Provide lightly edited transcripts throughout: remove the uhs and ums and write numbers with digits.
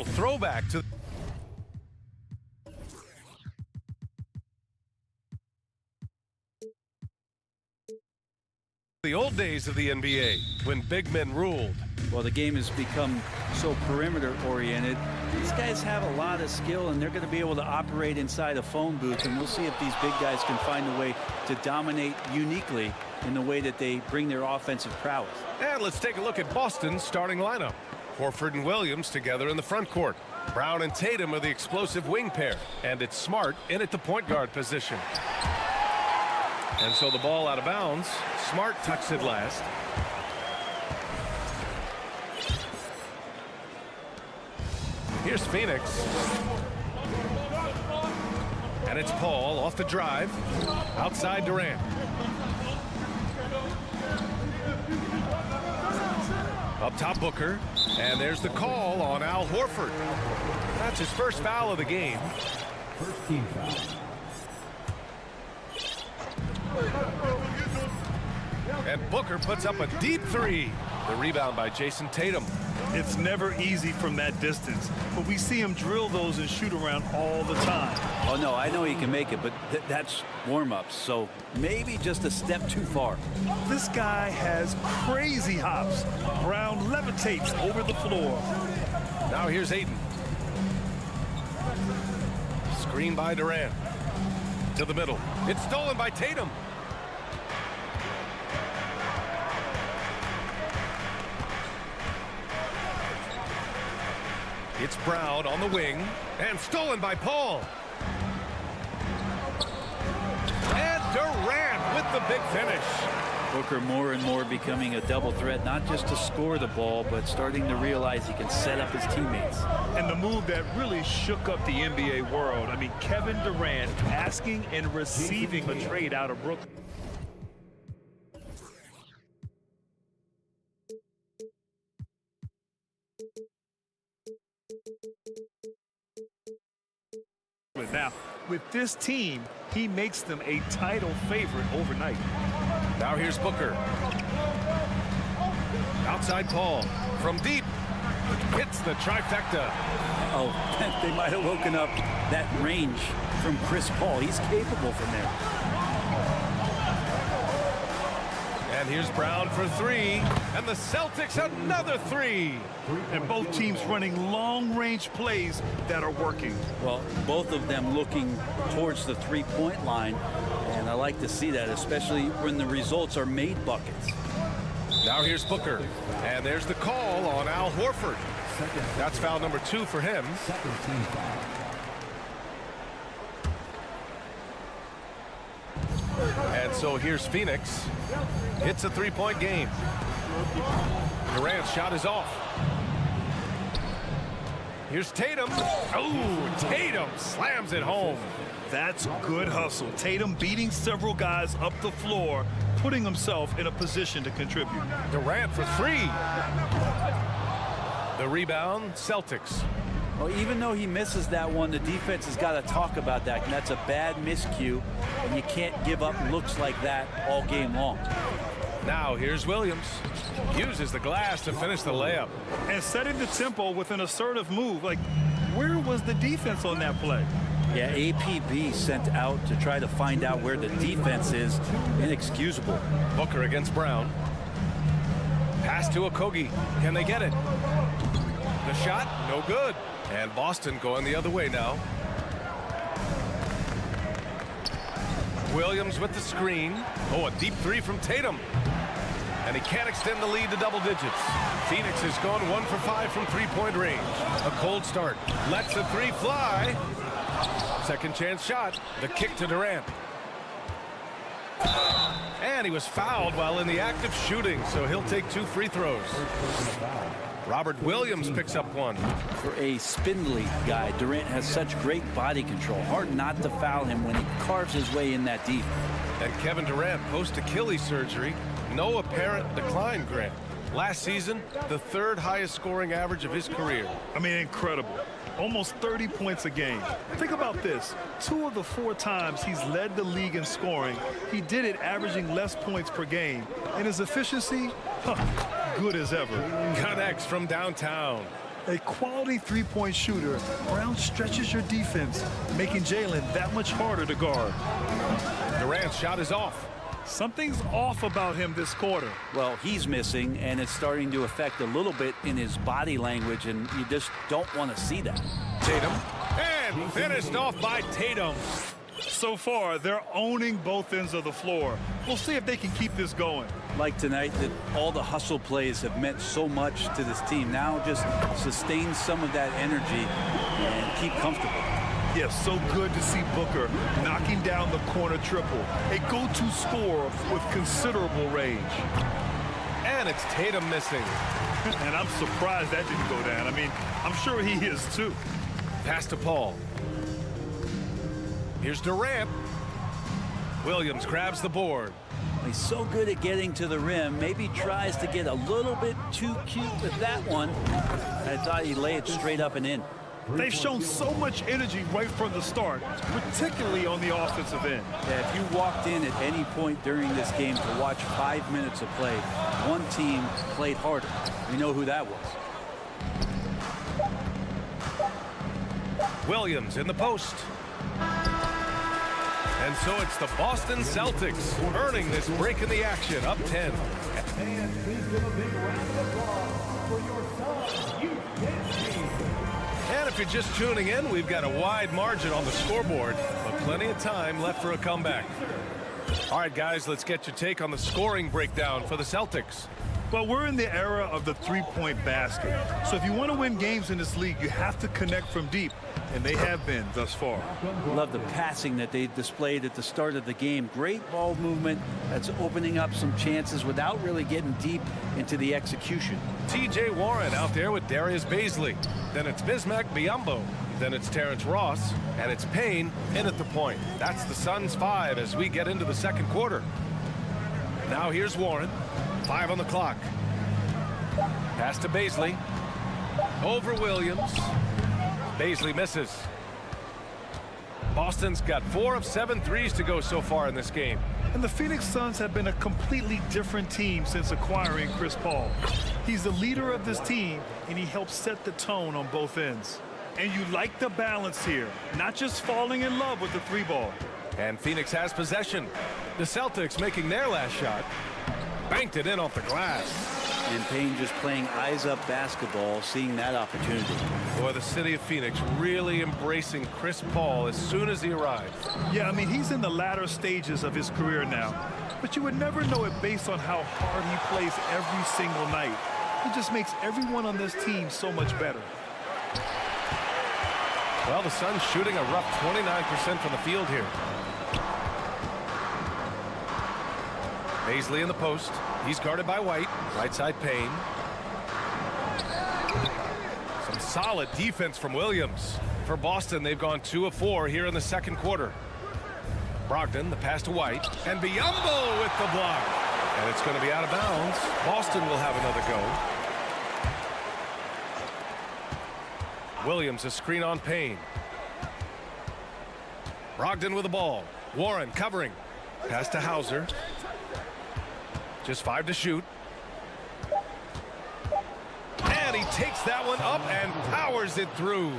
little throwback to the old days of the NBA when big men ruled. Well, the game has become so perimeter oriented. These guys have a lot of skill, and they're going to be able to operate inside a phone booth, and we'll see if these big guys can find a way to dominate uniquely in the way that they bring their offensive prowess. And let's take a look at Boston's starting lineup. Horford and Williams together in the front court. Brown and Tatum are the explosive wing pair, and it's Smart in at the point guard position. And so the ball out of bounds. Smart tucks it last. Here's Phoenix. And it's Paul off the drive. Outside Durant. Up top Booker. And there's the call on Al Horford. That's his first foul of the game. First team foul. And Booker puts up a deep three. The rebound by Jason Tatum. It's never easy from that distance, but we see him drill those and shoot around all the time. Oh, no, I know he can make it, but that's warm-ups, so maybe just a step too far. This guy has crazy hops. Brown levitates over the floor. Now here's Ayton. Screen by Durant. To the middle. It's stolen by Tatum. It's Brown on the wing, and stolen by Paul. And Durant with the big finish. Booker more and more becoming a double threat, not just to score the ball, but starting to realize he can set up his teammates. And the move that really shook up the NBA world. I mean, Kevin Durant asking and receiving a trade out of Brooklyn. Now, with this team, he makes them a title favorite overnight. Now here's Booker. Outside Paul. From deep. Hits the trifecta. Oh, they might have woken up that range from Chris Paul. He's capable from there. And here's Brown for three. And the Celtics another three. And both teams running long-range plays that are working. Well, both of them looking towards the three-point line. And I like to see that, especially when the results are made buckets. Now here's Booker. And there's the call on Al Horford. That's foul number 2 for him. Second team foul. And so here's Phoenix. It's a three-point game. Durant's shot is off. Here's Tatum. Oh, Tatum slams it home. That's good hustle. Tatum beating several guys up the floor, putting himself in a position to contribute. Durant for three. The rebound, Celtics. Well, even though he misses that one, the defense has got to talk about that. And that's a bad miscue, and you can't give up looks like that all game long. Now here's Williams. Uses the glass to finish the layup. And setting the tempo with an assertive move. Like, where was the defense on that play? Yeah, APB sent out to try to find out where the defense is. Inexcusable. Booker against Brown. Pass to Okogie. Can they get it? The shot, no good. And Boston going the other way now. Williams with the screen. Oh, a deep three from Tatum. And he can't extend the lead to double digits. Phoenix has gone 1 for 5 from three-point range. A cold start. Lets the three fly. Second chance shot. The kick to Durant. And he was fouled while in the act of shooting, so he'll take 2 free throws. Robert Williams picks up one. For a spindly guy, Durant has such great body control. Hard not to foul him when he carves his way in that deep. And Kevin Durant, post-Achilles surgery, no apparent decline, Grant. Last season, the 3rd highest scoring average of his career. I mean, incredible. Almost 30 points a game. Think about this. 2 of the 4 times he's led the league in scoring, he did it averaging less points per game. And his efficiency, good as ever. Connects from downtown. A quality three-point shooter, Brown stretches your defense, making Jalen that much harder to guard. Durant's shot is off. Something's off about him this quarter. Well, he's missing, and it's starting to affect a little bit in his body language, and you just don't want to see that. Tatum. And finished off by Tatum. So far, they're owning both ends of the floor. We'll see if they can keep this going. Like tonight, that all the hustle plays have meant so much to this team. Now just sustain some of that energy and keep comfortable. Yes, so good to see Booker knocking down the corner triple. A go-to scorer with considerable range. And it's Tatum missing. And I'm surprised that didn't go down. I mean, I'm sure he is too. Pass to Paul. Here's Durant. Williams grabs the board. He's so good at getting to the rim. Maybe tries to get a little bit too cute with that one. I thought he'd lay it straight up and in. They've shown so much energy right from the start, particularly on the offensive end. Yeah, if you walked in at any point during this game to watch 5 minutes of play, one team played harder. We know who that was. Williams in the post. And so it's the Boston Celtics earning this break in the action, up 10. And please give a big round of applause for your son, And if you're just tuning in, we've got a wide margin on the scoreboard, but plenty of time left for a comeback. All right, guys, let's get your take on the scoring breakdown for the Celtics. Well, we're in the era of the three-point basket. So if you want to win games in this league, you have to connect from deep, and they have been thus far. Love the passing that they displayed at the start of the game. Great ball movement that's opening up some chances without really getting deep into the execution. T.J. Warren out there with Darius Baisley. Then it's Bismack Biyombo. Then it's Terrence Ross. And it's Payne in at the point. That's the Suns' 5 as we get into the second quarter. Now here's Warren. 5 on the clock. Pass to Baisley. Over Williams. Baisley misses. Boston's got 4 of 7 threes to go so far in this game. And the Phoenix Suns have been a completely different team since acquiring Chris Paul. He's the leader of this team, and he helps set the tone on both ends. And you like the balance here, not just falling in love with the three ball. And Phoenix has possession. The Celtics making their last shot. Banked it in off the glass. And Payne just playing eyes-up basketball, seeing that opportunity. Boy, the city of Phoenix really embracing Chris Paul as soon as he arrives. Yeah, I mean, he's in the latter stages of his career now. But you would never know it based on how hard he plays every single night. He just makes everyone on this team so much better. Well, the Suns shooting a rough 29% from the field here. Baisley in the post. He's guarded by White. Right side Payne. Some solid defense from Williams. For Boston, they've gone 2 of 4 here in the second quarter. Brogdon, the pass to White. And Biyombo with the block. And it's going to be out of bounds. Boston will have another go. Williams, a screen on Payne. Brogdon with the ball. Warren covering. Pass to Hauser. Just 5 to shoot. And he takes that one up and powers it through.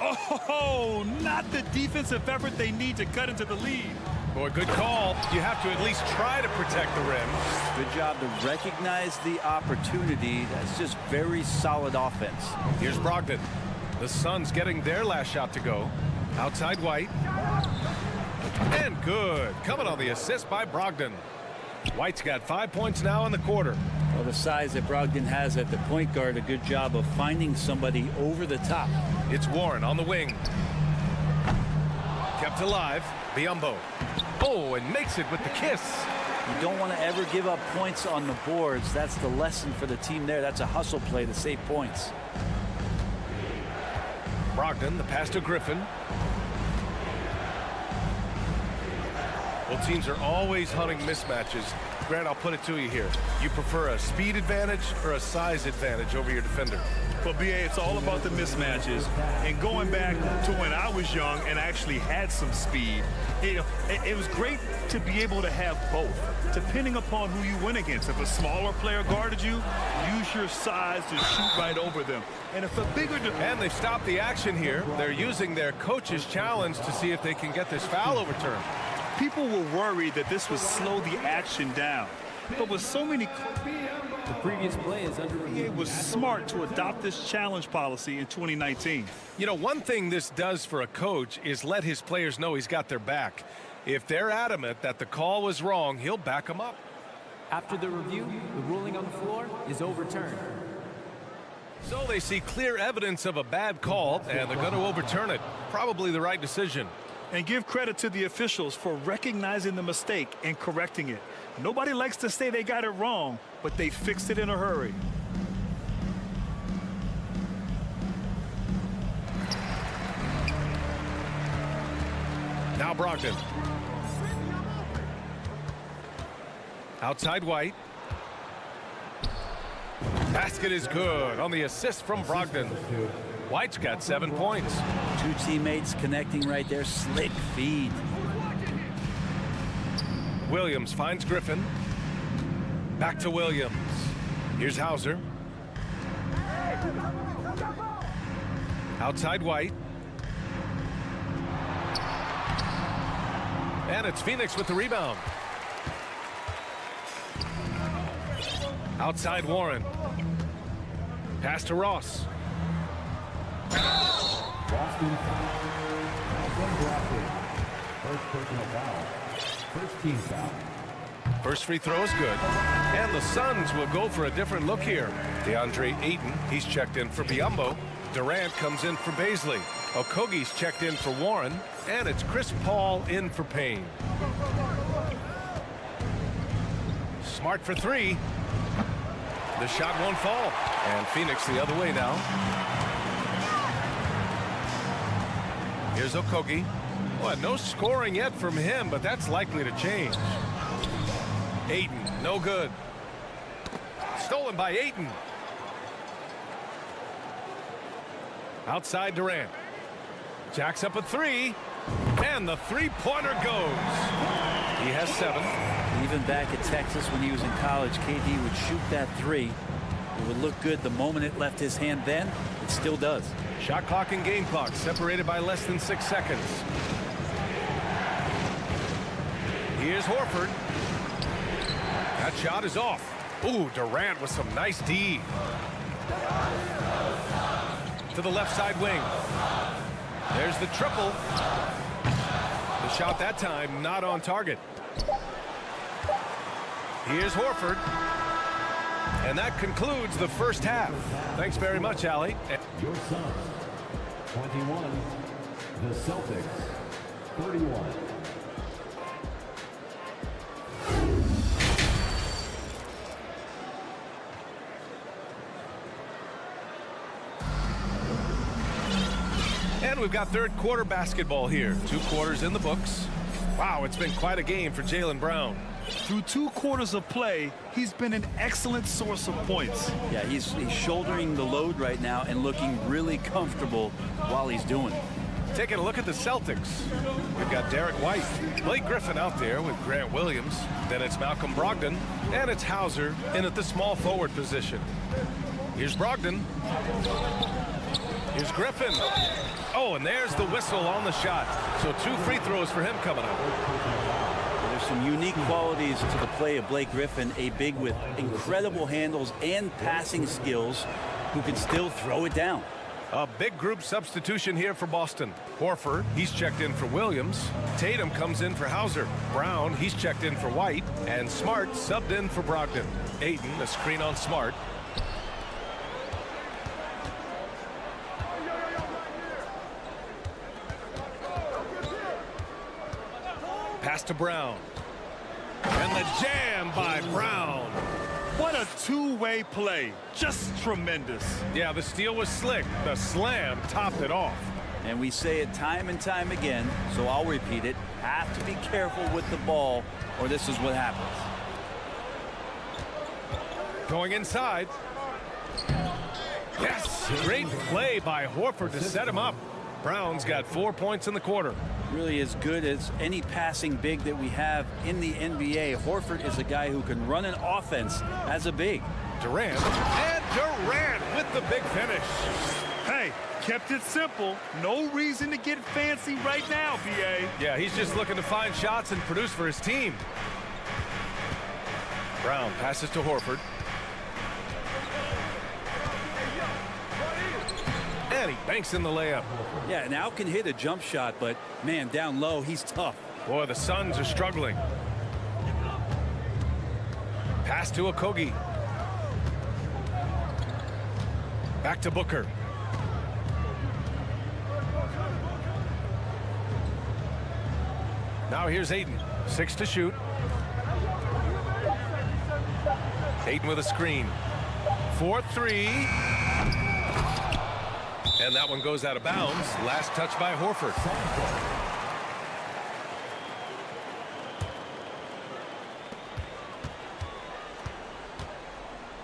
Oh, not the defensive effort they need to cut into the lead. Boy, good call. You have to at least try to protect the rim. Good job to recognize the opportunity. That's just very solid offense. Here's Brogdon. The Suns getting their last shot to go. Outside White. And good. Coming on the assist by Brogdon. White's got 5 points now in the quarter. Well, the size that Brogdon has at the point guard, a good job of finding somebody over the top. It's Warren on the wing. Kept alive. Biyombo. Oh, and makes it with the kiss. You don't want to ever give up points on the boards. That's the lesson for the team there. That's a hustle play to save points. Brogdon, the pass to Griffin. Well, teams are always hunting mismatches. Grant, I'll put it to you here. You prefer a speed advantage or a size advantage over your defender? For BA, it's all about the mismatches. And going back to when I was young and actually had some speed, it was great to be able to have both, depending upon who you went against. If a smaller player guarded you, use your size to shoot right over them. And if a bigger... And they've stopped the action here. They're using their coach's challenge to see if they can get this foul overturned. People were worried that this would slow the action down. But with so many... The previous play is under review. It was smart to adopt this challenge policy in 2019. You know, one thing this does for a coach is let his players know he's got their back. If they're adamant that the call was wrong, he'll back them up. After the review, the ruling on the floor is overturned. So they see clear evidence of a bad call, and they're going to overturn it. Probably the right decision. And give credit to the officials for recognizing the mistake and correcting it. Nobody likes to say they got it wrong, but they fixed it in a hurry. Now Brogdon. Outside White. Basket is good on the assist from Brogdon. White's got 7 points. Two teammates connecting right there. Slick feed. Williams finds Griffin. Back to Williams. Here's Hauser. Outside White. And it's Phoenix with the rebound. Outside Warren. Pass to Ross. Boston has been drafted. First personal foul. First team foul. First free throw is good. And the Suns will go for a different look here. DeAndre Ayton, he's checked in for Biyombo. Durant comes in for Baisley. Okogie's checked in for Warren. And it's Chris Paul in for Payne. Smart for three. The shot won't fall. And Phoenix the other way now. Here's Okogie. Well, no scoring yet from him, but that's likely to change. Ayton, no good. Stolen by Ayton. Outside Durant. Jacks up a three. And the three-pointer goes. He has 7. Even back at Texas when he was in college, KD would shoot that three. It would look good the moment it left his hand then. It still does. Shot clock and game clock separated by less than 6 seconds. Here's Horford. That shot is off. Ooh, Durant with some nice D. To the left side wing. There's the triple. The shot that time not on target. Here's Horford. And that concludes the first half. Thanks very much, Allie. Your Suns, 21. The Celtics, 31. And we've got third quarter basketball here. 2 quarters in the books. Wow, it's been quite a game for Jaylen Brown. Through 2 quarters of play, he's been an excellent source of points. Yeah, he's shouldering the load right now and looking really comfortable while he's doing it. Taking a look at the Celtics. We've got Derek White, Blake Griffin out there with Grant Williams. Then it's Malcolm Brogdon, and it's Hauser in at the small forward position. Here's Brogdon. Here's Griffin. Oh, and there's the whistle on the shot. So 2 free throws for him coming up. There's some unique qualities to the play of Blake Griffin, a big with incredible handles and passing skills who can still throw it down. A big group substitution here for Boston. Horford, he's checked in for Williams. Tatum comes in for Hauser. Brown, he's checked in for White. And Smart subbed in for Brogdon. Ayton, a screen on Smart. Pass to Brown. And the jam by Brown. What a two-way play. Just tremendous. Yeah, the steal was slick. The slam topped it off. And we say it time and time again, so I'll repeat it. Have to be careful with the ball, or this is what happens. Going inside. Yes, great play by Horford to set him up. Brown's got 4 points in the quarter. Really as good as any passing big that we have in the NBA. Horford is a guy who can run an offense as a big. Durant, and Durant with the big finish. Hey, kept it simple. No reason to get fancy right now, BA. Yeah, he's just looking to find shots and produce for his team. Brown passes to Horford. And he banks in the layup. Yeah, now can hit a jump shot, but man, down low, he's tough. Boy, the Suns are struggling. Pass to Okogie. Back to Booker. Now here's Ayton. 6 to shoot. Ayton with a screen. 4-3. And that one goes out of bounds. Last touch by Horford.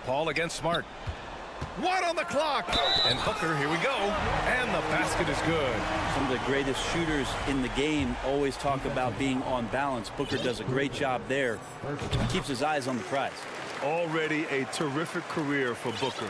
Paul against Smart. 1 on the clock. And Booker, here we go. And the basket is good. Some of the greatest shooters in the game always talk about being on balance. Booker does a great job there. Keeps his eyes on the prize. Already a terrific career for Booker.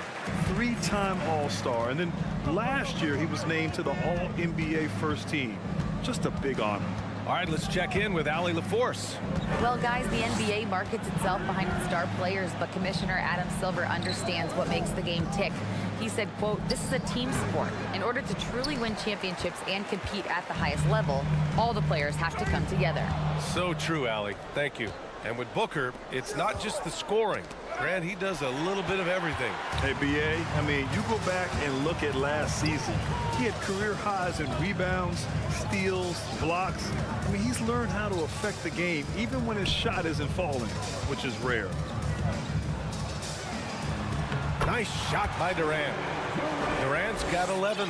3-time All-Star. And then last year he was named to the All-NBA first team. Just a big honor. All right, let's check in with Allie LaForce. Well, guys, the NBA markets itself behind its star players, but Commissioner Adam Silver understands what makes the game tick. He said, quote, "This is a team sport. In order to truly win championships and compete at the highest level, all the players have to come together." So true, Allie. Thank you. And with Booker, it's not just the scoring. Grant, he does a little bit of everything. Hey, BA, I mean, you go back and look at last season. He had career highs in rebounds, steals, blocks. I mean, he's learned how to affect the game even when his shot isn't falling, which is rare. Nice shot by Durant. Durant's got 11.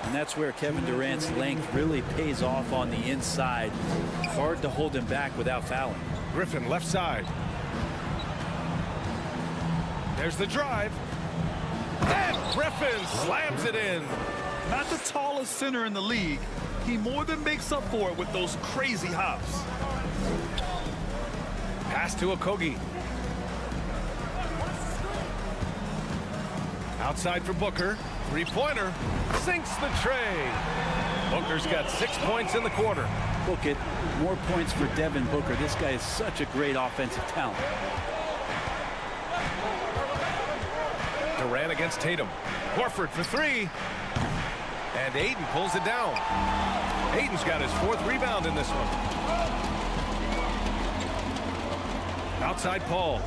And that's where Kevin Durant's length really pays off on the inside. Hard to hold him back without fouling. Griffin left side. There's the drive. And Griffin slams it in. Not the tallest center in the league. He more than makes up for it with those crazy hops. Pass to Okogie. Outside for Booker. Three-pointer. Sinks the tray. Booker's got 6 points in the quarter. Book it. More points for Devin Booker. This guy is such a great offensive talent. Durant against Tatum. Horford for 3. And Ayton pulls it down. Ayton's got his 4th rebound in this one. Outside Paul.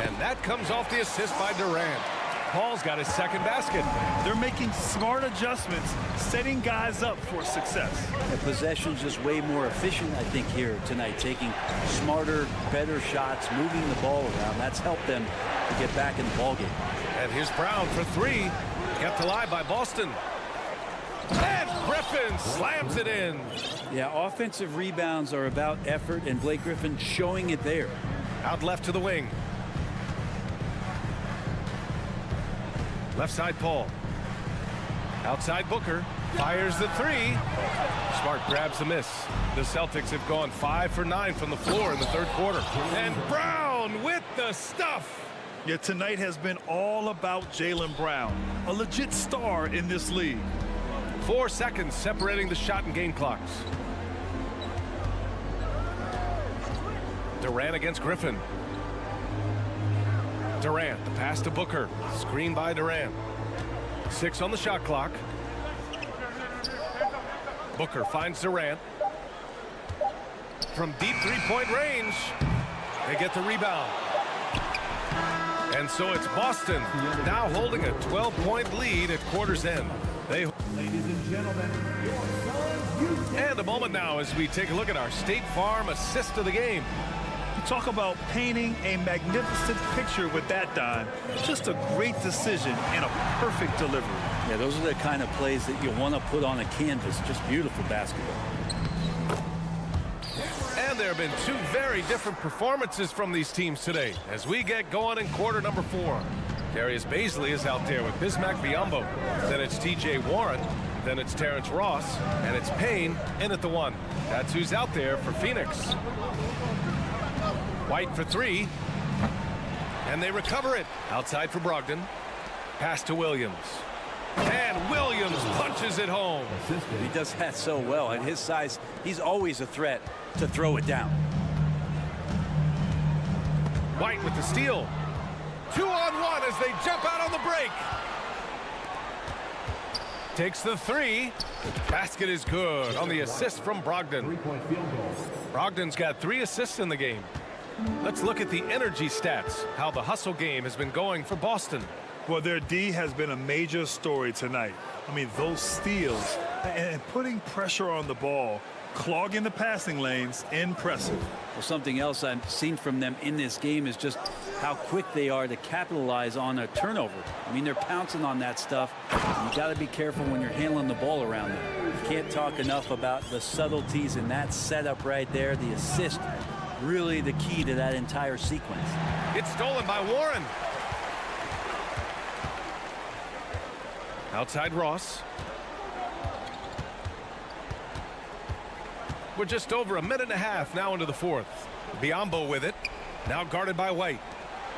And that comes off the assist by Durant. Paul's got his 2nd basket. They're making smart adjustments, setting guys up for success. The possession's just way more efficient, I think, here tonight. Taking smarter, better shots, moving the ball around. That's helped them to get back in the ballgame. And here's Brown for 3. Kept alive by Boston. And Griffin slams it in. Yeah, offensive rebounds are about effort, and Blake Griffin showing it there. Out left to the wing. Left side Paul. Outside Booker. Fires the 3. Smart grabs the miss. The Celtics have gone 5 for 9 from the floor in the 3rd quarter. And Brown with the stuff. Yet tonight has been all about Jaylen Brown, a legit star in this league. 4 seconds separating the shot and game clocks. Durant against Griffin. Durant, the pass to Booker. Screen by Durant. 6 on the shot clock. Booker finds Durant. From deep 3-point range, they get the rebound. And so it's Boston now holding a 12-point lead at quarter's end. Ladies and gentlemen, your Suns, And a moment now as we take a look at our State Farm assist of the game. Talk about painting a magnificent picture with that dime. Just a great decision and a perfect delivery. Yeah, those are the kind of plays that you want to put on a canvas. Just beautiful basketball. And there have been two very different performances from these teams today as we get going in quarter number 4. Darius Baisley is out there with Bismack Biyombo. Then it's TJ Warren. Then it's Terrence Ross. And it's Payne in at the 1. That's who's out there for Phoenix. White for 3. And they recover it. Outside for Brogdon. Pass to Williams. And Williams punches it home. He does that so well. At his size, he's always a threat to throw it down. White with the steal. 2-on-1 as they jump out on the break. Takes the 3. Basket is good on the assist from Brogdon. Three-point field goal. Brogdon's got 3 assists in the game. Let's look at the energy stats, how the hustle game has been going for Boston. Well, their D has been a major story tonight. I mean, those steals and putting pressure on the ball, clogging the passing lanes, impressive. Well, something else I've seen from them in this game is just how quick they are to capitalize on a turnover. I mean, they're pouncing on that stuff. You got to be careful when you're handling the ball around them. You can't talk enough about the subtleties in that setup right there. The assist, really the key to that entire sequence. It's stolen by Warren. Outside Ross. We're just over a minute and a half now into the 4th. Biyombo with it. Now guarded by White.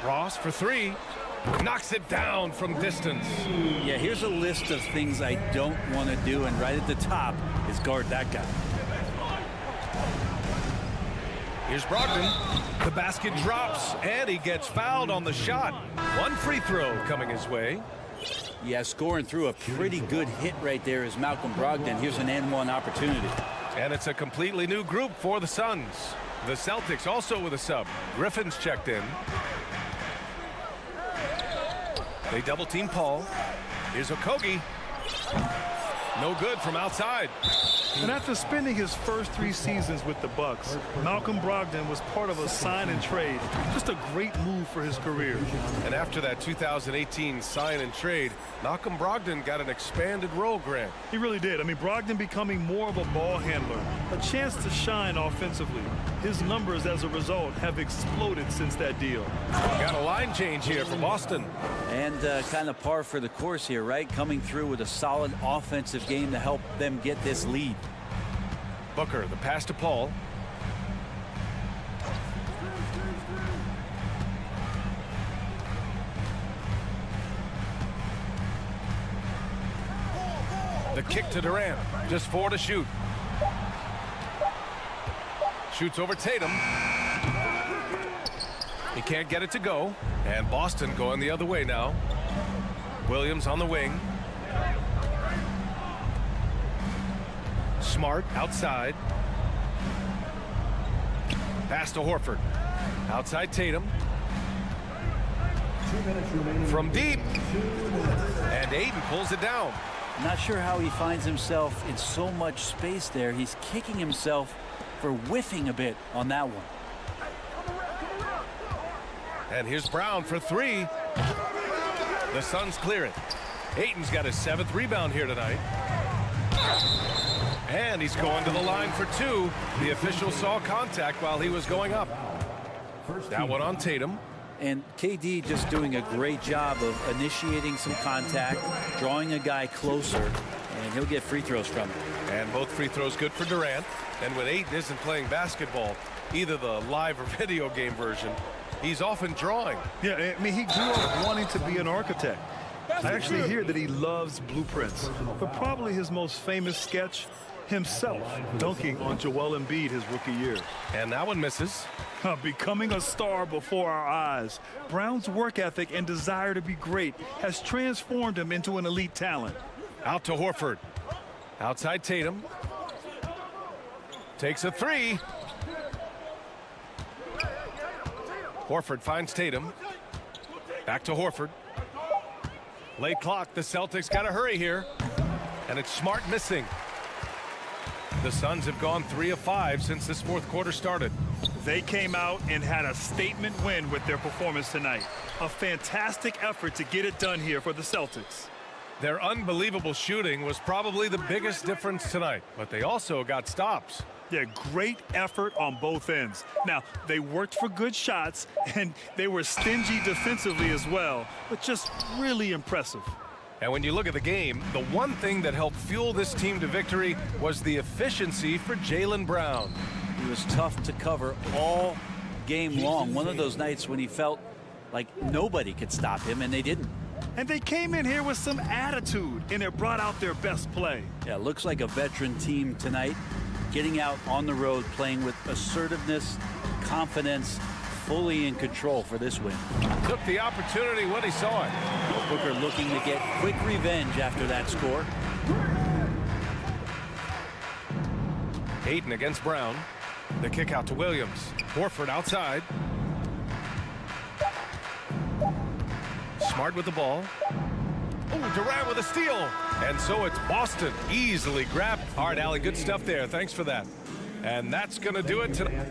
Ross for 3. Knocks it down from distance. Yeah, here's a list of things I don't want to do, and right at the top is guard that guy. Here's Brogdon. The basket drops, and he gets fouled on the shot. 1 free throw coming his way. Yeah, scoring through a pretty good hit right there is Malcolm Brogdon. Here's an and-1 opportunity. And it's a completely new group for the Suns. The Celtics also with a sub. Griffin's checked in. They double team Paul. Here's Okogie. No good from outside. And after spending his first 3 seasons with the Bucks, Malcolm Brogdon was part of a sign and trade. Just a great move for his career. And after that 2018 sign and trade, Malcolm Brogdon got an expanded role, Grant. He really did. I mean, Brogdon becoming more of a ball handler, a chance to shine offensively. His numbers as a result have exploded since that deal. Got a line change here for Boston. And kind of par for the course here, right? Coming through with a solid offensive game to help them get this lead. Booker, the pass to Paul. The kick to Durant. Just 4 to shoot. Shoots over Tatum. He can't get it to go. And Boston going the other way now. Williams on the wing. Smart outside. Pass to Horford. Outside Tatum. 2 minutes remaining. From deep. And Ayton pulls it down. Not sure how he finds himself in so much space there. He's kicking himself for whiffing a bit on that one. And here's Brown for 3. The Suns clear it. Ayton's got his 7th rebound here tonight. And he's going to the line for 2. The official saw contact while he was going up. That one on Tatum. And KD just doing a great job of initiating some contact, drawing a guy closer, and he'll get free throws from it. And both free throws good for Durant. And when Ayton isn't playing basketball, either the live or video game version, he's often drawing. Yeah, I mean, he grew up wanting to be an architect. I actually hear that he loves blueprints, but probably his most famous sketch, himself dunking on Joel Embiid his rookie year. And that one misses. Becoming a star before our eyes, Brown's work ethic and desire to be great has transformed him into an elite talent. Out to Horford. Outside Tatum. Takes a 3. Horford finds Tatum. Back to Horford. Late clock. The Celtics got to hurry here. And it's Smart missing. The Suns have gone 3 of 5 since this fourth quarter started. They came out and had a statement win with their performance tonight. A fantastic effort to get it done here for the Celtics. Their unbelievable shooting was probably the biggest difference tonight, but they also got stops. Yeah, great effort on both ends. Now, they worked for good shots, and they were stingy defensively as well, but just really impressive. And when you look at the game, the one thing that helped fuel this team to victory was the efficiency for Jaylen Brown. He was tough to cover all game long. One of those nights when he felt like nobody could stop him, and they didn't. And they came in here with some attitude, and it brought out their best play. Yeah, looks like a veteran team tonight, getting out on the road, playing with assertiveness, confidence, fully in control for this win. Took the opportunity when he saw it. Booker looking to get quick revenge after that score. Hayden against Brown. The kick out to Williams. Horford outside. Smart with the ball. Oh, Durant with a steal. And so it's Boston easily grabbed. All right, Allie, good stuff there. Thanks for that. And that's going to do it tonight.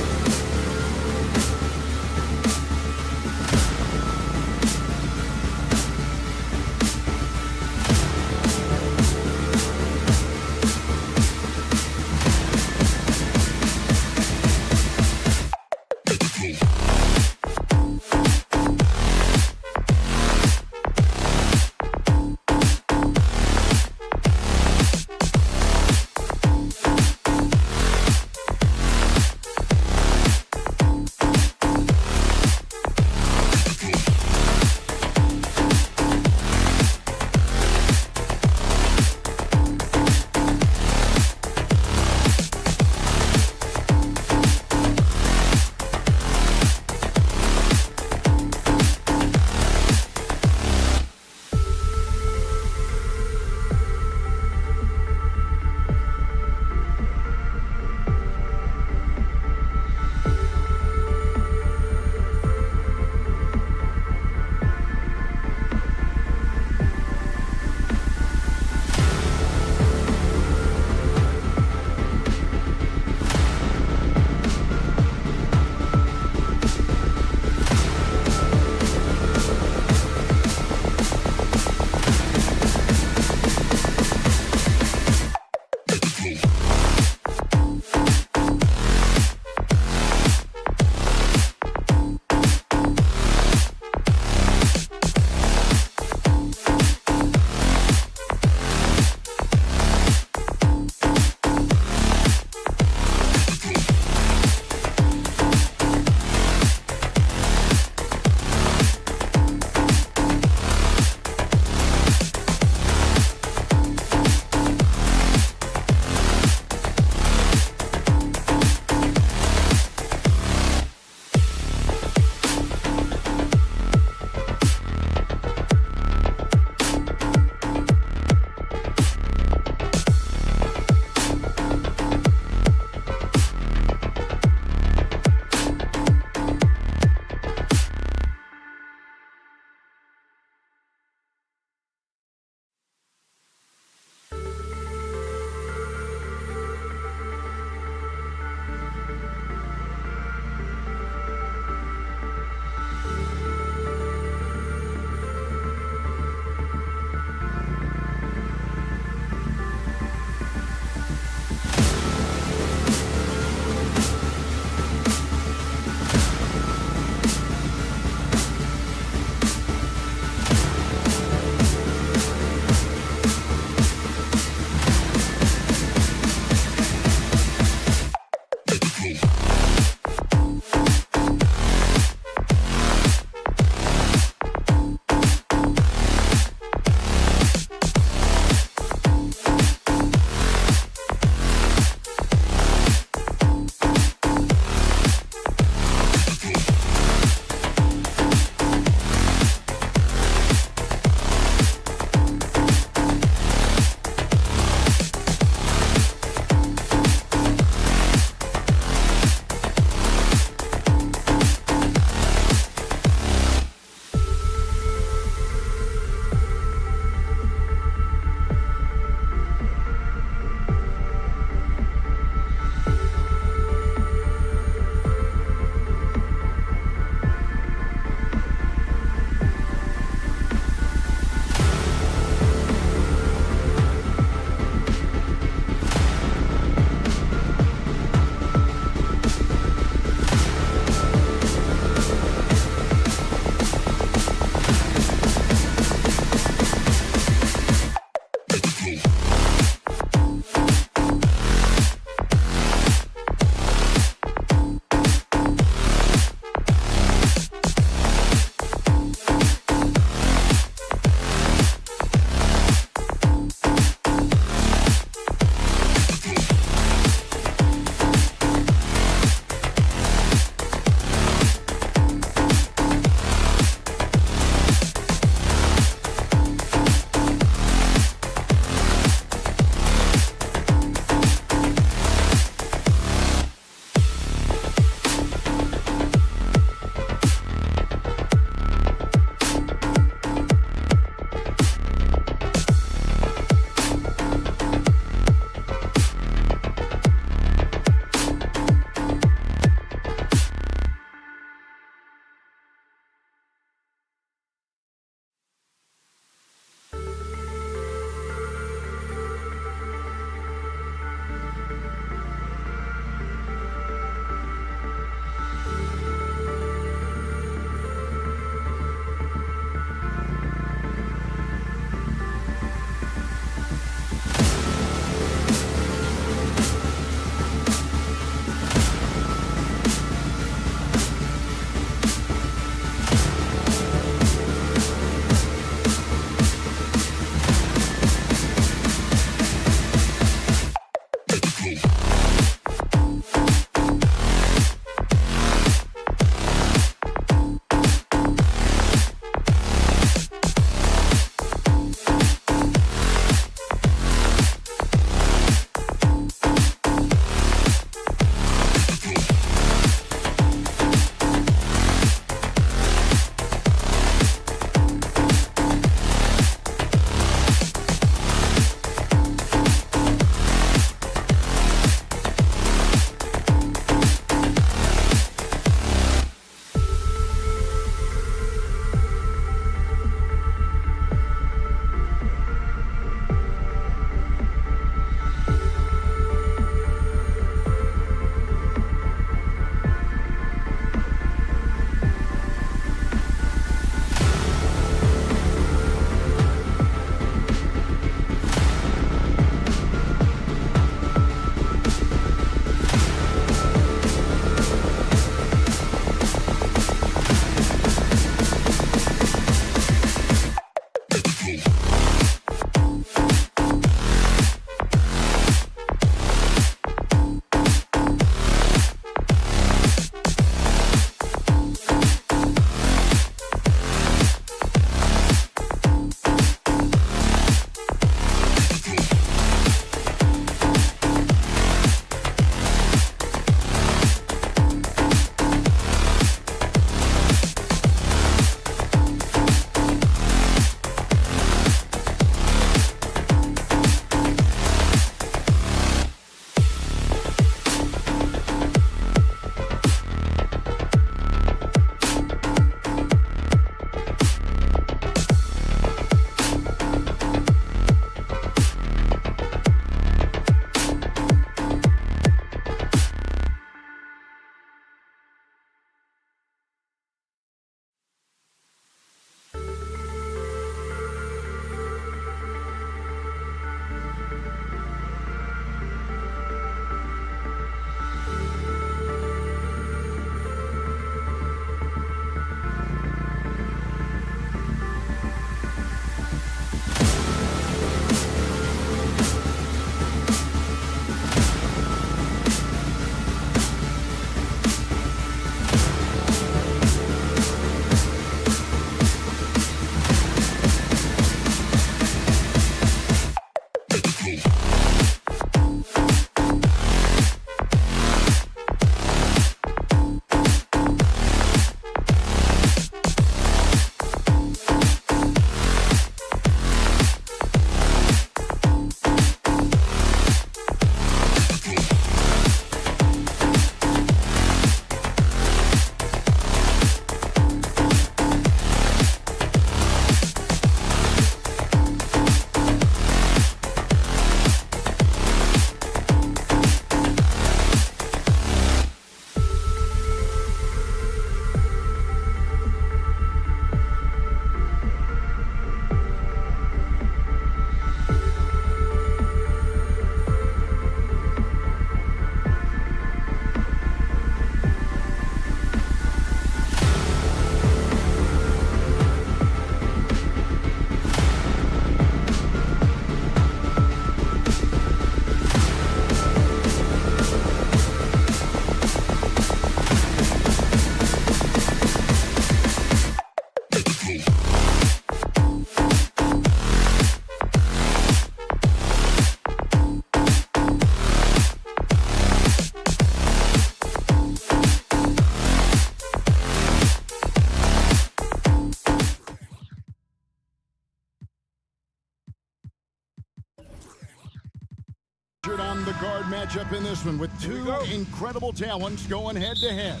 On the guard matchup in this one with two incredible talents going head-to-head.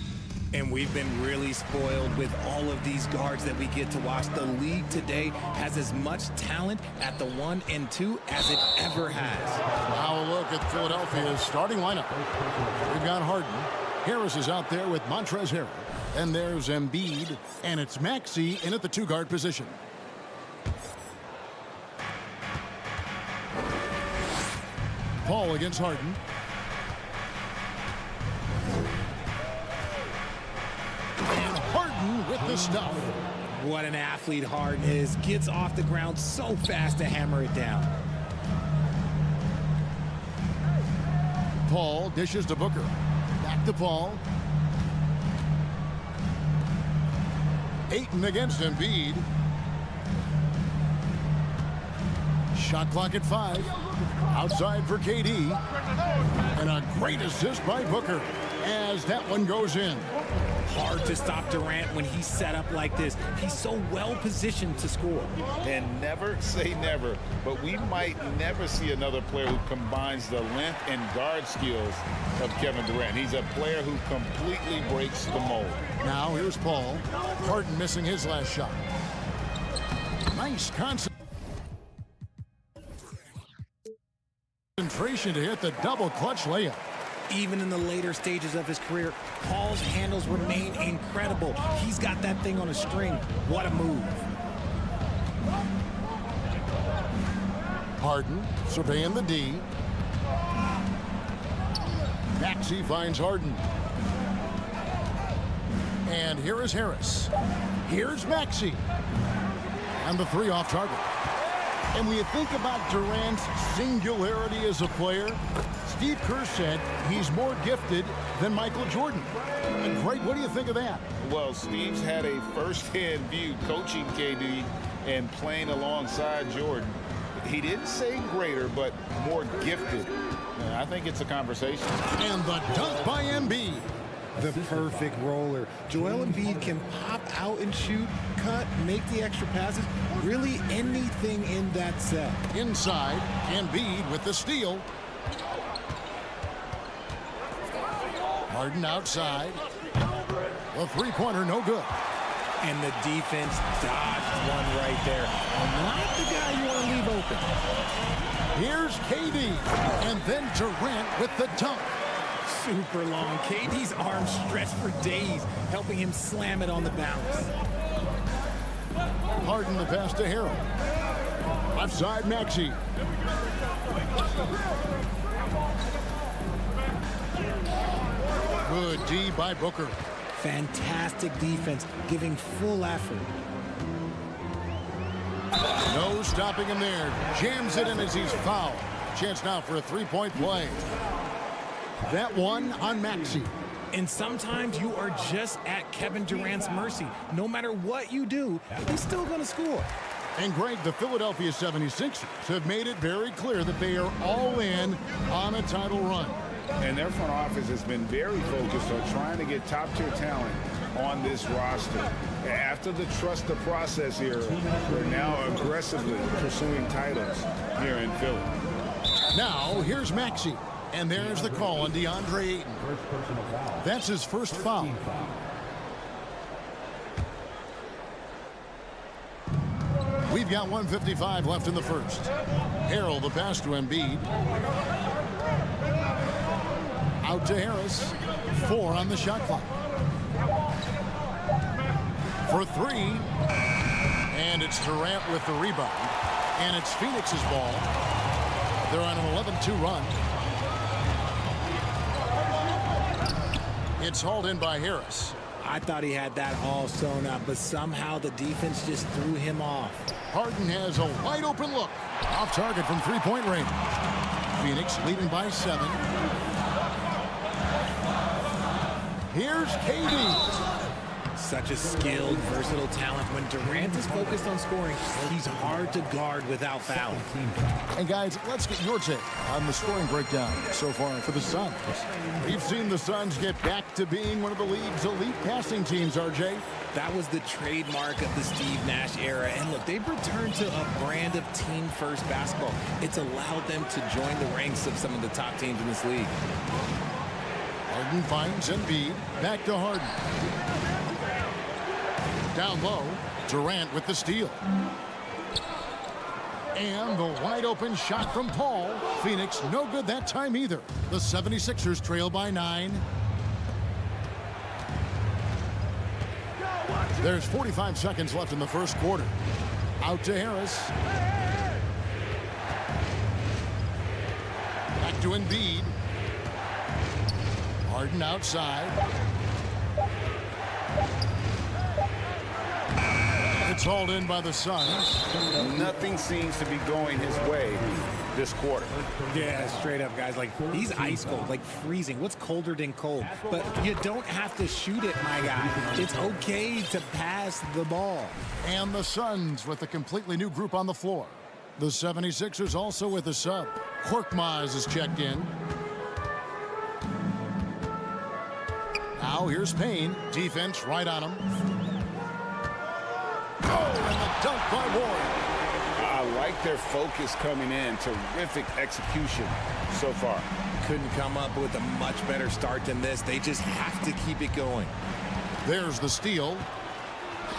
And we've been really spoiled with all of these guards that we get to watch. The league today has as much talent at the 1 and 2 as it ever has. Now a look at Philadelphia's starting lineup. We've got Harden. Harris is out there with Montrezl Harrell. And there's Embiid. And it's Maxey in at the two-guard position. Paul against Harden. And Harden with the stuff. What an athlete Harden is. Gets off the ground so fast to hammer it down. Paul dishes to Booker. Back to Paul. Ayton against Embiid. Shot clock at 5. Outside for KD. And a great assist by Booker as that one goes in. Hard to stop Durant when he's set up like this. He's so well positioned to score. And never say never, but we might never see another player who combines the length and guard skills of Kevin Durant. He's a player who completely breaks the mold. Now here's Paul. Harden missing his last shot. Nice concentration to hit the double clutch layup. Even in the later stages of his career, Paul's handles remain incredible. He's got that thing on a string. What a move. Harden surveying the D. Maxey finds Harden. And here is Harris. Here's Maxey. And the 3 off target. And when you think about Durant's singularity as a player, Steve Kerr said he's more gifted than Michael Jordan. And Greg, what do you think of that? Well, Steve's had a first-hand view coaching KD and playing alongside Jordan. He didn't say greater, but more gifted. I think it's a conversation. And the dunk by Embiid. The perfect roller. Joel Embiid can pop out and shoot, cut, make the extra passes, really anything in that set. Inside, Embiid with the steal. Harden outside. The three-pointer no good. And the defense dodged one right there. Not the guy you want to leave open. Here's KD. And then Durant with the dunk. Super long. KD's arms stretched for days, helping him slam it on the bounce. Harden the pass to Harrell. Left side, Maxey. Good D by Booker. Fantastic defense, giving full effort. No stopping him there. Jams it in as he's fouled. Chance now for a three-point play. That one on Maxey. And sometimes you are just at Kevin Durant's mercy. No matter what you do, he's still going to score. And Greg, the Philadelphia 76ers have made it very clear that they are all in on a title run. And their front office has been very focused on trying to get top-tier talent on this roster. After the trust the process era, they're now aggressively pursuing titles here in Philly. Now, here's Maxey. And there's the call on DeAndre Ayton. That's his first foul. We've got 1:55 left in the first. Harrell the pass to Embiid. Out to Harris. 4 on the shot clock. For 3. And it's Durant with the rebound. And it's Phoenix's ball. They're on an 11-2 run. It's hauled in by Harris. I thought he had that all sewn up, but somehow the defense just threw him off. Harden has a wide open look. Off target from three-point range. Phoenix leading by 7. Here's KD. Such a skilled, versatile talent. When Durant is focused on scoring, he's hard to guard without fouling. And guys, let's get your take on the scoring breakdown so far for the Suns. We've seen the Suns get back to being one of the league's elite passing teams, RJ. That was the trademark of the Steve Nash era. And look, they've returned to a brand of team-first basketball. It's allowed them to join the ranks of some of the top teams in this league. Harden finds Embiid. Back to Harden. Down low, Durant with the steal. And the wide open shot from Paul. Phoenix no good that time either. The 76ers trail by 9. There's 45 seconds left in the first quarter. Out to Harris. Back to Embiid. Harden outside. It's hauled in by the Suns. Nothing seems to be going his way. this quarter. Yeah, straight up, guys. Like, he's ice cold, like freezing. What's colder than cold? But you don't have to shoot it, my guy. It's okay to pass the ball. And the Suns with a completely new group on the floor. The 76ers also with a sub. Korkmaz is checked in. Now here's Payne. Defense right on him. Oh, and the dunk by Warren. I like their focus coming in. Terrific execution so far. Couldn't come up with a much better start than this. They just have to keep it going. There's the steal.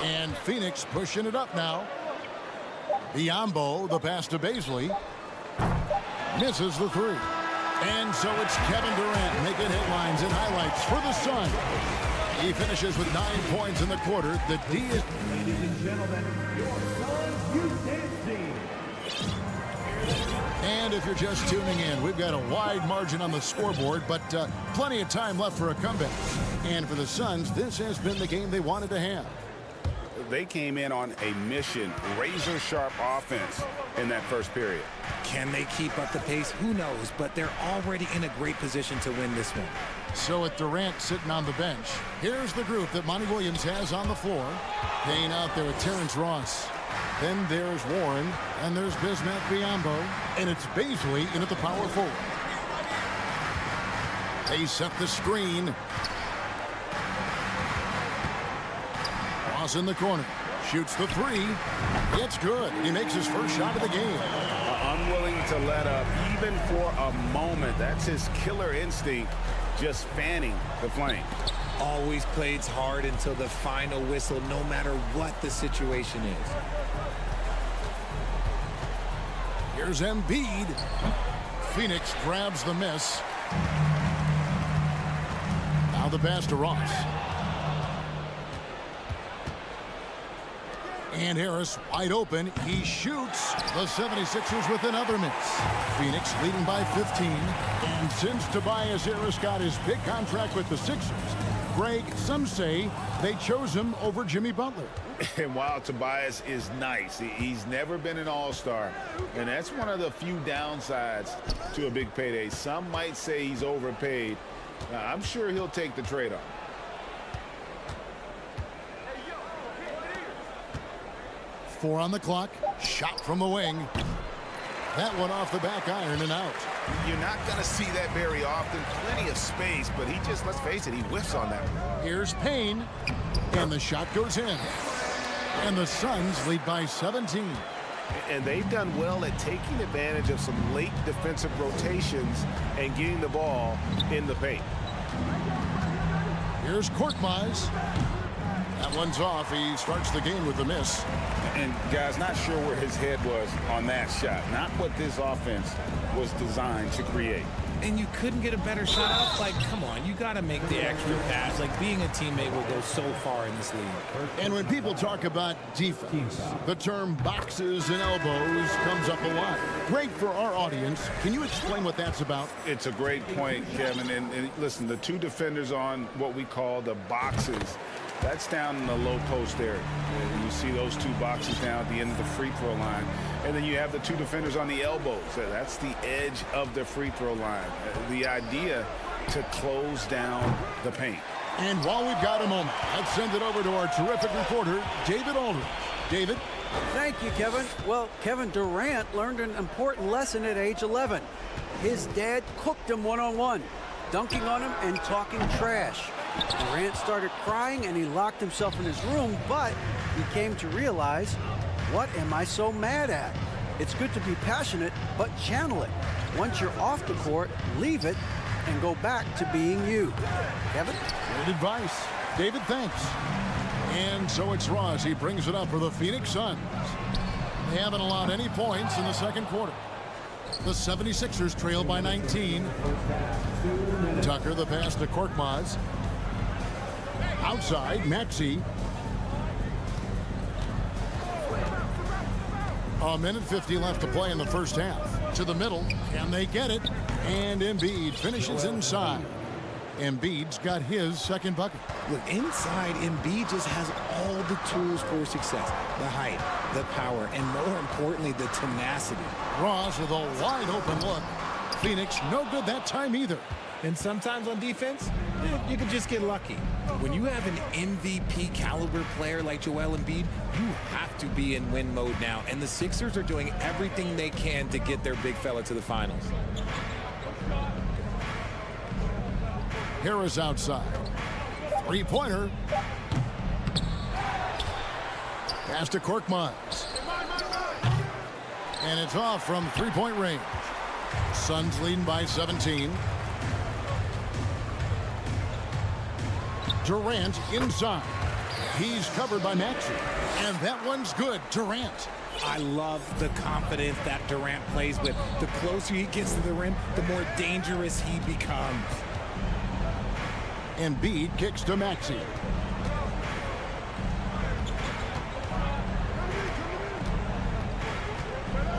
And Phoenix pushing it up now. Biombo, the pass to Baisley. Misses the three. And so it's Kevin Durant making headlines and highlights for the Sun. He finishes with 9 points in the quarter. The D is... Ladies and gentlemen, your Suns Houston team. And if you're just tuning in, we've got a wide margin on the scoreboard, but plenty of time left for a comeback. And for the Suns, this has been the game they wanted to have. They came in on a mission, razor-sharp offense in that first period. Can they keep up the pace? Who knows? But they're already in a great position to win this one. So with Durant sitting on the bench, here's the group that Monty Williams has on the floor. Payne out there with Terrence Ross. Then there's Warren, and there's Bismack Biyombo, and it's Baisley in at the power forward. They set the screen. Ross in the corner, shoots the three. It's good. He makes his first shot of the game. Unwilling to let up even for a moment. That's his killer instinct, just fanning the flame. Always plays hard until the final whistle, no matter what the situation is. Here's Embiid. Phoenix grabs the miss. Now the pass to Ross. And Harris wide open. He shoots. The 76ers with another miss. Phoenix leading by 15. And since Tobias Harris got his big contract with the Sixers, Greg, some say they chose him over Jimmy Butler. And while Tobias is nice, he's never been an all-star. And that's one of the few downsides to a big payday. Some might say he's overpaid. I'm sure he'll take the trade-off. Four on the clock. Shot from the wing. That one off the back iron and out. You're not going to see that very often. Plenty of space, but he just, let's face it, he whiffs on that. Here's Payne. And the shot goes in. And the Suns lead by 17. And they've done well at taking advantage of some late defensive rotations and getting the ball in the paint. Here's Korkmaz. That one's off. He starts the game with the miss. And guys, not sure where his head was on that shot. Not what this offense was designed to create. And you couldn't get a better shot out? Like, come on, you got to make the extra pass. Like, being a teammate will go so far in this league. And when people talk about defense, the term boxes and elbows comes up a lot. Great for our audience. Can you explain what that's about? It's a great point, Kevin. And listen, the two defenders on what we call the boxes, that's down in the low post area. And you see those two boxes down at the end of the free throw line. And then you have the two defenders on the elbows. That's the edge of the free throw line. The idea to close down the paint. And while we've got a moment, let's send it over to our terrific reporter, David Aldridge. David? Thank you, Kevin. Well, Kevin Durant learned an important lesson at age 11. His dad cooked him one-on-one, dunking on him and talking trash. Durant started crying and he locked himself in his room, but he came to realize, what am I so mad at? It's good to be passionate, but channel it. Once you're off the court, leave it and go back to being you. Kevin? Good advice. David, thanks. And so it's Ross. He brings it up for the Phoenix Suns. They haven't allowed any points in the second quarter. The 76ers trail by 19. Tucker, the pass to Korkmaz. Outside, Maxey. A minute 50 left to play in the first half. To the middle, and they get it. And Embiid finishes inside. Embiid's got his second bucket. Look, inside, Embiid just has all the tools for success. The height, the power, and more importantly, the tenacity. Ross with a wide open look. Phoenix no good that time either. And sometimes on defense, you can just get lucky. When you have an MVP caliber player like Joel Embiid, you have to be in win mode now. And the Sixers are doing everything they can to get their big fella to the finals. Harris outside. Three-pointer. Pass to Korkmaz. And it's off from three-point range. Suns leading by 17. Durant inside. He's covered by Maxey. And that one's good. Durant. I love the confidence that Durant plays with. The closer he gets to the rim, the more dangerous he becomes. Embiid kicks to Maxey.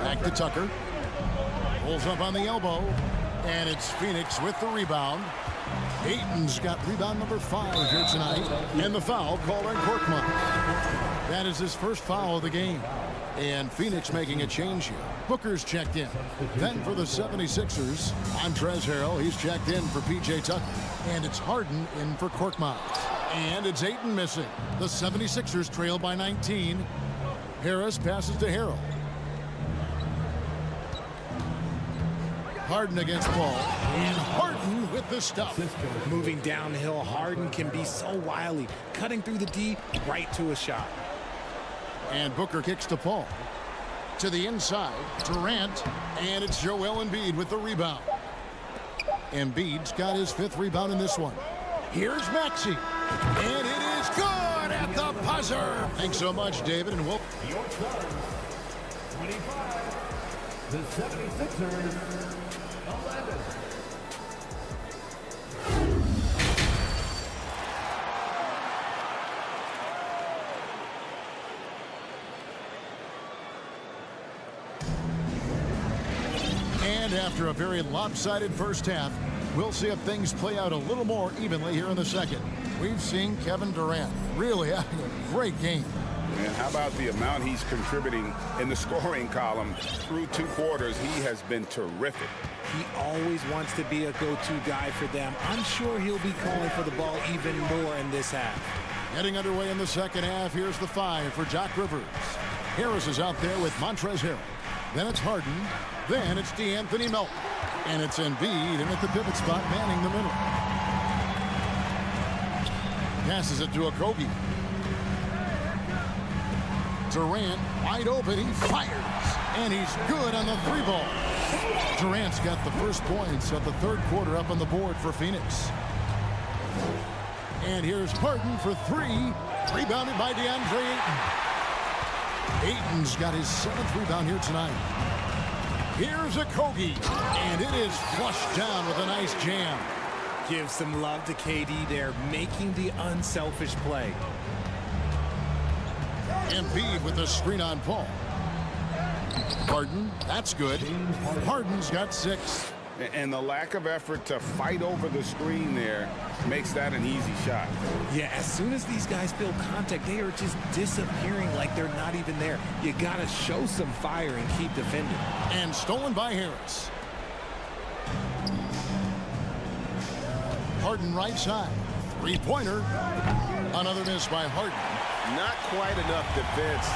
Back to Tucker. Pulls up on the elbow. And it's Phoenix with the rebound. Ayton's got rebound number 5 here tonight. And the foul called on Korkmaz. That is his first foul of the game. And Phoenix making a change here. Booker's checked in. Then for the 76ers, Montrezl Harrell, he's checked in for P.J. Tucker. And it's Harden in for Korkmaz. And it's Ayton missing. The 76ers trail by 19. Harris passes to Harrell. Harden against Paul. And Harden with the stuff. Moving downhill, Harden can be so wily. Cutting through the D, right to a shot. And Booker kicks to Paul. To the inside, Durant. And it's Joel Embiid with the rebound. Embiid's got his 5th rebound in this one. Here's Maxey. And it is good at the buzzer. Thanks so much, David. And we'll... Your start, 25, the 76ers, 11. And after a very lopsided first half, we'll see if things play out a little more evenly here in the second. We've seen Kevin Durant really having a great game. And how about the amount he's contributing in the scoring column through 2 quarters? He has been terrific. He always wants to be a go-to guy for them. I'm sure he'll be calling for the ball even more in this half. Getting underway in the second half, here's the 5 for Doc Rivers. Harris is out there with Montrezl Harrell. Then it's Harden. Then it's DeAnthony Melton. And it's Embiid in at the pivot spot, manning the middle. Passes it to Okogie. Durant wide open. He fires. And he's good on the 3-ball. Durant's got the first points of the 3rd quarter up on the board for Phoenix. And here's Harden for 3. Rebounded by DeAndre Ayton. Ayton's got his 7th rebound here tonight. Here's Okogie. And it is flushed down with a nice jam. Give some love to KD there, making the unselfish play. Embiid with a screen on Paul. Harden, that's good. Harden's got 6. And the lack of effort to fight over the screen there makes that an easy shot. Yeah, as soon as these guys feel contact, they are just disappearing like they're not even there. You got to show some fire and keep defending. And stolen by Harris. Harden right side. 3-pointer. Another miss by Harden. Not quite enough defense.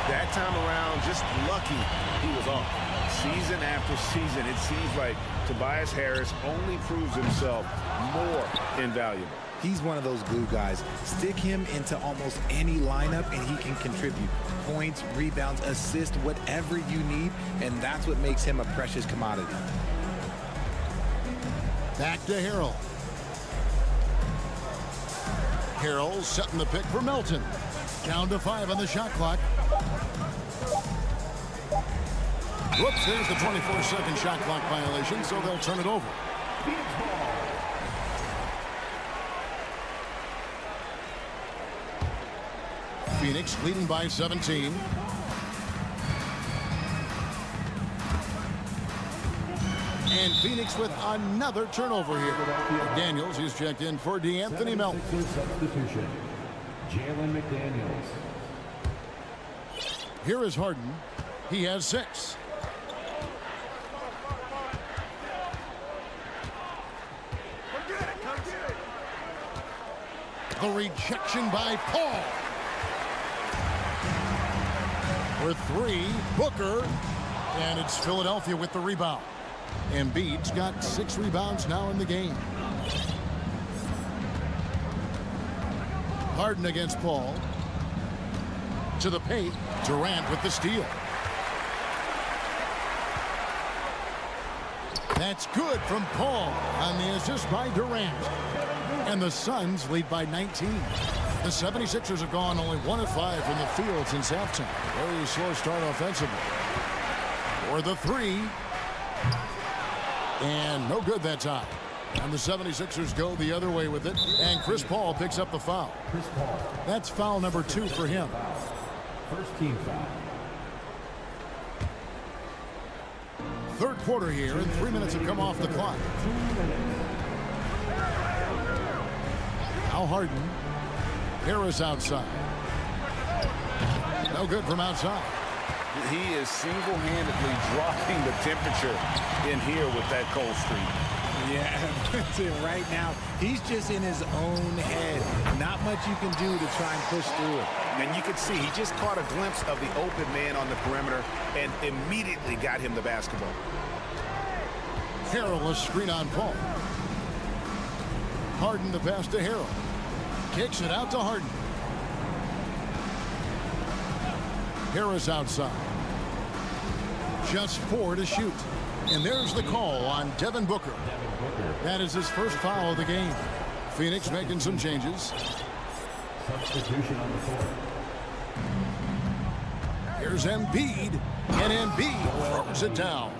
That time around, just lucky he was off. Season after season, it seems like Tobias Harris only proves himself more invaluable. He's one of those glue guys. Stick him into almost any lineup and he can contribute. Points, rebounds, assists, whatever you need, and that's what makes him a precious commodity. Back to Harrell. Harrell setting the pick for Melton. Down to 5 on the shot clock. Whoops, there's the 24-second shot clock violation, so they'll turn it over. Phoenix leading by 17. And Phoenix with another turnover here. Daniels is checked in for D'Anthony Melton. Substitution. Jalen McDaniels. Here is Harden. He has 6. The rejection by Paul. For 3, Booker. And it's Philadelphia with the rebound. Embiid's got 6 rebounds now in the game. Harden against Paul. To the paint. Durant with the steal. That's good from Paul on the assist by Durant. And the Suns lead by 19. The 76ers have gone only 1 of 5 from the field since halftime. Very slow start offensively. For the 3. And no good that time. And the 76ers go the other way with it. And Chris Paul picks up the foul. Chris Paul. That's foul number 2 for him. First team foul. Third quarter here, and 3 minutes have come off the clock. Now Harden. Harris outside. No good from outside. He is single-handedly dropping the temperature in here with that cold streak. Yeah, right now, he's just in his own head. Not much you can do to try and push through it. And you can see he just caught a glimpse of the open man on the perimeter and immediately got him the basketball. Harrell, a screen on Paul. Harden the pass to Harrell. Kicks it out to Harden. Harris outside. Just 4 to shoot. And there's the call on Devin Booker. That is his first foul of the game. Phoenix making some changes. Substitution on the floor. Here's Embiid. And Embiid throws it down.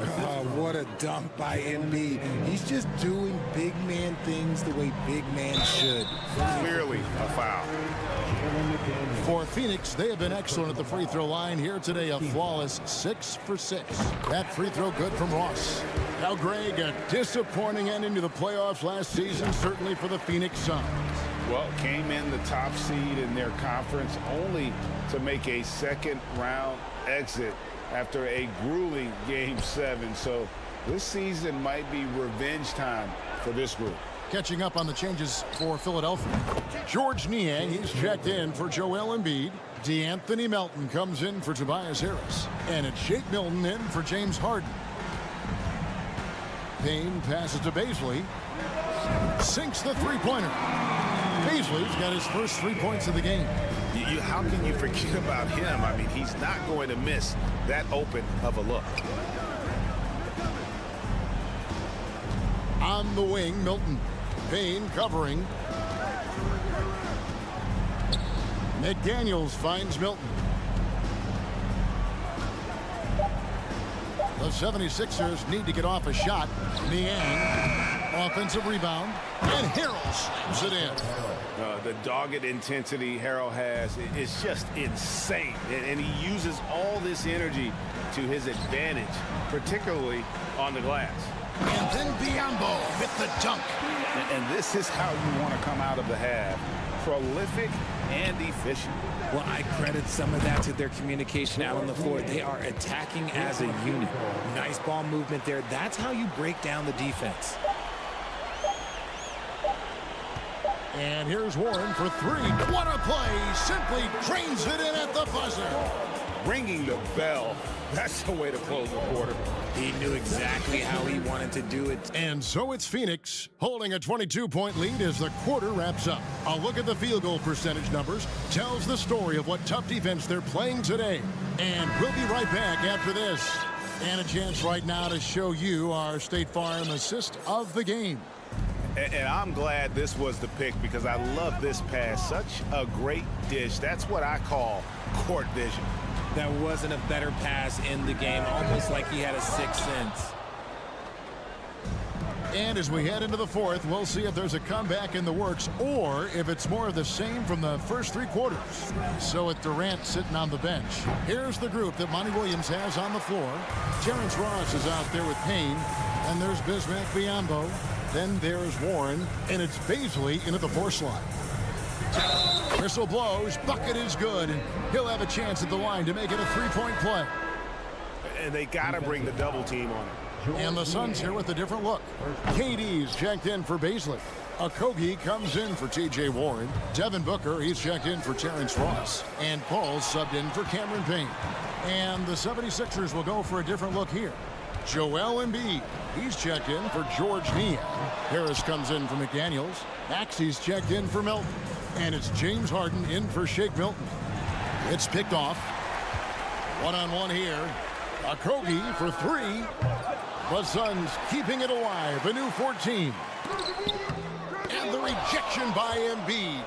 Oh, what a dunk by Embiid. He's just doing big man things the way big man should. Clearly a foul. For Phoenix, they have been excellent at the free throw line here today. A flawless 6 for 6. That free throw good from Ross. Now, Greg, a disappointing ending to the playoffs last season, certainly for the Phoenix Suns. Well, came in the top seed in their conference only to make a second-round exit after a grueling Game 7. So this season might be revenge time for this group. Catching up on the changes for Philadelphia. George Niang, he's checked in for Joel Embiid. D'Anthony Melton comes in for Tobias Harris. And it's Shake Milton in for James Harden. Payne passes to Baisley. Sinks the three-pointer. Baisley's got his first 3 points of the game. How can you forget about him? I mean, he's not going to miss that open of a look. On the wing, Milton. Payne covering. McDaniels finds Milton. The 76ers need to get off a shot. Niang, offensive rebound, and Harrell slams it in. The dogged intensity Harrell has is just insane. And he uses all this energy to his advantage, particularly on the glass. And then Biyombo with the dunk. And this is how you want to come out of the half. Prolific and efficient. Well, I credit some of that to their communication out on the floor. They are attacking as a unit. Nice ball movement there. That's how you break down the defense. And here's Warren for 3. What a play. Simply trains it in at the buzzer. Ringing the bell. That's the way to close the quarter. He knew exactly how he wanted to do it. And so it's Phoenix holding a 22-point lead as the quarter wraps up. A look at the field goal percentage numbers tells the story of what tough defense they're playing today. And we'll be right back after this. And a chance right now to show you our State Farm assist of the game. And I'm glad this was the pick because I love this pass. Such a great dish. That's what I call court vision. That wasn't a better pass in the game, almost like he had a sixth sense. And as we head into the fourth, we'll see if there's a comeback in the works or if it's more of the same from the first 3 quarters. So with Durant sitting on the bench, here's the group that Monty Williams has on the floor. Terrence Ross is out there with Payne, and there's Bismack Biyombo. Then there's Warren, and it's Baisley into the 4 slot. Whistle blows, bucket is good, and he'll have a chance at the line to make it a 3-point play. And they got to bring the double team on it. And the Suns here with a different look. KD's checked in for Baisley. Okogie comes in for T.J. Warren. Devin Booker, he's checked in for Terrence Ross. And Paul's subbed in for Cameron Payne. And the 76ers will go for a different look here. Joel Embiid, he's checked in for George Niang. Harris comes in for McDaniels. Maxey's checked in for Milton. And it's James Harden in for Shake Milton. It's picked off. One-on-one here. Okogie for 3. The Suns keeping it alive, a new 14. And the rejection by Embiid.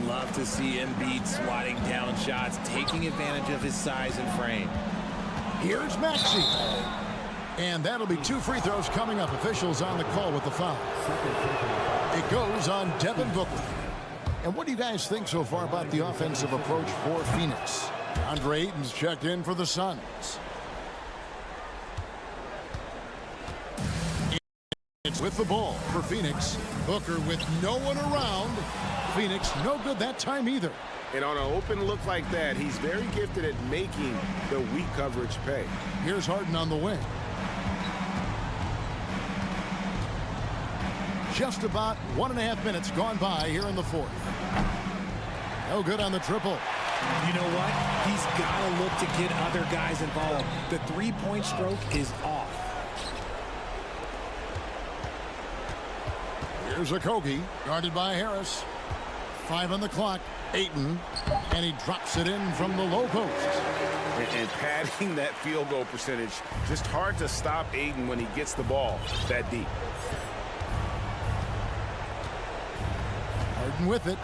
Love to see Embiid swatting down shots, taking advantage of his size and frame. Here's Maxey. And that'll be 2 free throws coming up. Officials on the call with the foul. It goes on Devin Booker. And what do you guys think so far about the offensive approach for Phoenix? Andre Ayton's checked in for the Suns. With the ball for Phoenix. Booker with no one around. Phoenix no good that time either. And on an open look like that, he's very gifted at making the weak coverage pay. Here's Harden on the wing. Just about 1.5 minutes gone by here in the fourth. No good on the triple. You know what? He's got to look to get other guys involved. The 3-point stroke is off. Here's Okogie, guarded by Harris. 5 on the clock. Ayton, and he drops it in from the low post. And padding that field goal percentage, just hard to stop Ayton when he gets the ball that deep. Harden with it.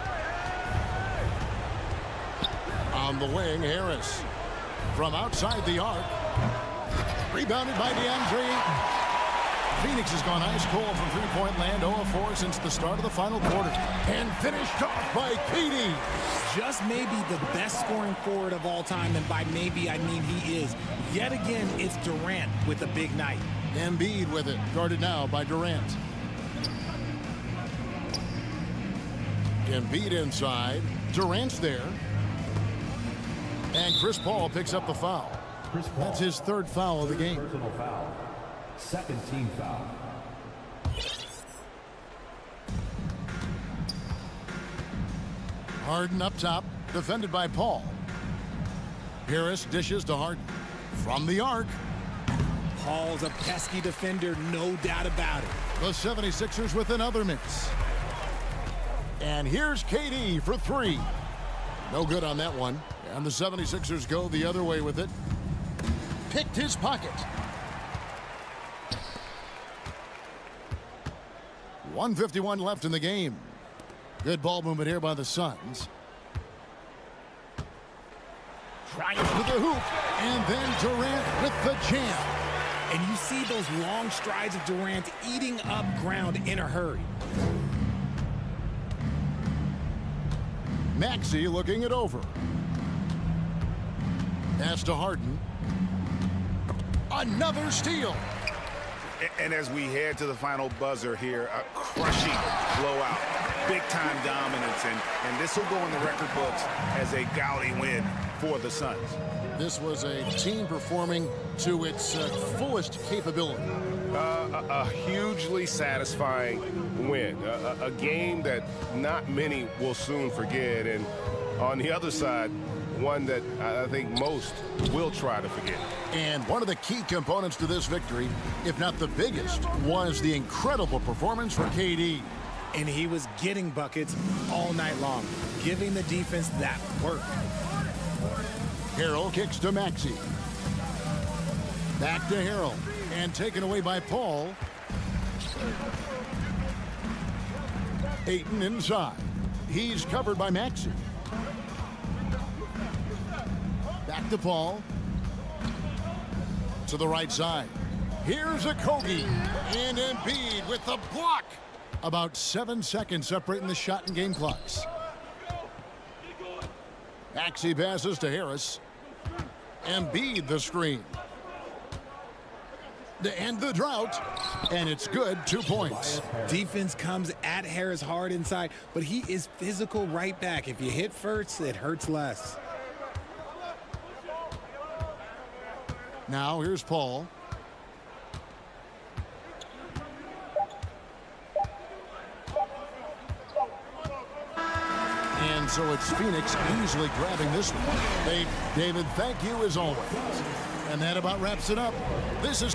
On the wing, Harris. From outside the arc. Rebounded by DeAndre Ayton. Phoenix has gone ice cold from 3-point land, 0-4 since the start of the final quarter. And finished off by KD. Just maybe the best scoring forward of all time, and by maybe I mean he is. Yet again, it's Durant with a big night. Embiid with it, guarded now by Durant. Embiid inside. Durant's there. And Chris Paul picks up the foul. That's his 3rd foul of the game. Personal foul. 2nd team foul. Harden up top, defended by Paul. Harris dishes to Harden. From the arc. Paul's a pesky defender, no doubt about it. The 76ers with another miss. And here's KD for 3. No good on that one. And the 76ers go the other way with it. Picked his pocket. 1:51 left in the game. Good ball movement here by the Suns. Trying to the hoop. And then Durant with the jam. And you see those long strides of Durant eating up ground in a hurry. Maxey looking it over. Pass to Harden. Another steal. And as we head to the final buzzer here, a crushing blowout, big-time dominance, and this will go in the record books as a gaudy win for the Suns. This was a team performing to its fullest capability. A hugely satisfying win, a game that not many will soon forget, and on the other side, one that I think most will try to forget. And one of the key components to this victory, if not the biggest, was the incredible performance for KD. And he was getting buckets all night long, giving the defense that work. Harrell kicks to Maxey. Back to Harrell. And taken away by Paul. Ayton inside. He's covered by Maxey. Back to Paul. To the right side. Here's a Kogi. And Embiid with the block. About 7 seconds separating the shot and game clocks. Maxey passes to Harris. Embiid the screen. To end the drought. And it's good. 2 points. Defense comes at Harris hard inside, but he is physical right back. If you hit first, it hurts less. Now here's Paul. And so it's Phoenix easily grabbing this one. Hey, David, thank you as always. And that about wraps it up. This is...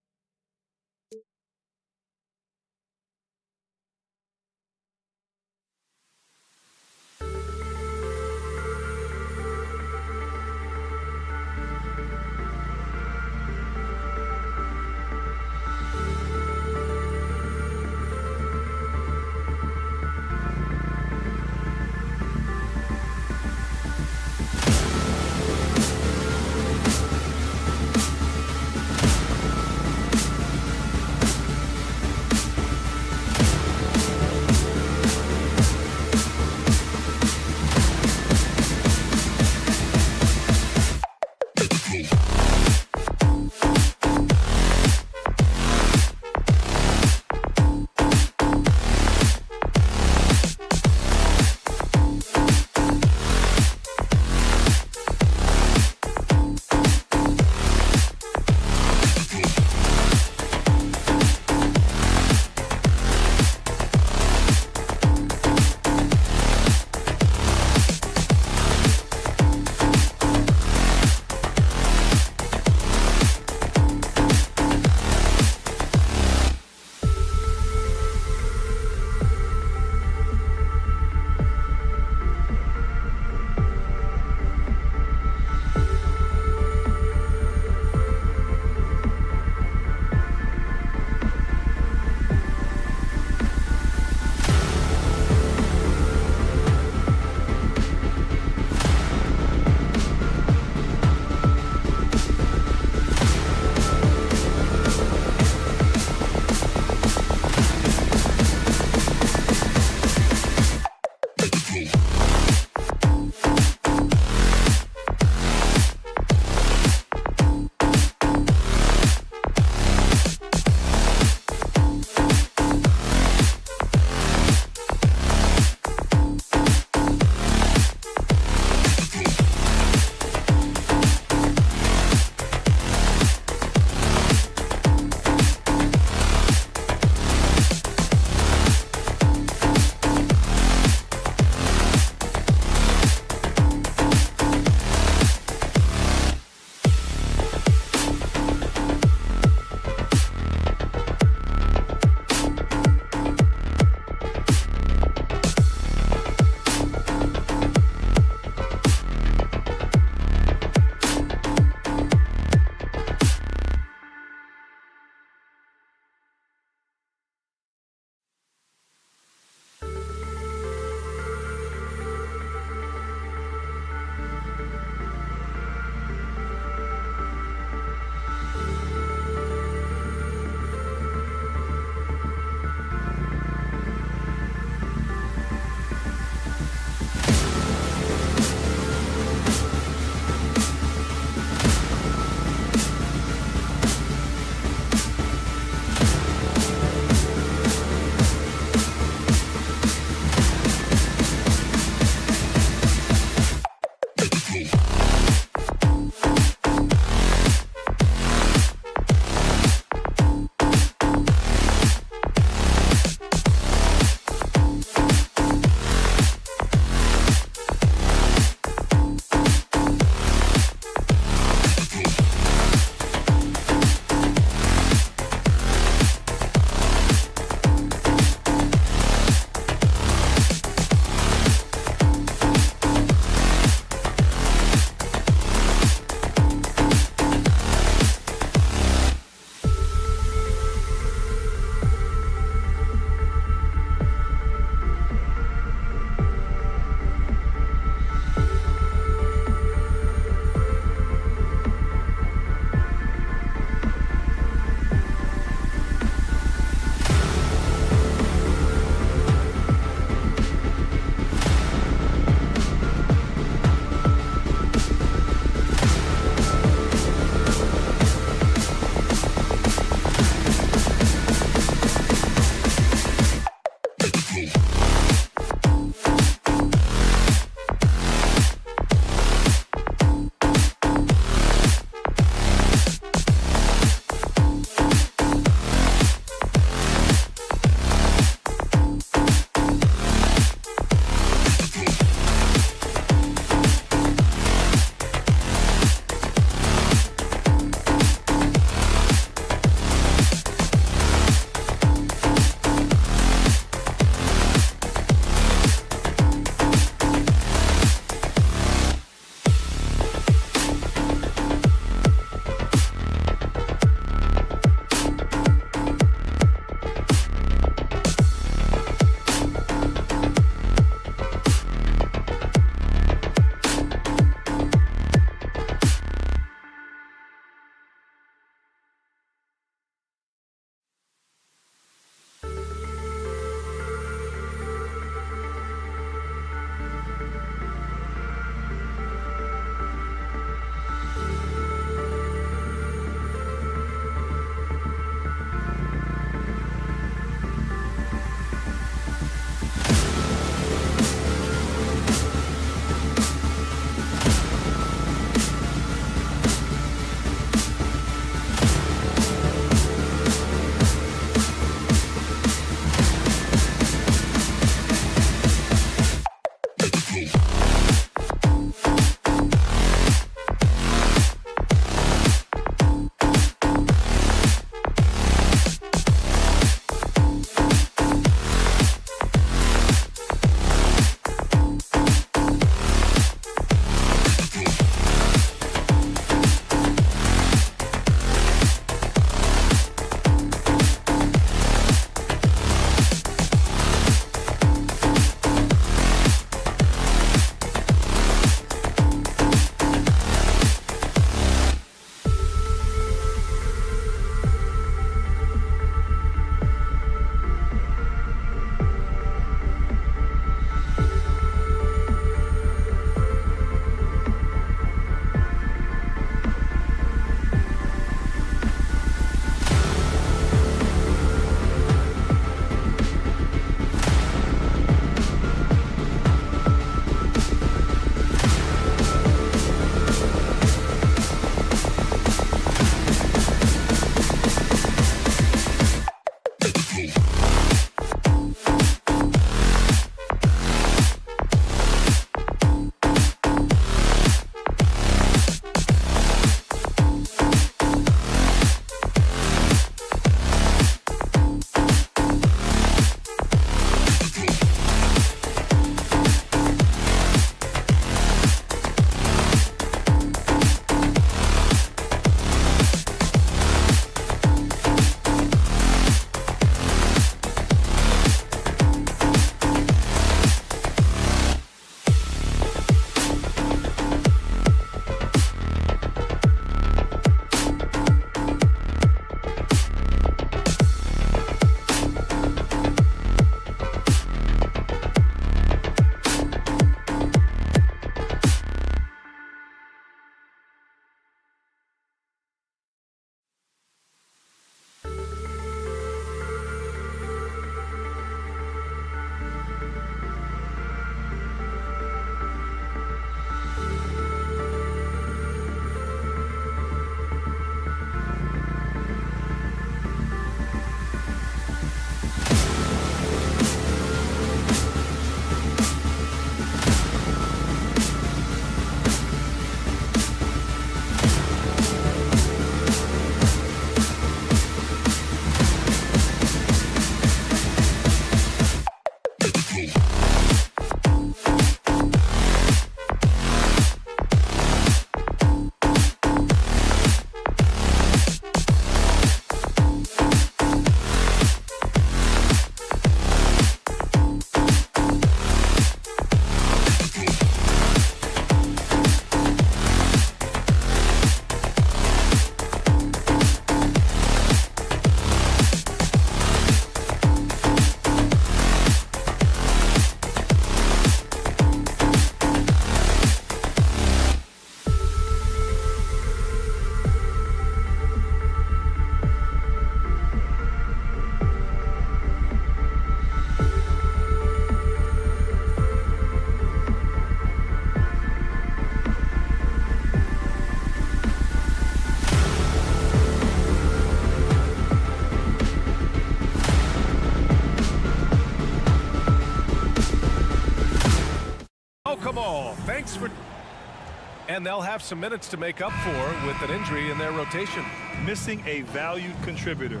And they'll have some minutes to make up for with an injury in their rotation. Missing a valued contributor.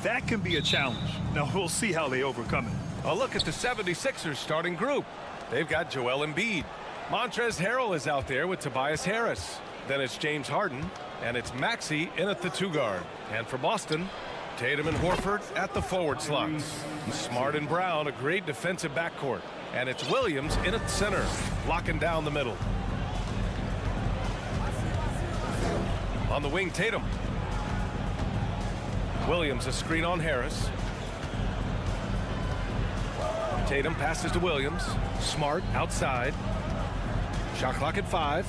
That can be a challenge. Now, we'll see how they overcome it. A look at the 76ers starting group. They've got Joel Embiid. Montrezl Harrell is out there with Tobias Harris. Then it's James Harden, and it's Maxey in at the 2 guard. And for Boston, Tatum and Horford at the forward slots. Smart and Brown, a great defensive backcourt. And it's Williams in at center, locking down the middle. On the wing, Tatum. Williams a screen on Harris. Tatum passes to Williams. Smart outside. Shot clock at 5.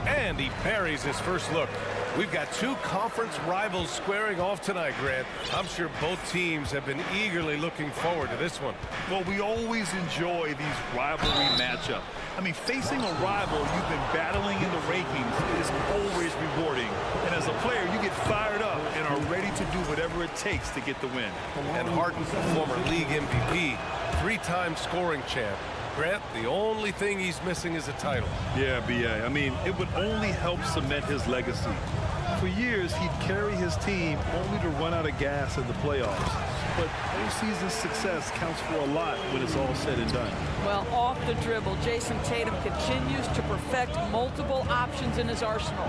And he buries his first look. We've got 2 conference rivals squaring off tonight, Grant. I'm sure both teams have been eagerly looking forward to this one. Well, we always enjoy these rivalry matchups. I mean, facing a rival you've been battling in the rankings is always rewarding. And as a player, you get fired up and are ready to do whatever it takes to get the win. And Harden, former league MVP, 3-time scoring champ. Grant, the only thing he's missing is a title. Yeah, B.A. I mean, it would only help cement his legacy. For years, he'd carry his team only to run out of gas in the playoffs. But postseason success counts for a lot when it's all said and done. Well, off the dribble, Jason Tatum continues to perfect multiple options in his arsenal.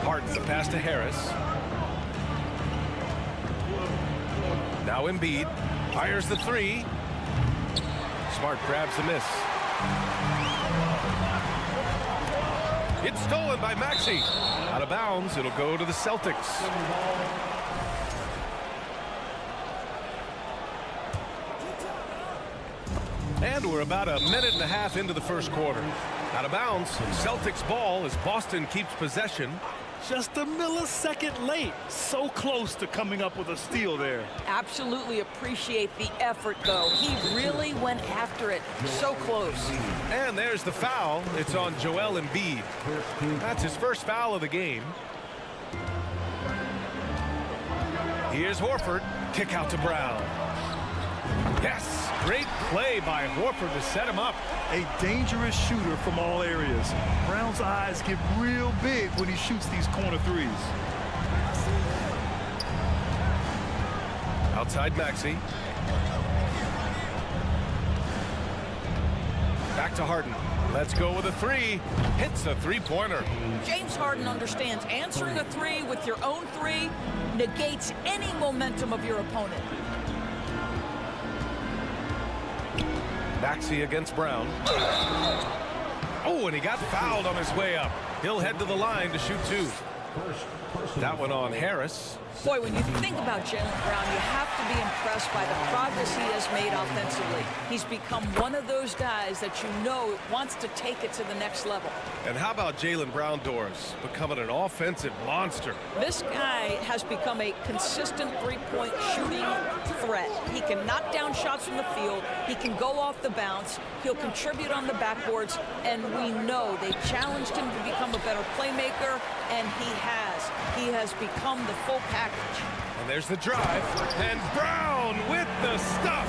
Harden, the pass to Harris. Now Embiid. Fires the 3. Smart grabs the miss. It's stolen by Maxey. Out of bounds, it'll go to the Celtics. And we're about a minute and a half into the first quarter. Out of bounds, Celtics ball as Boston keeps possession. Just a millisecond late. So close to coming up with a steal there. Absolutely appreciate the effort, though. He really went after it. So close. And there's the foul. It's on Joel Embiid. That's his first foul of the game. Here's Horford. Kick out to Brown. Yes, great play by Horford to set him up. A dangerous shooter from all areas. Brown's eyes get real big when he shoots these corner threes. Outside Maxey. Back to Harden. Let's go with a 3. Hits a 3-pointer. James Harden understands answering a 3 with your own 3 negates any momentum of your opponent. Maxey against Brown. Oh, and he got fouled on his way up. He'll head to the line to shoot 2. That one on Harris. Boy, when you think about Jaylen Brown, you have to be impressed by the progress he has made offensively. He's become one of those guys that you know wants to take it to the next level. And how about Jaylen Brown, Doris, becoming an offensive monster? This guy has become a consistent three-point shooting threat. He can knock down shots from the field. He can go off the bounce. He'll contribute on the backboards. And we know they challenged him to become a better playmaker, and he has. He has become the full package. And there's the drive. And Brown with the stuff.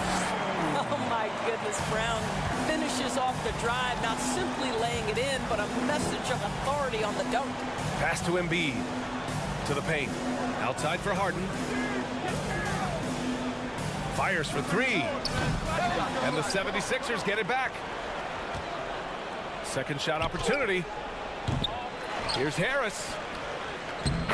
Oh, my goodness. Brown finishes off the drive, not simply laying it in, but a message of authority on the dunk. Pass to Embiid. To the paint. Outside for Harden. Fires for 3. And the 76ers get it back. Second shot opportunity. Here's Harris.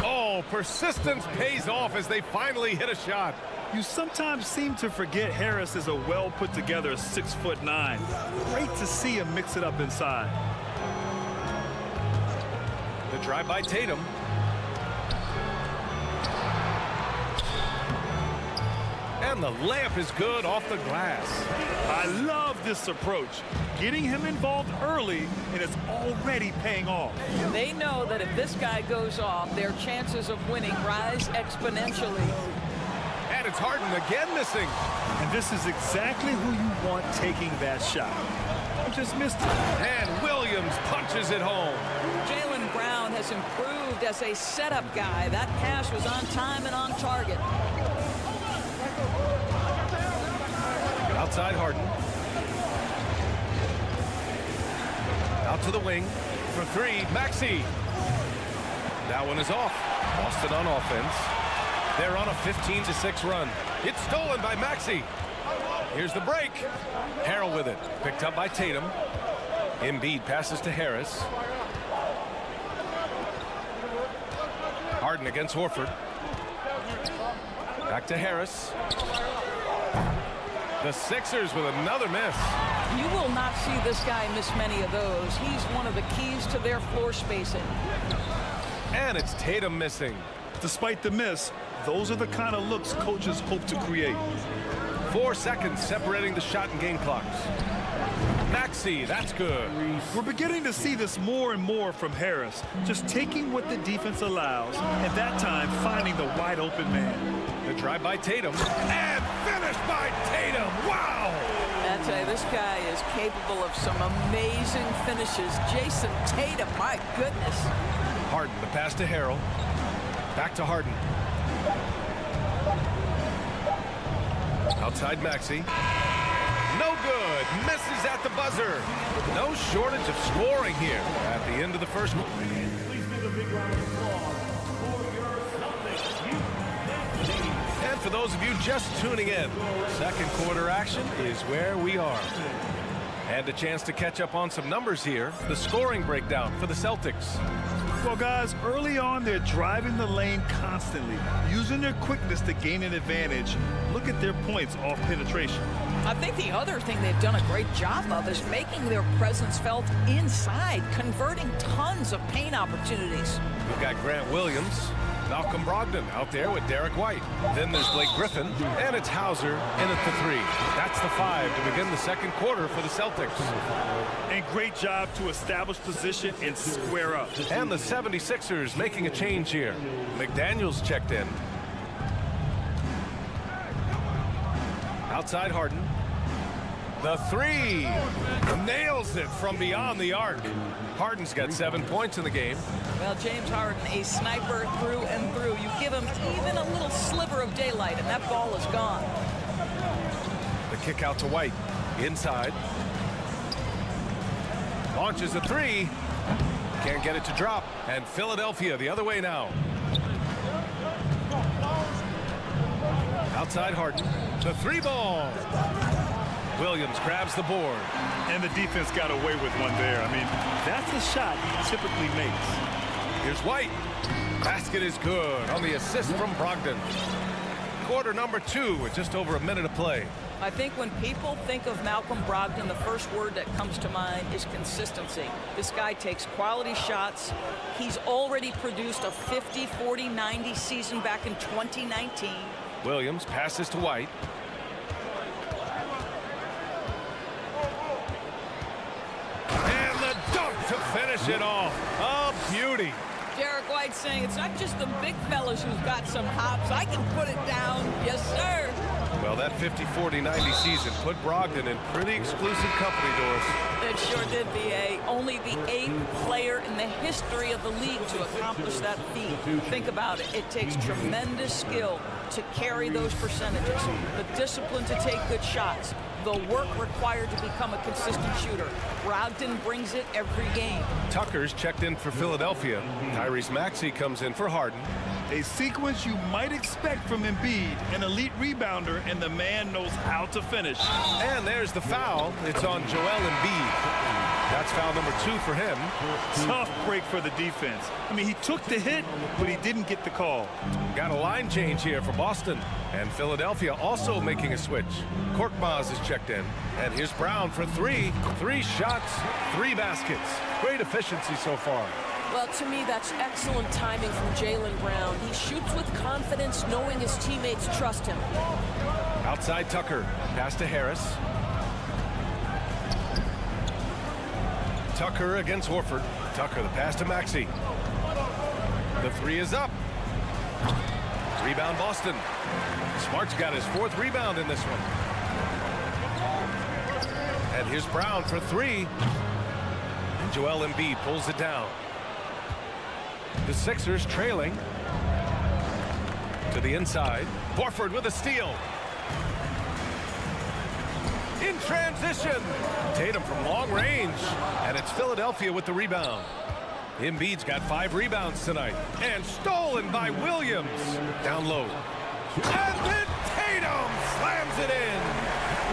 Oh, persistence pays off as they finally hit a shot. You sometimes seem to forget Harris is a well-put-together 6'9". Great to see him mix it up inside. The drive by Tatum. And the layup is good off the glass. I love this approach. Getting him involved early, and it's already paying off. They know that if this guy goes off, their chances of winning rise exponentially. And it's Harden again missing. And this is exactly who you want taking that shot. He just missed it. And Williams punches it home. Jaylen Brown has improved as a setup guy. That pass was on time and on target. Outside Harden. Out to the wing for three. Maxey. That one is off. Boston on offense. They're on a 15-6 run. It's stolen by Maxey. Here's the break. Harrell with it. Picked up by Tatum. Embiid passes to Harris. Harden against Horford. Back to Harris. The Sixers with another miss. You will not see this guy miss many of those. He's one of the keys to their floor spacing. And it's Tatum missing. Despite the miss, those are the kind of looks coaches hope to create. 4 seconds separating the shot and game clocks. Maxey, that's good. We're beginning to see this more and more from Harris, just taking what the defense allows, and that time finding the wide open man. The drive by Tatum, and finished by Tatum. Wow! I tell you, this guy is capable of some amazing finishes. Jason Tatum, my goodness. Harden, the pass to Harrell. Back to Harden. Outside Maxey. No good. Misses at the buzzer. No shortage of scoring here at the end of the first quarter. Please give a big round of applause for your Celtics. And for those of you just tuning in, second quarter action is where we are. And a chance to catch up on some numbers here. The scoring breakdown for the Celtics. Well, guys, early on, they're driving the lane constantly, using their quickness to gain an advantage. Look at their points off penetration. I think the other thing they've done a great job of is making their presence felt inside, converting tons of paint opportunities. We've got Grant Williams, Malcolm Brogdon out there with Derek White. Then there's Blake Griffin, and it's Hauser in at the 3. That's the 5 to begin the second quarter for the Celtics. And great job to establish position and square up. And the 76ers making a change here. McDaniels checked in. Outside Harden. The 3. Nails it from beyond the arc. Harden's got 7 points in the game. Well, James Harden, a sniper through and through. You give him even a little sliver of daylight, and that ball is gone. The kick out to White. Inside. Launches a 3. Can't get it to drop. And Philadelphia the other way now. Outside Harden. The 3 ball. Williams grabs the board. And the defense got away with one there. I mean, that's a shot he typically makes. Here's White. Basket is good on the assist from Brogdon. Quarter number 2 with just over a minute of play. I think when people think of Malcolm Brogdon, the first word that comes to mind is consistency. This guy takes quality shots. He's already produced a 50, 40, 90 season back in 2019. Williams passes to White. And the dunk to finish it off. A beauty. Derek White saying it's not just the big fellas who've got some hops. I can put it down. Yes, sir. Well, that 50, 40, 90 season put Brogdon in pretty exclusive company, Doris. It sure did, B.A. Only the 8th player in the history of the league to accomplish that feat. Think about it. It takes tremendous skill to carry those percentages, the discipline to take good shots, the work required to become a consistent shooter. Brogdon brings it every game. Tucker's checked in for Philadelphia. Tyrese Maxey comes in for Harden. A sequence you might expect from Embiid, an elite rebounder, and the man knows how to finish. And there's the foul. It's on Joel Embiid. That's foul number 2 for him. Tough break for the defense. I mean, he took the hit, but he didn't get the call. Got a line change here for Boston. And Philadelphia also making a switch. Korkmaz is checked in. And here's Brown for 3. 3 shots, 3 baskets. Great efficiency so far. Well, to me, that's excellent timing from Jaylen Brown. He shoots with confidence, knowing his teammates trust him. Outside Tucker. Pass to Harris. Tucker against Horford. Tucker, the pass to Maxey. The 3 is up. Rebound Boston. Smart's got his 4th rebound in this one. And here's Brown for 3. And Joel Embiid pulls it down. The Sixers trailing. To the inside. Horford with a steal. in transition. Tatum from long range. And it's Philadelphia with the rebound. Embiid's got 5 rebounds tonight. And stolen by Williams. Down low. And then Tatum slams it in.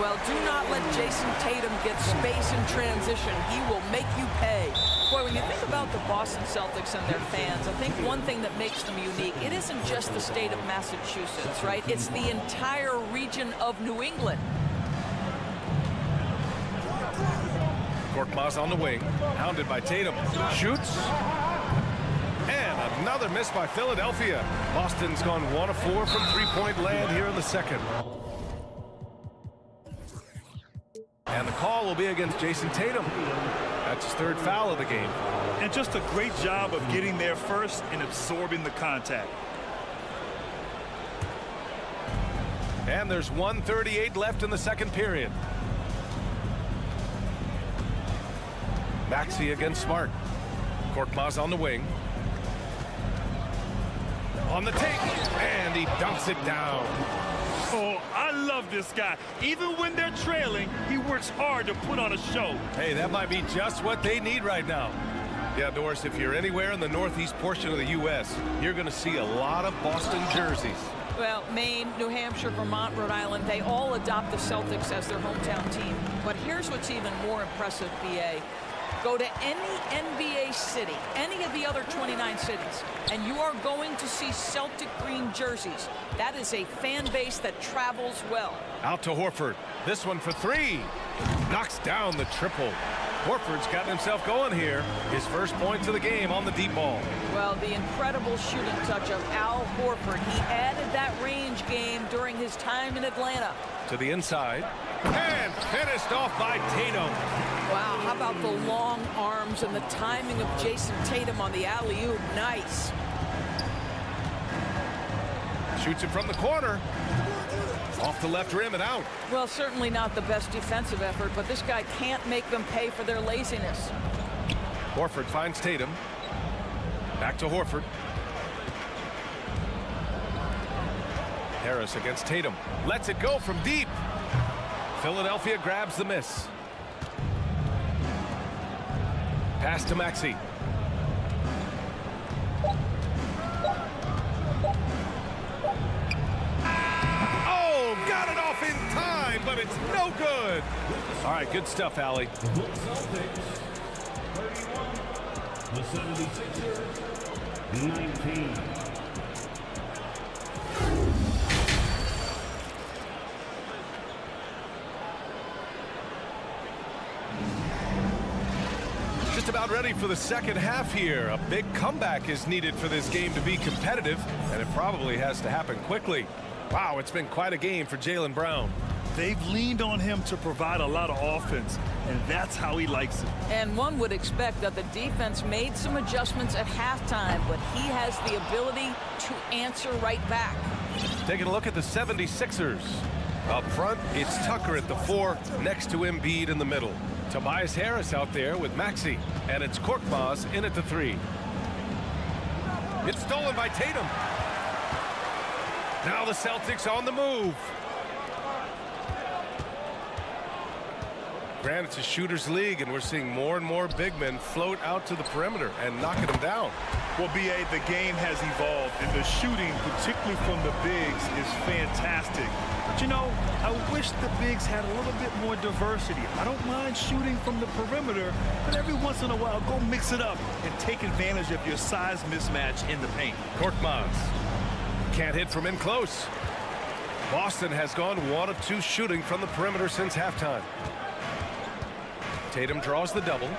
Well, do not let Jason Tatum get space in transition. He will make you pay. Boy, when you think about the Boston Celtics and their fans, I think one thing that makes them unique, it isn't just the state of Massachusetts, right? It's the entire region of New England. Korkmaz on the wing, hounded by Tatum. Shoots. And another miss by Philadelphia. Boston's gone 1 of 4 from three-point land here in the second. And the call will be against Jason Tatum. That's his 3rd foul of the game. And just a great job of getting there first and absorbing the contact. And there's 1:38 left in the second period. Maxey against Smart. Korkmaz on the wing. On the take, and he dunks it down. Oh, I love this guy. Even when they're trailing, he works hard to put on a show. Hey, that might be just what they need right now. Yeah, Doris, if you're anywhere in the northeast portion of the U.S., you're going to see a lot of Boston jerseys. Well, Maine, New Hampshire, Vermont, Rhode Island, they all adopt the Celtics as their hometown team. But here's what's even more impressive, BA. Go to any NBA city, any of the other 29 cities, and you are going to see Celtic green jerseys. That is a fan base that travels well. Out to Horford. This one for 3. Knocks down the triple. Horford's gotten himself going here. His first points of the game on the deep ball. Well, the incredible shooting touch of Al Horford. He added that range game during his time in Atlanta. To the inside. And finished off by Tatum. Wow, how about the long arms and the timing of Jason Tatum on the alley-oop? Nice. Shoots it from the corner. Off the left rim and out. Well, certainly not the best defensive effort, but this guy can't make them pay for their laziness. Horford finds Tatum. Back to Horford. Harris against Tatum. Lets it go from deep. Philadelphia grabs the miss. Pass to Maxey. Oh, got it off in time, but it's no good. All right, good stuff, Allie. The Celtics, 31. The 76ers, 19. Just about ready for the second half here. A big comeback is needed for this game to be competitive, and it probably has to happen quickly. Wow, it's been quite a game for Jaylen Brown. They've leaned on him to provide a lot of offense, and that's how he likes it. And one would expect that the defense made some adjustments at halftime, but he has the ability to answer right back. Taking a look at the 76ers. Up front, it's Tucker at the 4, next to Embiid in the middle. Tobias Harris out there with Maxey, and it's Korkmaz in at the 3. It's stolen by Tatum. Now the Celtics on the move. Granted, it's a shooter's league, and we're seeing more and more big men float out to the perimeter and knocking them down. Well, B.A., the game has evolved, and the shooting, particularly from the bigs, is fantastic. But, you know, I wish the bigs had a little bit more diversity. I don't mind shooting from the perimeter, but every once in a while, go mix it up and take advantage of your size mismatch in the paint. Korkmaz can't hit from in close. Boston has gone 1 of 2 shooting from the perimeter since halftime. Tatum draws the double.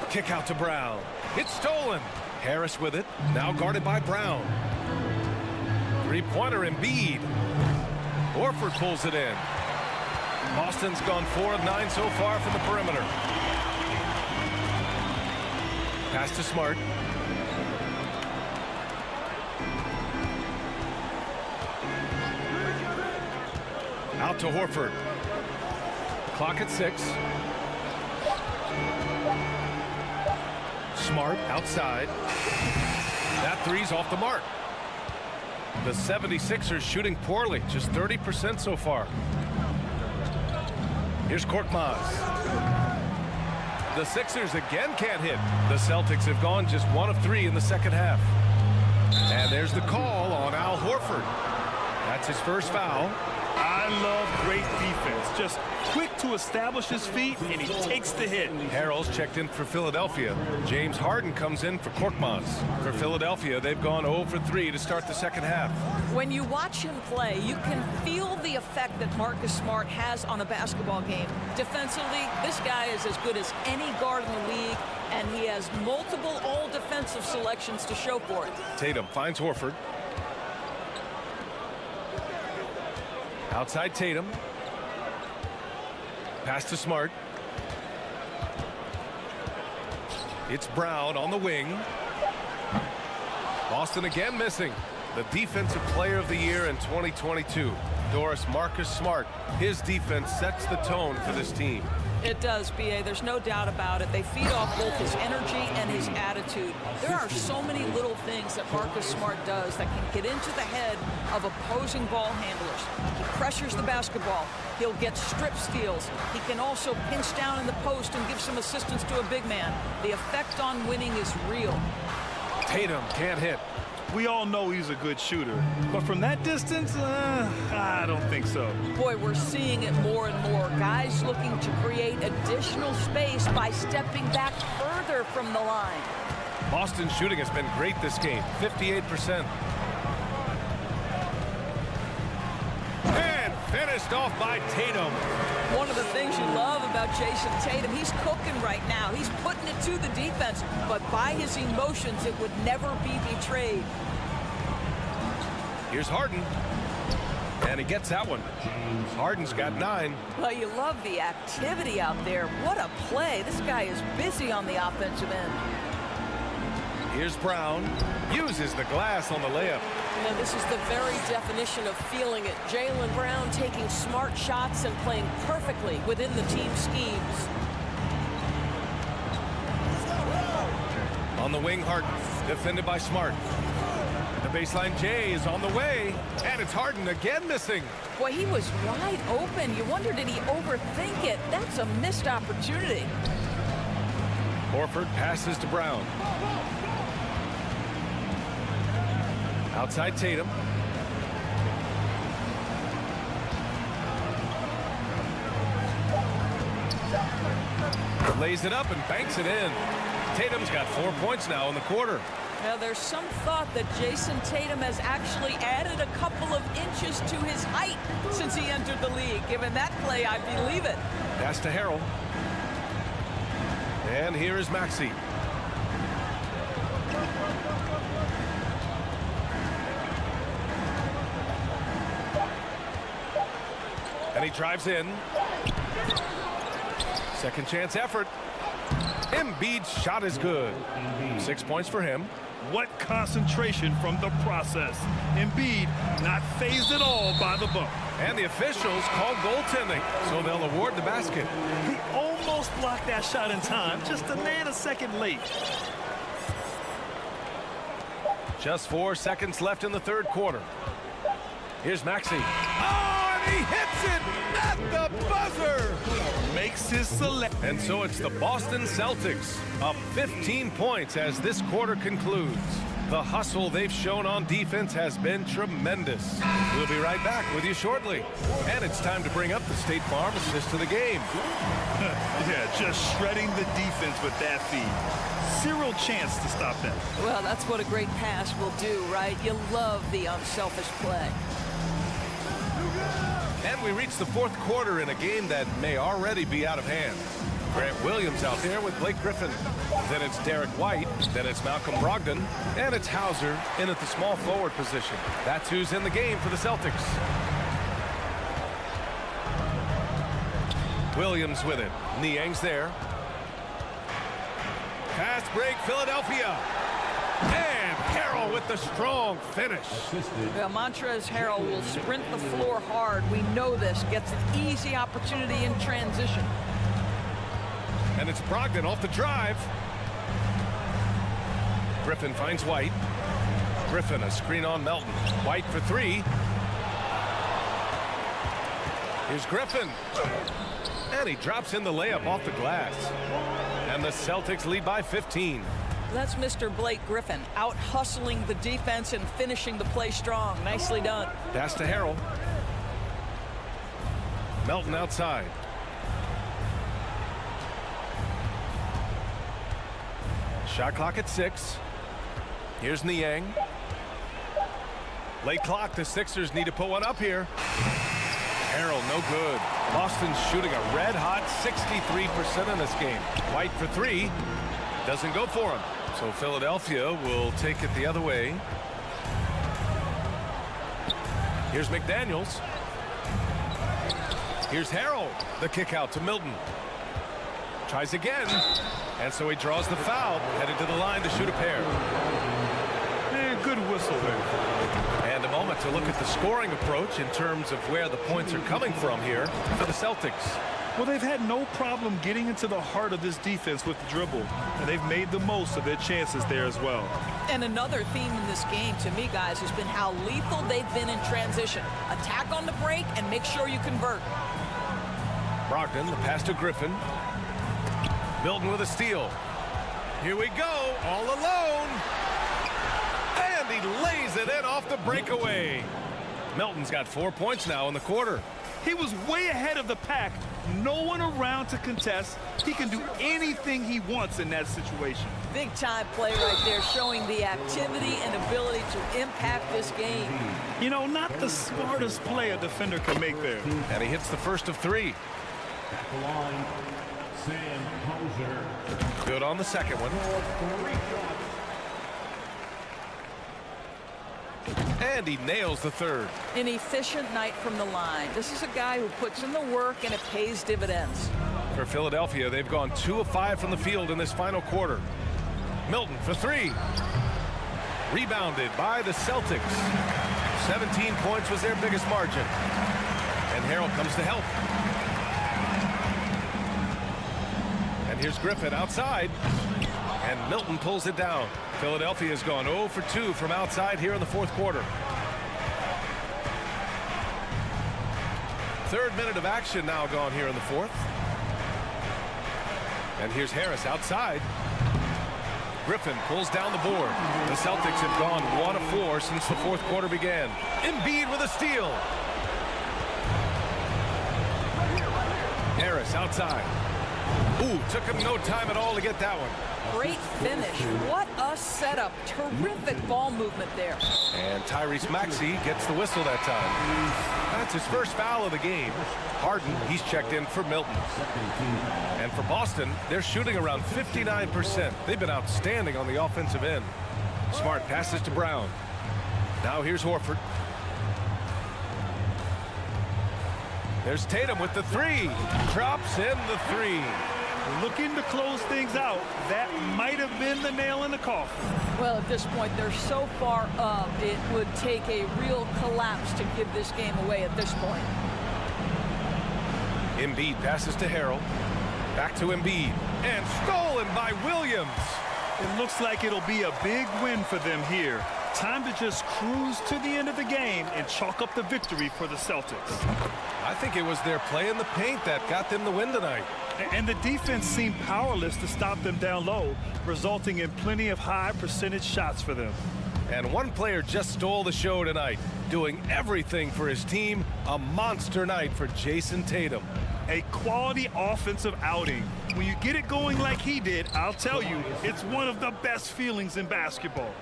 Kick out to Brown. It's stolen. Harris with it. Now guarded by Brown. Three-pointer Embiid. Horford pulls it in. Boston's gone 4 of 9 so far from the perimeter. Pass to Smart. Out to Horford. Clock at 6. Smart outside. That three's off the mark. The 76ers shooting poorly, just 30% so far. Here's Korkmaz. The Sixers again can't hit. The Celtics have gone just 1 of 3 in the second half. And there's the call on Al Horford. That's his first foul. I love great defense. Just quick to establish his feet, and he takes the hit. Harrell's checked in for Philadelphia. James Harden comes in for Korkmaz. For Philadelphia, they've gone 0 for 3 to start the second half. When you watch him play, you can feel the effect that Marcus Smart has on a basketball game. Defensively, this guy is as good as any guard in the league, and he has multiple all-defensive selections to show for it. Tatum finds Horford. Outside Tatum. Pass to Smart. It's Brown on the wing. Boston again missing. The defensive player of the year in 2022. Doris, Marcus Smart. His defense sets the tone for this team. It does, B.A. There's no doubt about it. They feed off both his energy and his attitude. There are so many little things that Marcus Smart does that can get into the head of opposing ball handlers. He pressures the basketball. He'll get strip steals. He can also pinch down in the post and give some assistance to a big man. The effect on winning is real. Tatum can't hit. We all know he's a good shooter, but from that distance, I don't think so. Boy, we're seeing it more and more. Guys looking to create additional space by stepping back further from the line. Boston's shooting has been great this game, 58%. And finished off by Tatum. One of the things you love about Jason Tatum, he's cooking right now. He's putting it to the defense, but by his emotions, it would never be betrayed. Here's Harden. And he gets that one. Harden's got 9. Well, you love the activity out there. What a play. This guy is busy on the offensive end. Here's Brown. Uses the glass on the layup. And this is the very definition of feeling it. Jaylen Brown taking smart shots and playing perfectly within the team schemes. On the wing, Harden. Defended by Smart. The baseline J is on the way. And it's Harden again missing. Boy, he was wide open. You wonder, did he overthink it? That's a missed opportunity. Horford passes to Brown. Outside Tatum. Lays it up and banks it in. Tatum's got 4 points now in the quarter. Now, there's some thought that Jason Tatum has actually added a couple of inches to his height since he entered the league. Given that play, I believe it. Pass to Harrell. And here is Maxey. And he drives in. Second chance effort. Embiid's shot is good. 6 points for him. What concentration from the process. Embiid not fazed at all by the bump. And the officials called goaltending, so they'll award the basket. He almost blocked that shot in time, just a nanosecond late. Just 4 seconds left in the third quarter. Here's Maxey. Oh, and he hits it at the buzzer. Makes his select. And so it's the Boston Celtics up 15 points as this quarter concludes. The hustle they've shown on defense has been tremendous. We'll be right back with you shortly. And it's time to bring up the State Farm assist to the game. Yeah, just shredding the defense with that feed. Zero chance to stop that. Well, that's what a great pass will do, right? You love the unselfish play. And we reach the fourth quarter in a game that may already be out of hand. Grant Williams out there with Blake Griffin. Then it's Derek White. Then it's Malcolm Brogdon. And it's Hauser in at the small forward position. That's who's in the game for the Celtics. Williams with it. Niang's there. Fast break, Philadelphia. And Harrell with the strong finish. Well, Montrezl Harrell will sprint the floor hard. We know this. Gets an easy opportunity in transition. And it's Brogdon off the drive. Griffin finds White. Griffin, a screen on Melton. White for 3. Here's Griffin. And he drops in the layup off the glass. And the Celtics lead by 15. That's Mr. Blake Griffin out hustling the defense and finishing the play strong. Nicely done. Pass to Harrell. Melton outside. Shot clock at 6. Here's Niang. Late clock. The Sixers need to put one up here. Harrell, no good. Boston's shooting a red-hot 63% in this game. White for 3. Doesn't go for him. So Philadelphia will take it the other way. Here's McDaniels. Here's Harrell. The kick out to Milton. Tries again. And so he draws the foul. Headed to the line to shoot a pair. And good whistle there. And a moment to look at the scoring approach in terms of where the points are coming from here for the Celtics. Well, they've had no problem getting into the heart of this defense with the dribble, and they've made the most of their chances there as well. And another theme in this game, to me, guys, has been how lethal they've been in transition. Attack on the break and make sure you convert. Brogdon, the pass to Griffin. Milton with a steal. Here we go, all alone. And he lays it in off the breakaway. Milton's got 4 points now in the quarter. He was way ahead of the pack. No one around to contest. He can do anything he wants in that situation. Big time play right there, showing the activity and ability to impact this game. You know, not the smartest play a defender can make there. And he hits the first of 3. At the line, Sam Hauser. Good on the second one. And he nails the third. An efficient night from the line. This is a guy who puts in the work and it pays dividends. For Philadelphia, they've gone 2 of 5 from the field in this final quarter. Milton for 3. Rebounded by the Celtics. 17 points was their biggest margin. And Harrell comes to help. And here's Griffin outside. And Milton pulls it down. Philadelphia has gone 0 for 2 from outside here in the fourth quarter. Third minute of action now gone here in the fourth. And here's Harris outside. Griffin pulls down the board. The Celtics have gone 1 of 4 since the fourth quarter began. Embiid with a steal. Harris outside. Ooh, took him no time at all to get that one. Great finish. What a setup. Terrific ball movement there. And Tyrese Maxey gets the whistle that time. That's his first foul of the game. Harden, he's checked in for Milton. And for Boston, they're shooting around 59%. They've been outstanding on the offensive end. Smart passes to Brown. Now here's Horford. There's Tatum with the 3. Drops in the 3. Looking to close things out. That might have been the nail in the coffin. Well, at this point, they're so far up, it would take a real collapse to give this game away at this point. Embiid passes to Harrell. Back to Embiid. And stolen by Williams. It looks like it'll be a big win for them here. Time to just cruise to the end of the game and chalk up the victory for the Celtics. I think it was their play in the paint that got them the win tonight. And the defense seemed powerless to stop them down low, resulting in plenty of high percentage shots for them. And one player just stole the show tonight, doing everything for his team. A monster night for Jason Tatum. A quality offensive outing. When you get it going like he did, I'll tell you, it's one of the best feelings in basketball.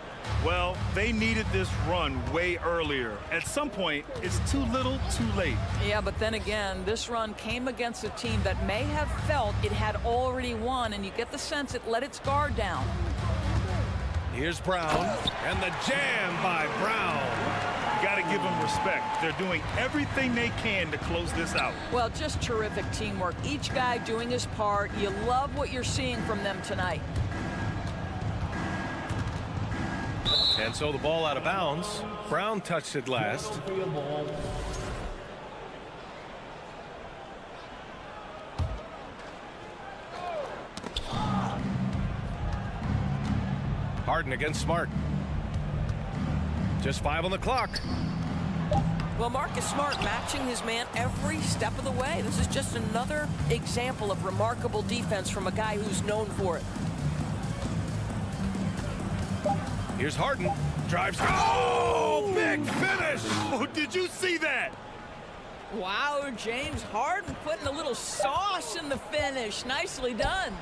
Well, they needed this run way earlier. At some point, it's too little, too late. Yeah, but then again, this run came against a team that may have felt it had already won, and you get the sense it let its guard down. Here's Brown, and the jam by Brown. You got to give them respect. They're doing everything they can to close this out. Well, just terrific teamwork. Each guy doing his part. You love what you're seeing from them tonight. And so the ball out of bounds. Brown touched it last. Harden against Smart. Just 5 on the clock. Well, Marcus Smart matching his man every step of the way. This is just another example of remarkable defense from a guy who's known for it. Here's Harden. Drives. Oh, big finish. Oh, did you see that? Wow, James Harden putting a little sauce in the finish. Nicely done.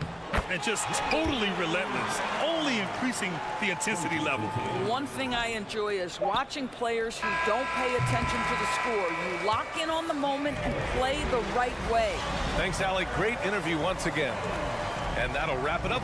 And just totally relentless, only increasing the intensity level. One thing I enjoy is watching players who don't pay attention to the score. You lock in on the moment and play the right way. Thanks, Allie. Great interview once again. And that'll wrap it up.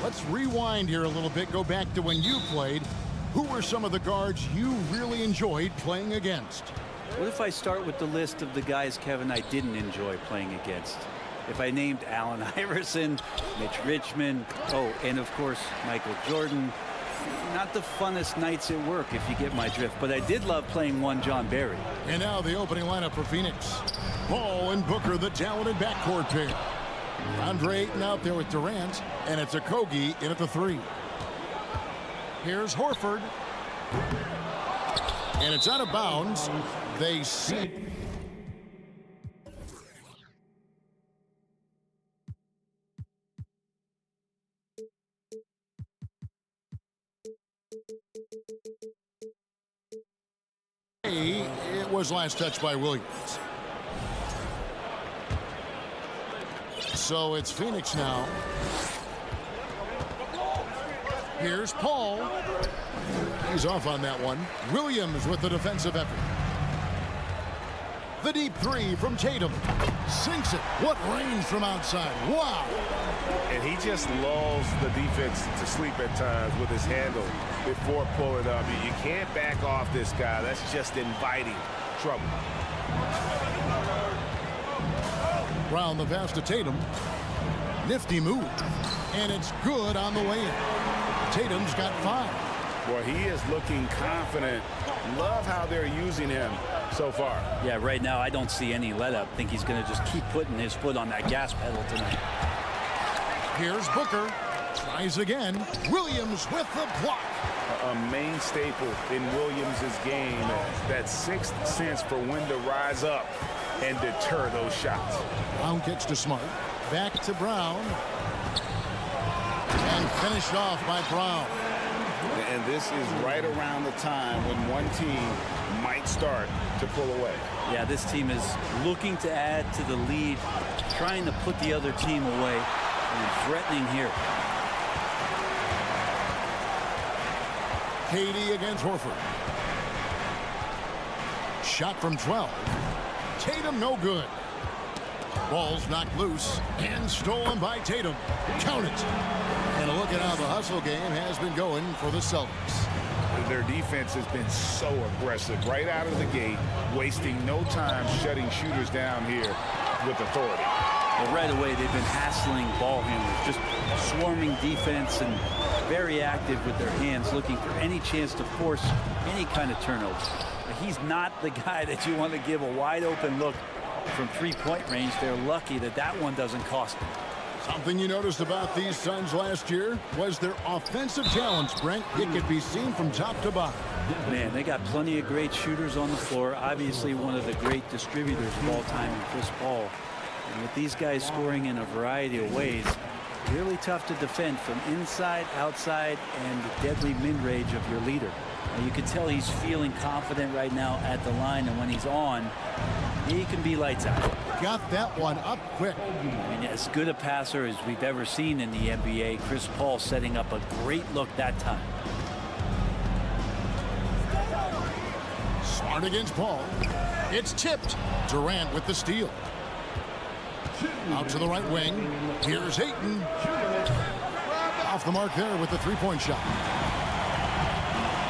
Let's rewind here a little bit, go back to when you played. Who were some of the guards you really enjoyed playing against? What if I start with the list of the guys, Kevin, I didn't enjoy playing against? If I named Allen Iverson, Mitch Richmond, oh, and of course, Michael Jordan. Not the funnest nights at work, if you get my drift, but I did love playing one John Barry. And now the opening lineup for Phoenix. Ball and Booker, the talented backcourt pair. Andre Ayton out there with Durant, and it's Okogie in at the 3. Here's Horford. And it's out of bounds. They see. It was last touched by Williams. So it's Phoenix now. Here's Paul. He's off on that one. Williams with the defensive effort. The deep 3 from Tatum. Sinks it. What range from outside. Wow. And he just lulls the defense to sleep at times with his handle before pulling up. You can't back off this guy. That's just inviting trouble. Brown the pass to Tatum. Nifty move. And it's good on the way in. Tatum's got 5. Boy, he is looking confident. Love how they're using him so far. Yeah, right now I don't see any let up. Think he's going to just keep putting his foot on that gas pedal tonight. Here's Booker. Tries again. Williams with the block. A main staple in Williams' game. That sixth sense for when to rise up and deter those shots. Brown kicks to Smart. Back to Brown. And finished off by Brown. And this is right around the time when one team might start to pull away. Yeah, this team is looking to add to the lead, trying to put the other team away, and threatening here. KD against Horford. Shot from 12. Tatum no good. Ball's knocked loose and stolen by Tatum. Count it. And a look at how the hustle game has been going for the Celtics. Their defense has been so aggressive right out of the gate, wasting no time shutting shooters down here with authority. Well, right away, they've been hassling ball handlers, just swarming defense and very active with their hands, looking for any chance to force any kind of turnover. He's not the guy that you want to give a wide open look from three-point range. They're lucky that that one doesn't cost them. Something you noticed about these Suns last year was their offensive challenge, Brent. It could be seen from top to bottom. Man, they got plenty of great shooters on the floor. Obviously, one of the great distributors of all time in Chris Paul. And with these guys scoring in a variety of ways, really tough to defend from inside, outside, and the deadly mid-range of your leader. Now, you can tell he's feeling confident right now at the line, and when he's on, he can be lights out. Got that one up quick. I mean, as good a passer as we've ever seen in the NBA. Chris Paul setting up a great look that time. Smart against Paul. It's tipped. Durant with the steal. Out to the right wing. Here's Ayton. Off the mark there with the three-point shot.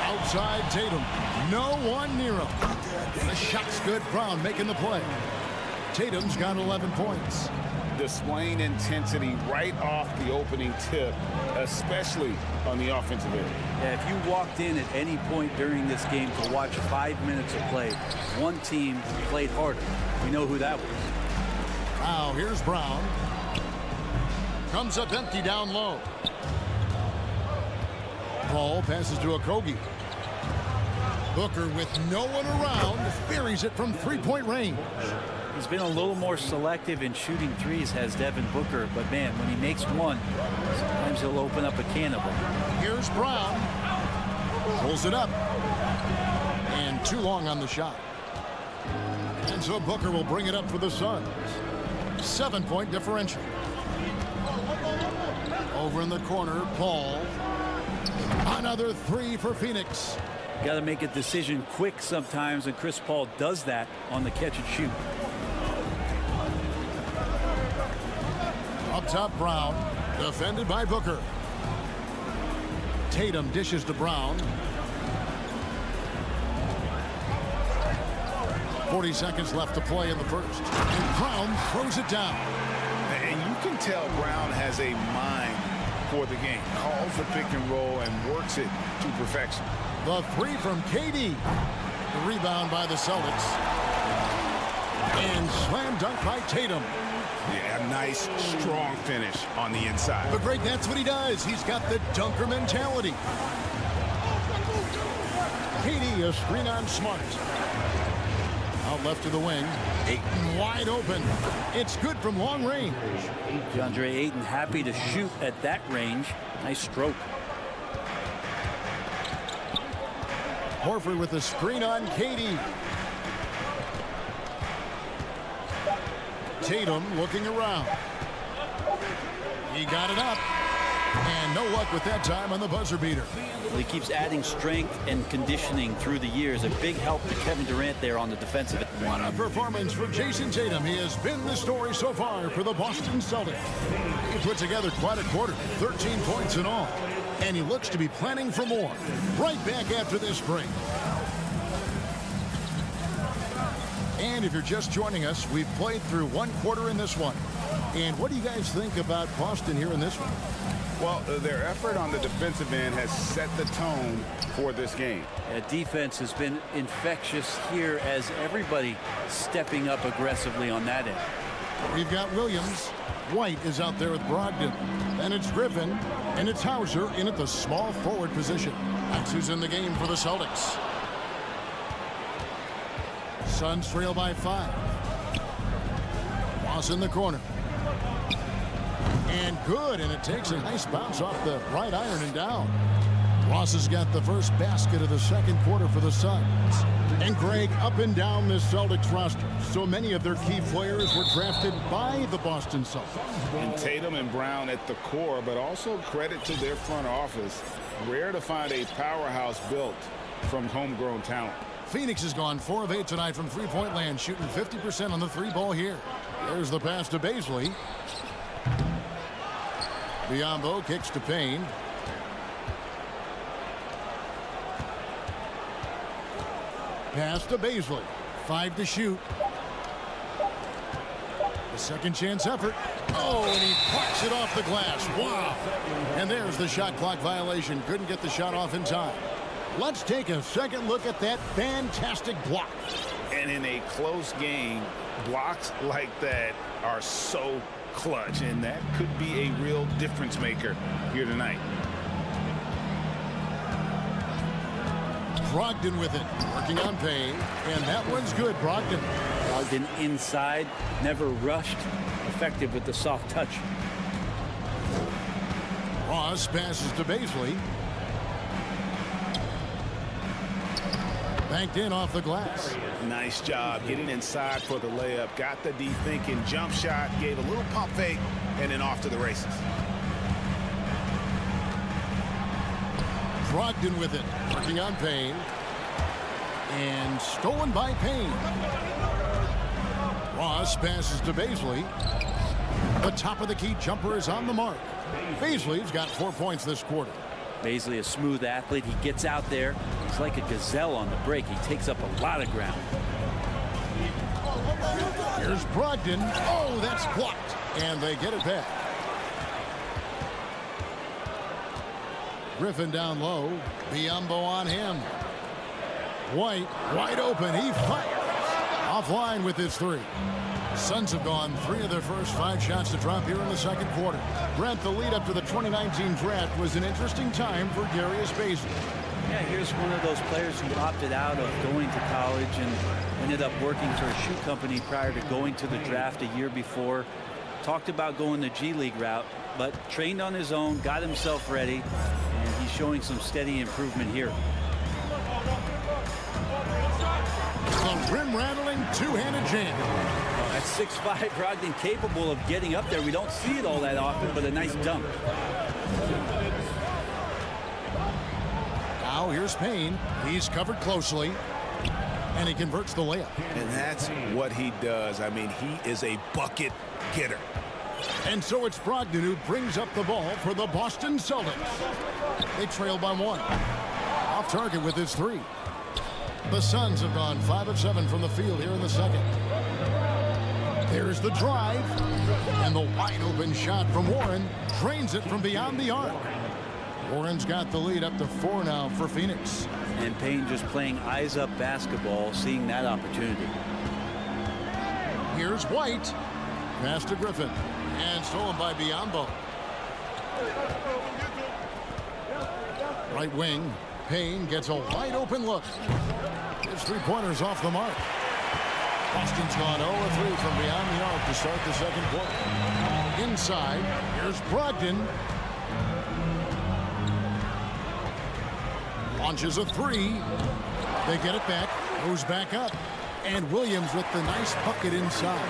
Outside Tatum. No one near him. The shot's good. Brown making the play. Tatum's got 11 points. Displaying intensity right off the opening tip, especially on the offensive end. Yeah, if you walked in at any point during this game to watch 5 minutes of play, one team played harder. We know who that was. Now here's Brown. Comes up empty down low. Paul passes to Okogie. Booker with no one around buries it from three-point range. He's been a little more selective in shooting threes, has Devin Booker, but man, when he makes one, sometimes he'll open up a can of them. Here's Brown. Pulls it up. And too long on the shot. And so Booker will bring it up for the Suns. 7-point differential. Over in the corner, Paul. Another three for Phoenix. Got to make a decision quick sometimes, and Chris Paul does that on the catch and shoot. Up top, Brown. Defended by Booker. Tatum dishes to Brown. 40 seconds left to play in the first. And Brown throws it down. And you can tell Brown has a mind for the game. Calls the pick and roll and works it to perfection. The three from KD. The rebound by the Celtics. And slam dunk by Tatum. Yeah, nice, strong finish on the inside. But Greg, that's what he does. He's got the dunker mentality. KD, a screen on Smart. Out left to the wing. Ayton wide open. It's good from long range. DeAndre Ayton happy to shoot at that range. Nice stroke. Horford with the screen on KD. Tatum looking around. He got it up. And no luck with that time on the buzzer beater. He keeps adding strength and conditioning through the years. A big help to Kevin Durant there on the defensive end. What a performance for Jason Tatum. He has been the story so far for the Boston Celtics. He put together quite a quarter, 13 points in all. And he looks to be planning for more. Right back after this break. And if you're just joining us, we've played through one quarter in this one. And what do you guys think about Boston here in this one? Well, their effort on the defensive end has set the tone for this game. Defense has been infectious here as everybody stepping up aggressively on that end. We've got Williams. White is out there with Brogdon. Then it's Griffin. And it's Hauser in at the small forward position. That's who's in the game for the Celtics. Suns trail by 5. Ross in the corner. And good, and it takes a nice bounce off the right iron and down. Ross has got the first basket of the second quarter for the Suns. And Greg, up and down this Celtics roster, so many of their key players were drafted by the Boston Celtics. And Tatum and Brown at the core, but also credit to their front office. Rare to find a powerhouse built from homegrown talent. Phoenix has gone 4 of 8 tonight from three-point land, shooting 50% on the three ball here. There's the pass to Baisley. Biyombo kicks to Payne. Pass to Baisley. 5 to shoot. The second chance effort. Oh, and he parks it off the glass. Wow. And there's the shot clock violation. Couldn't get the shot off in time. Let's take a second look at that fantastic block. And in a close game, blocks like that are so clutch, and that could be a real difference maker here tonight. Brogdon with it, working on Payne, and that one's good. Brogdon inside, never rushed, effective with the soft touch. Ross passes to Baisley. Banked in off the glass. Nice job getting inside for the layup. Got the D thinking, jump shot, gave a little pump fake, and then off to the races. Brogdon with it, working on Payne. And stolen by Payne. Ross passes to Baisley. The top of the key jumper is on the mark. Baisley's got 4 points this quarter. Baisley, a smooth athlete. He gets out there. He's like a gazelle on the break. He takes up a lot of ground. Here's Brogdon. Oh, that's blocked. And they get it back. Griffin down low. Biyombo on him. White, wide open. He fires. Offline with his three. Suns have gone 3 of their first 5 shots to drop here in the second quarter. Brent, the lead up to the 2019 draft was an interesting time for Darius Baisley. Yeah, here's one of those players who opted out of going to college and ended up working for a shoe company prior to going to the draft a year before. Talked about going the G League route, but trained on his own, got himself ready, and he's showing some steady improvement here. The rim-rattling two-handed jam. At 6'5", Brogdon capable of getting up there. We don't see it all that often, but a nice dunk. Now here's Payne. He's covered closely, and he converts the layup. And that's what he does. I mean, he is a bucket getter. And so it's Brogdon who brings up the ball for the Boston Celtics. They trail by 1. Off target with his 3. The Suns have gone 5 of 7 from the field here in the second. There's the drive. And the wide open shot from Warren drains it from beyond the arc. Warren's got the lead up to 4 now for Phoenix. And Payne just playing eyes up basketball, seeing that opportunity. Here's White. Pass to Griffin. And stolen by Biyombo. Right wing. Payne gets a wide open look. His 3-pointers off the mark. Boston's gone 0 of 3 from beyond the arc to start the second quarter. Inside, here's Brogdon. Launches a 3. They get it back. Moves back up. And Williams with the nice bucket inside.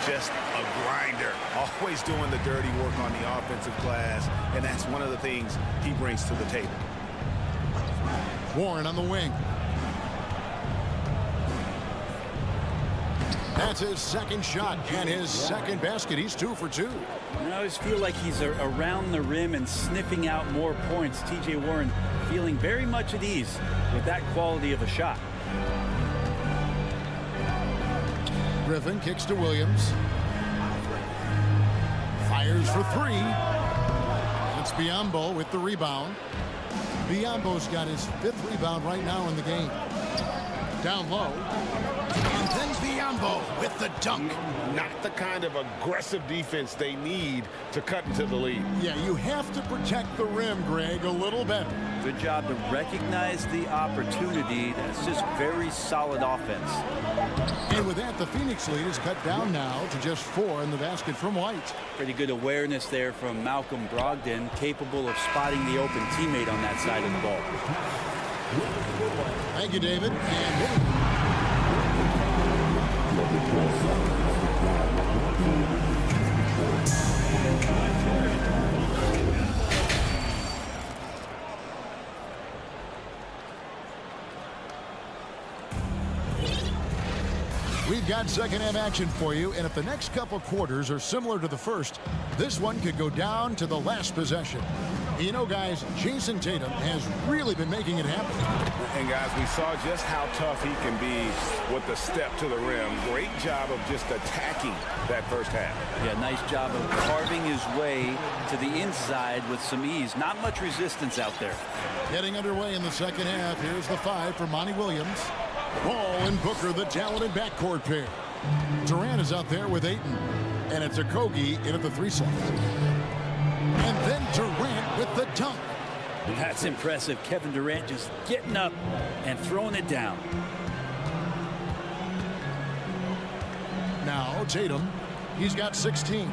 Just a grinder. Always doing the dirty work on the offensive glass. And that's one of the things he brings to the table. Warren on the wing. That's his second shot and his second basket. He's 2 for 2. I always feel like he's around the rim and sniffing out more points. T.J. Warren feeling very much at ease with that quality of a shot. Griffin kicks to Williams. Fires for 3. It's Biyombo with the rebound. Biyombo's got his 5th rebound right now in the game. Down low. And then Biyombo with the dunk. Not the kind of aggressive defense they need to cut into the lead. Yeah, you have to protect the rim, Greg, a little better. Good job to recognize the opportunity. That's just very solid offense. And with that, the Phoenix lead is cut down now to just 4 in the basket from White. Pretty good awareness there from Malcolm Brogdon, capable of spotting the open teammate on that side of the ball. Thank you, David. And we've got second half action for you, and if the next couple quarters are similar to the first, this one could go down to the last possession. You know, guys, Jason Tatum has really been making it happen. And guys, we saw just how tough he can be with the step to the rim. Great job of just attacking that first half. Yeah, nice job of carving his way to the inside with some ease. Not much resistance out there. Getting underway in the second half. Here's the 5 for Monty Williams. Ball and Booker, the talented backcourt pair. Durant is out there with Ayton. And it's Okogie in at the 3 slot. And then Durant with the dunk. That's impressive. Kevin Durant just getting up and throwing it down. Now Tatum. He's got 16.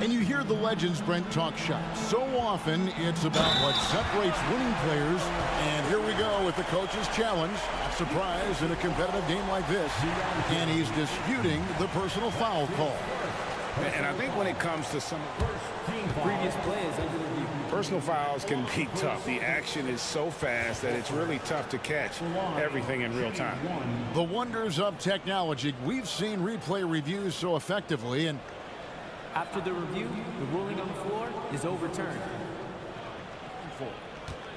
And you hear the legends, Brent, talk shots. So often, it's about what separates winning players. And here we go with the coach's challenge. Not surprised in a competitive game like this. And he's disputing the personal foul call. And I think when it comes to some previous players under the Personal fouls can be tough. The action is so fast that it's really tough to catch everything in real time. The wonders of technology. We've seen replay reviews so effectively, and After the review, the ruling on the floor is overturned.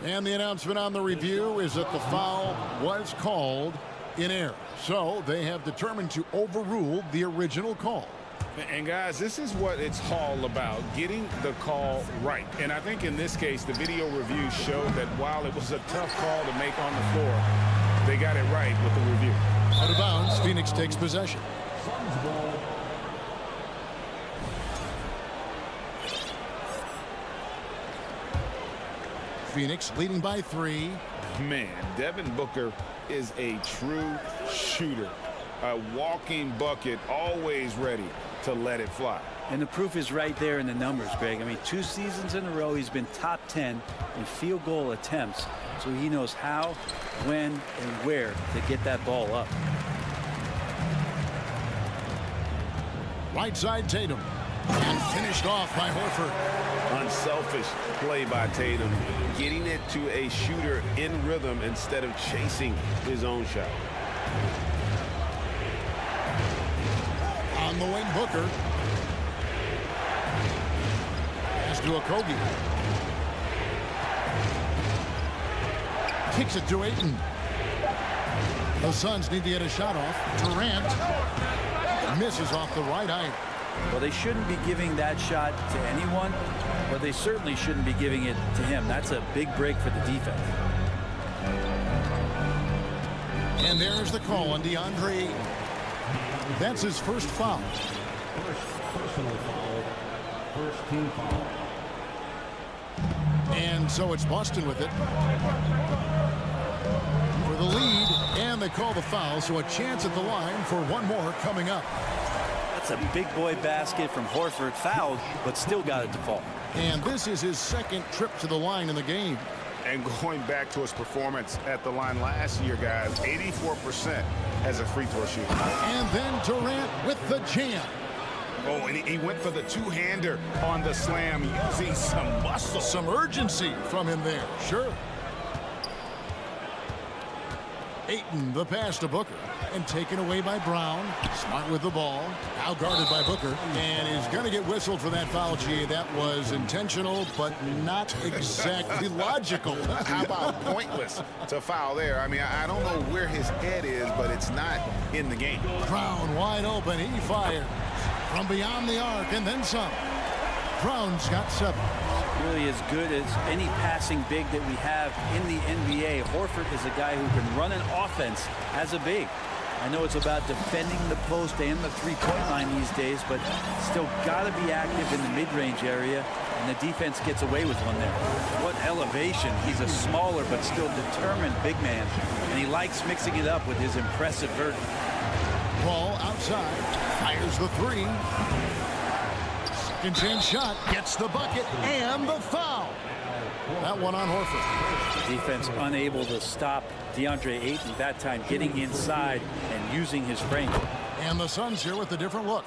And the announcement on the review is that the foul was called in error. So they have determined to overrule the original call. And guys, this is what it's all about, getting the call right. And I think in this case, the video review showed that while it was a tough call to make on the floor, they got it right with the review. Out of bounds, Phoenix takes possession. Phoenix leading by 3. Man, Devin Booker is a true shooter. A walking bucket, always ready to let it fly. And the proof is right there in the numbers, Greg. I mean, 2 seasons in a row, he's been top 10 in field goal attempts. So he knows how, when, and where to get that ball up. Right side Tatum. And finished off by Horford. Unselfish play by Tatum, getting it to a shooter in rhythm instead of chasing his own shot. On the wing, Booker. Pass to Okogie. Kicks it to Ayton. The Suns need to get a shot off. Durant misses off the right eye. Well, they shouldn't be giving that shot to anyone, but they certainly shouldn't be giving it to him. That's a big break for the defense. And there's the call on DeAndre Ayton. That's his first foul. First personal foul. First team foul. And so it's Boston with it. For the lead, and they call the foul, so a chance at the line for one more coming up. That's a big boy basket from Horford, fouled, but still got it to fall. And this is his second trip to the line in the game. And going back to his performance at the line last year, guys, 84% as a free throw shooter. And then Durant with the jam. Oh, and he went for the two-hander on the slam, using some muscle. Some urgency from him there, sure. Ayton, the pass to Booker, and taken away by Brown. Smart with the ball, now guarded by Booker, and is going to get whistled for that foul, G. That was intentional, but not exactly logical. How about pointless to foul there? I mean, I don't know where his head is, but it's not in the game. Brown wide open, he fires from beyond the arc, and then some. Brown's got 7. Really as good as any passing big that we have in the NBA. Horford is a guy who can run an offense as a big. I know it's about defending the post and the three-point line these days, but still got to be active in the mid-range area, and the defense gets away with one there. What elevation. He's a smaller but still determined big man, and he likes mixing it up with his impressive vert. Ball outside, fires the 3. Second chance shot, gets the bucket, and the foul. That one on Horford. Defense unable to stop DeAndre Ayton that time, getting inside and using his frame. And the Suns here with a different look.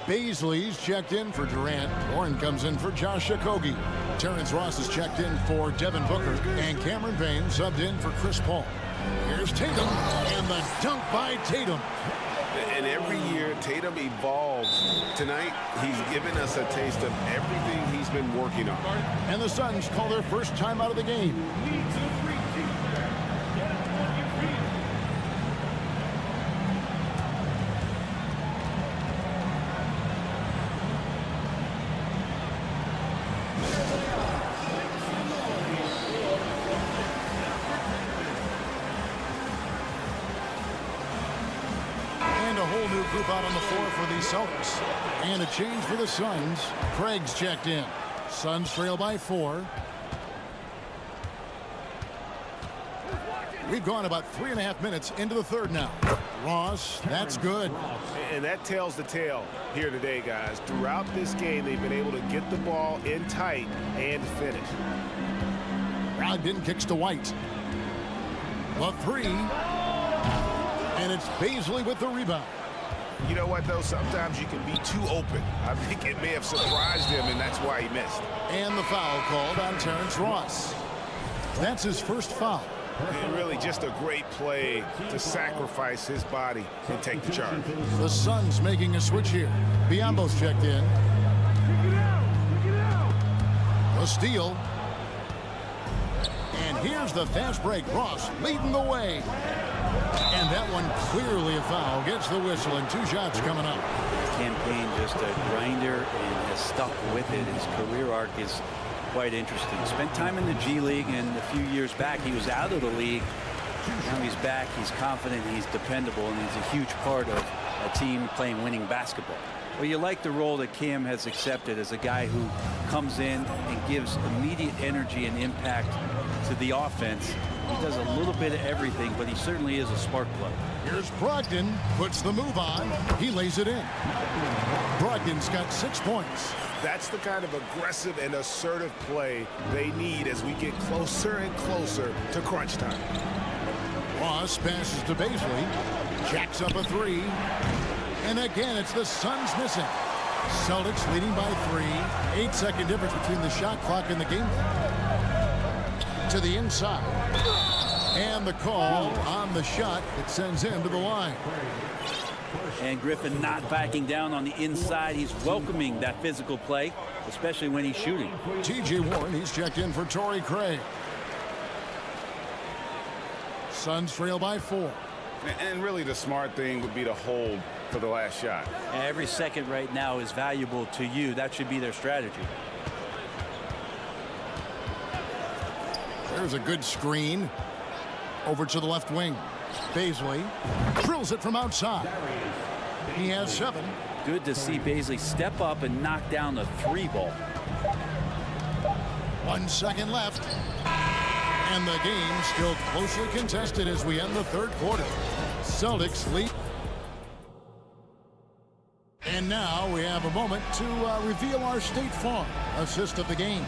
Baisley's checked in for Durant. Warren comes in for Josh Okogie. Terrence Ross is checked in for Devin Booker. And Cameron Payne subbed in for Chris Paul. Here's Tatum, and the dunk by Tatum. And every year, Tatum evolves. Tonight, he's given us a taste of everything he's been working on. And the Suns call their first time out of the game. Group out on the floor for the Celtics. And a change for the Suns. Craig's checked in. Suns trail by 4. We've gone about 3.5 minutes into the third now. Ross, that's good. And that tells the tale here today, guys. Throughout this game, they've been able to get the ball in tight and finish. Brogdon kicks to White. The 3. And it's Baisley with the rebound. You know what, though? Sometimes you can be too open. I think it may have surprised him, and that's why he missed. And the foul called on Terrence Ross. That's his first foul. And really just a great play to sacrifice his body and take the charge. The Suns making a switch here. Biombo's checked in. The steal. And here's the fast break. Ross leading the way. And that one clearly a foul. Gets the whistle and 2 shots coming up. Campaign just a grinder and has stuck with it. His career arc is quite interesting. Spent time in the G League, and a few years back he was out of the league. Now he's back. He's confident. He's dependable, and he's a huge part of a team playing winning basketball. Well, you like the role that Cam has accepted as a guy who comes in and gives immediate energy and impact to the offense. He does a little bit of everything, but he certainly is a spark plug. Here's Brogdon, puts the move on. He lays it in. Brogdon's got 6 points. That's the kind of aggressive and assertive play they need as we get closer and closer to crunch time. Ross passes to Baisley. Jacks up a 3. And again, it's the Suns missing. Celtics leading by 3. 8-second difference between the shot clock and the game. To the inside. And the call on the shot that sends him to the line. And Griffin not backing down on the inside. He's welcoming that physical play, especially when he's shooting. T.J. Warren, he's checked in for Torrey Craig. Suns trail by 4. And really the smart thing would be to hold for the last shot. Every second right now is valuable to you. That should be their strategy. There's a good screen. Over to the left wing. Baisley drills it from outside. He has 7. Good to see Baisley step up and knock down the 3 ball. 1 second left. And the game still closely contested as we end the 3rd quarter. Celtics lead. And now we have a moment to reveal our State Farm assist of the game.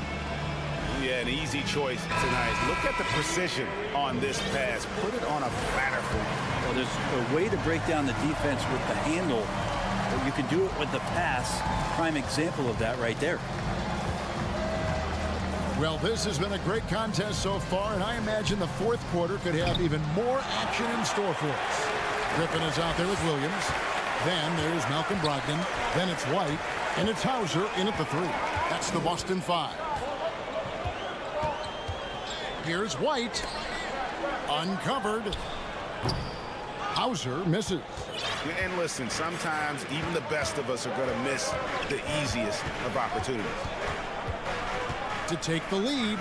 Yeah, an easy choice tonight. Look at the precision on this pass. Put it on a platter for him. Well, there's a way to break down the defense with the handle, but you can do it with the pass. Prime example of that right there. Well, this has been a great contest so far, and I imagine the 4th quarter could have even more action in store for us. Griffin is out there with Williams. Then there's Malcolm Brogdon. Then it's White. And it's Hauser in at the 3. That's the Boston 5. Here's White. Uncovered. Hauser misses. And listen, sometimes even the best of us are going to miss the easiest of opportunities. To take the lead.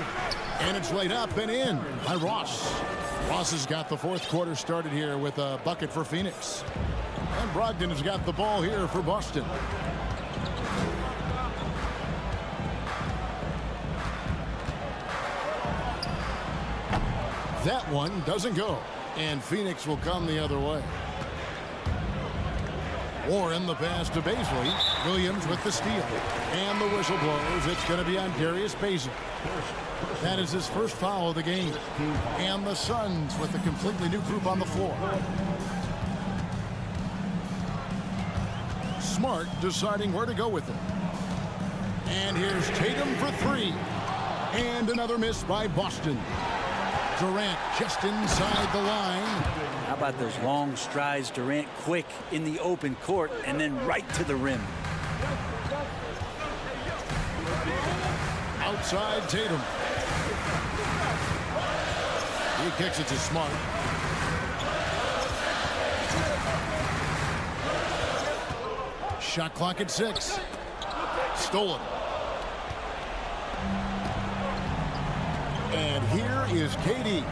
And it's laid up and in by Ross. Ross has got the 4th quarter started here with a bucket for Phoenix. And Brogdon has got the ball here for Boston. That one doesn't go. And Phoenix will come the other way. Warren the pass to Baisley. Williams with the steal. And the whistle blows. It's going to be on Darius Baisley. That is his first foul of the game. And the Suns with a completely new group on the floor. Smart deciding where to go with it. And here's Tatum for 3. And another miss by Boston. Durant just inside the line. How about those long strides? Durant quick in the open court and then right to the rim. Outside Tatum. He kicks it to Smart. Shot clock at 6. Stolen. And here is KD.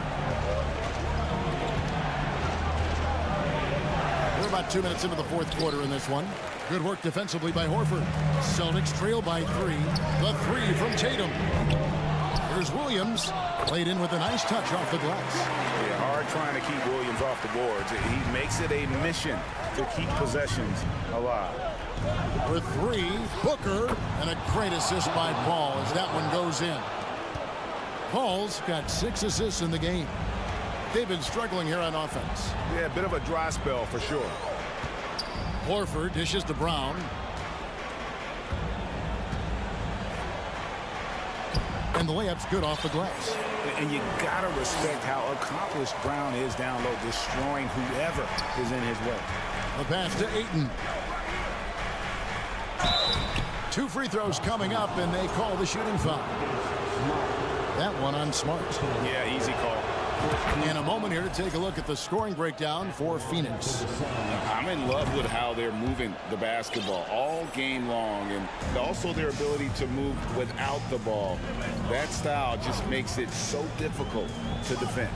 We're about 2 minutes into the 4th quarter in this one. Good work defensively by Horford. Celtics trail by 3. The 3 from Tatum. Here's Williams. Played in with a nice touch off the glass. Yeah, hard trying to keep Williams off the boards. He makes it a mission to keep possessions alive. For 3, Booker. And a great assist by Paul as that one goes in. Paul's got 6 assists in the game. They've been struggling here on offense. Yeah, a bit of a dry spell for sure. Horford dishes to Brown. And the layup's good off the glass. And you gotta respect how accomplished Brown is down low, destroying whoever is in his way. The pass to Ayton. 2 free throws coming up, and they call the shooting foul. That one on Smart. Yeah, easy call. In a moment here to take a look at the scoring breakdown for Phoenix. I'm in love with how they're moving the basketball all game long, and also their ability to move without the ball. That style just makes it so difficult to defend.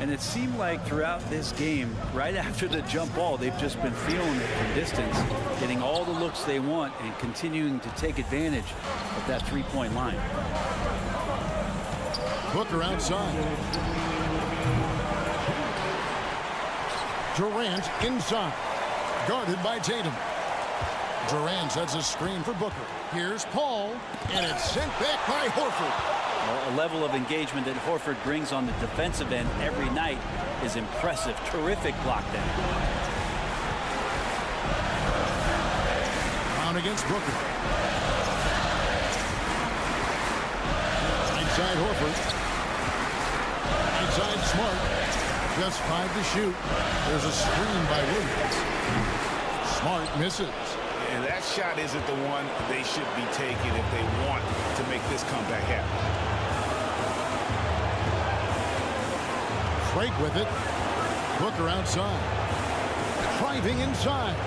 And it seemed like throughout this game, right after the jump ball, they've just been feeling it from distance, getting all the looks they want and continuing to take advantage of that three-point line. Booker outside. Durant inside. Guarded by Tatum. Durant sets a screen for Booker. Here's Paul, and it's sent back by Horford. A level of engagement that Horford brings on the defensive end every night is impressive. Terrific block there. Brown against Booker. Inside Horford. Inside Smart. Just 5 to shoot. There's a screen by Williams. Smart misses. And that shot isn't the one they should be taking if they want to make this comeback happen. Frank with it. Booker outside. Driving inside.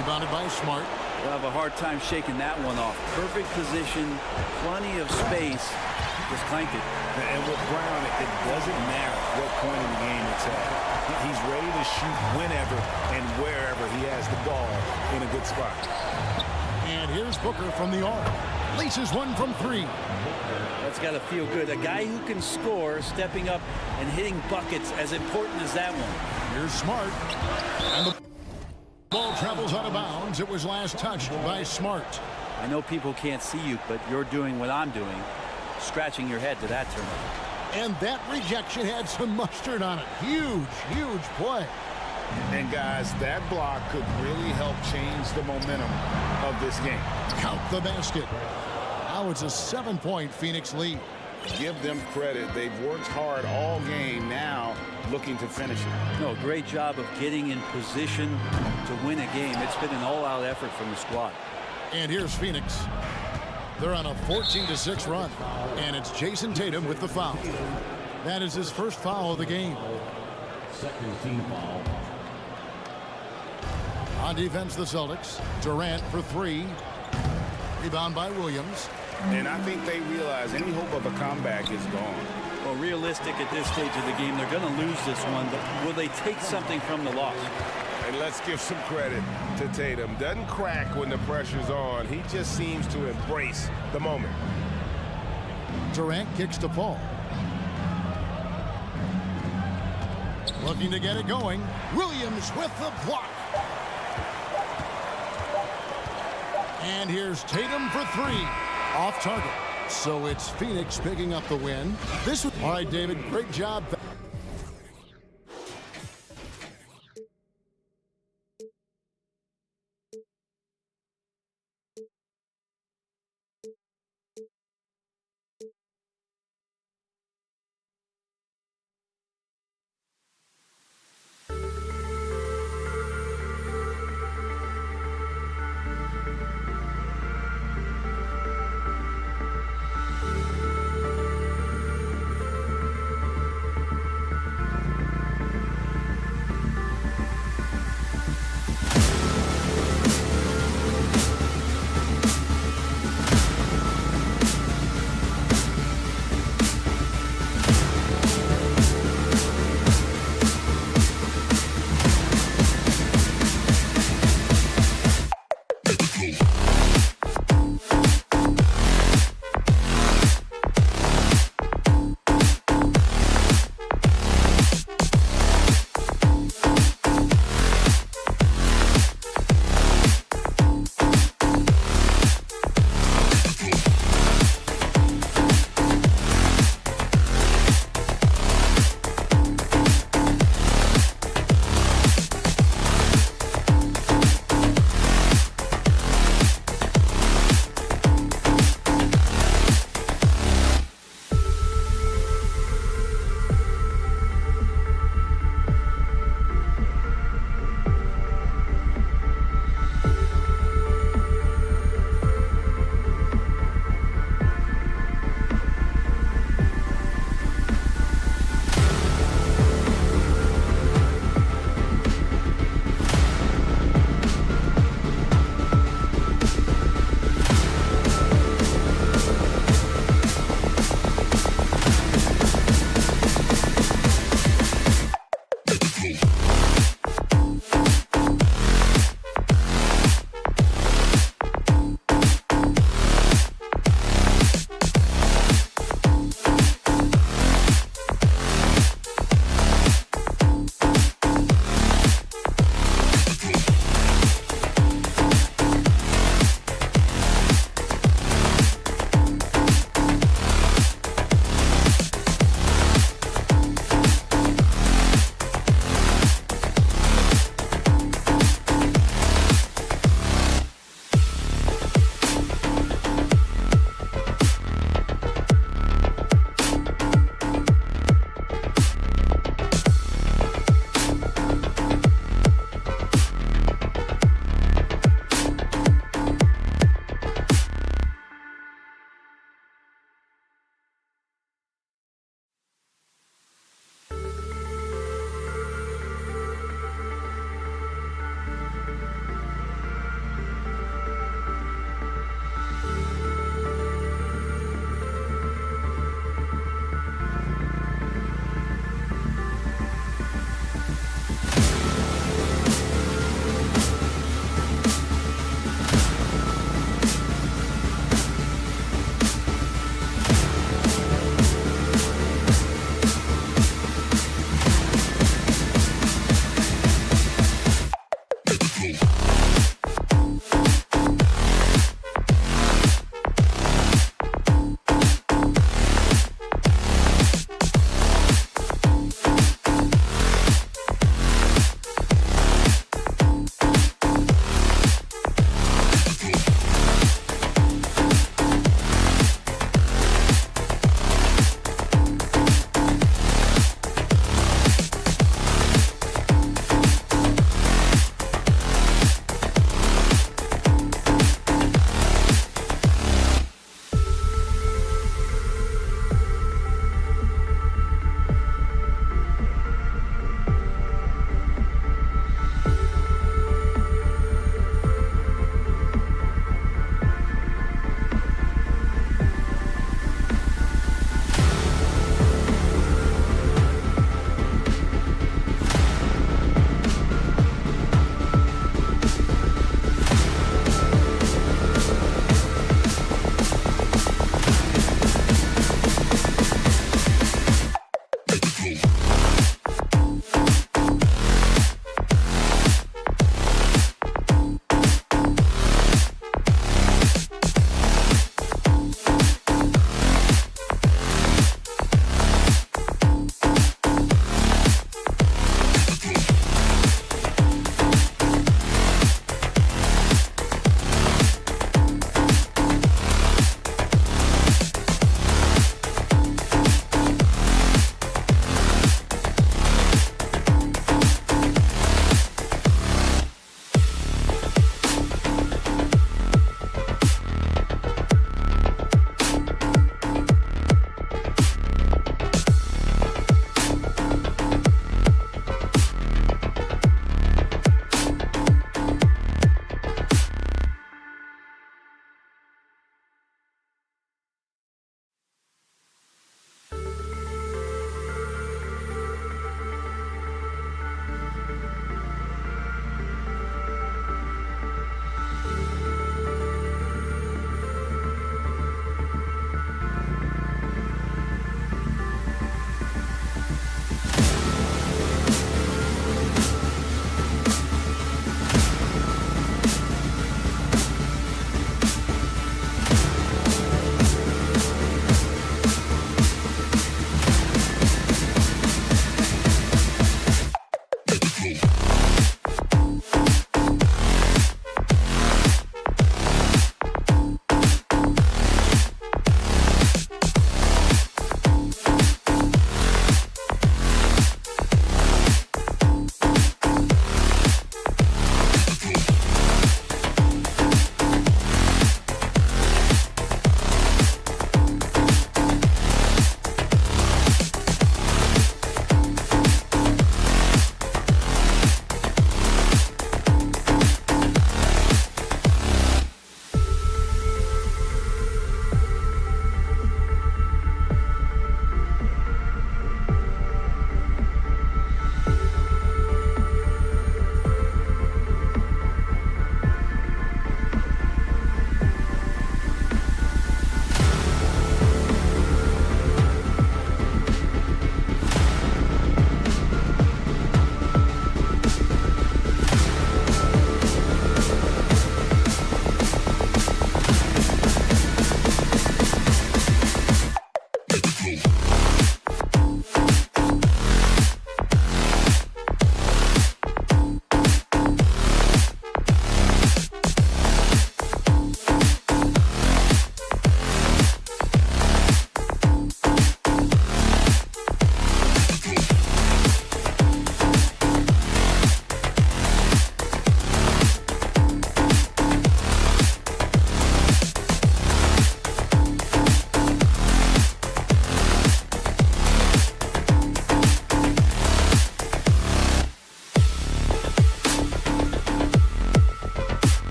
Rebounded by Smart. We'll have a hard time shaking that one off. Perfect position, plenty of space. Just clanked it. And with Brown, it doesn't matter what point in the game it's at. He's ready to shoot whenever and wherever he has the ball in a good spot. And here's Booker from the arc. Laces one from 3. That's got to feel good. A guy who can score, stepping up and hitting buckets, as important as that one. Here's Smart. And the ball travels out of bounds. It was last touched by Smart. I know people can't see you, but you're doing what I'm doing. Scratching your head to that turnover. And that rejection had some mustard on it. Huge, huge play. And guys, that block could really help change the momentum of this game. Count the basket. Now it's a 7-point Phoenix lead. Give them credit. They've worked hard all game, now looking to finish it. No, great job of getting in position to win a game. It's been an all-out effort from the squad. And here's Phoenix. They're on a 14-6 run. And it's Jason Tatum with the foul. That is his first foul of the game. Second team foul. On defense, the Celtics. Durant for 3. Rebound by Williams. And I think they realize any hope of a comeback is gone. Well, realistic at this stage of the game, they're going to lose this one, but will they take something from the loss? And let's give some credit to Tatum. Doesn't crack when the pressure's on. He just seems to embrace the moment. Durant kicks to Paul. Looking to get it going. Williams with the block. And here's Tatum for 3. Off target. So it's Phoenix picking up the win. All right, David, great job.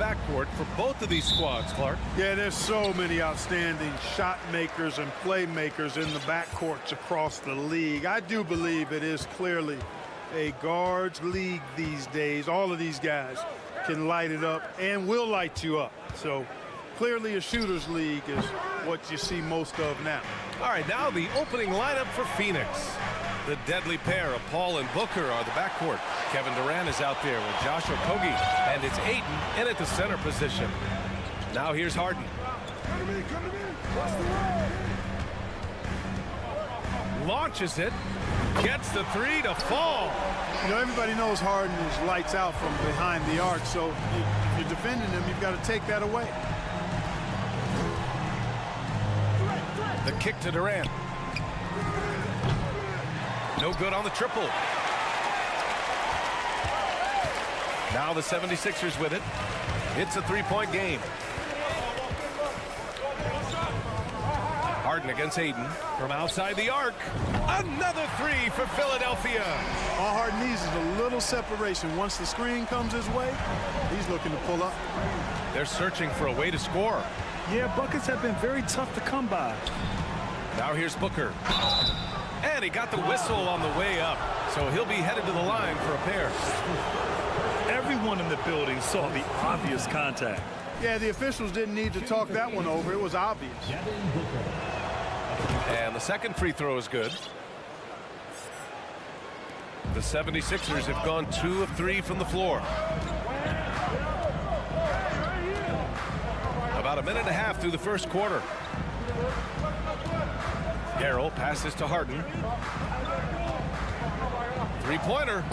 backcourt for both of these squads, Clark. Yeah, there's so many outstanding shot makers and playmakers in the backcourts across the league. I do believe it is clearly a guards league these days. All of these guys can light it up and will light you up. So clearly a shooter's league is what you see most of now. All right, now the opening lineup for Phoenix. The deadly pair of Paul and Booker are the backcourt. Kevin Durant is out there with Josh Okogie, and it's Ayton in at the center position. Now here's Harden. Launches it, gets the three to fall. You know, everybody knows Harden is lights out from behind the arc, so if you're defending him, you've got to take that away. The kick to Durant. No good on the triple. Now the 76ers with it. It's a three-point game. Harden against Ayton from outside the arc. Another three for Philadelphia. All Harden needs is a little separation. Once the screen comes his way, he's looking to pull up. They're searching for a way to score. Yeah, buckets have been very tough to come by. Now here's Booker. And he got the whistle on the way up, so he'll be headed to the line for a pair. Everyone in the building saw the obvious contact. Yeah, the officials didn't need to talk that one over. It was obvious. And the second free throw is good. The 76ers have gone 2 of 3 from the floor. About a minute and a half through the first quarter. Garrell passes to Harden. Three-pointer.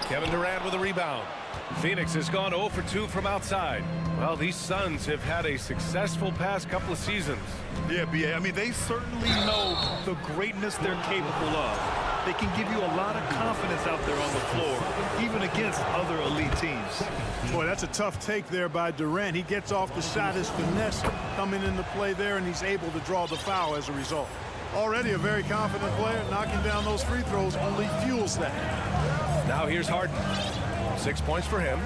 Kevin Durant with a rebound. Phoenix has gone 0 for 2 from outside. Well, these Suns have had a successful past couple of seasons. Yeah, B.A. I mean, they certainly know the greatness they're capable of. They can give you a lot of confidence out there on the floor, even against other elite teams. Boy, that's a tough take there by Durant. He gets off the shot, his finesse coming into play there, and he's able to draw the foul as a result. Already a very confident player. Knocking down those free throws only fuels that. Now here's Harden. 6 points for him.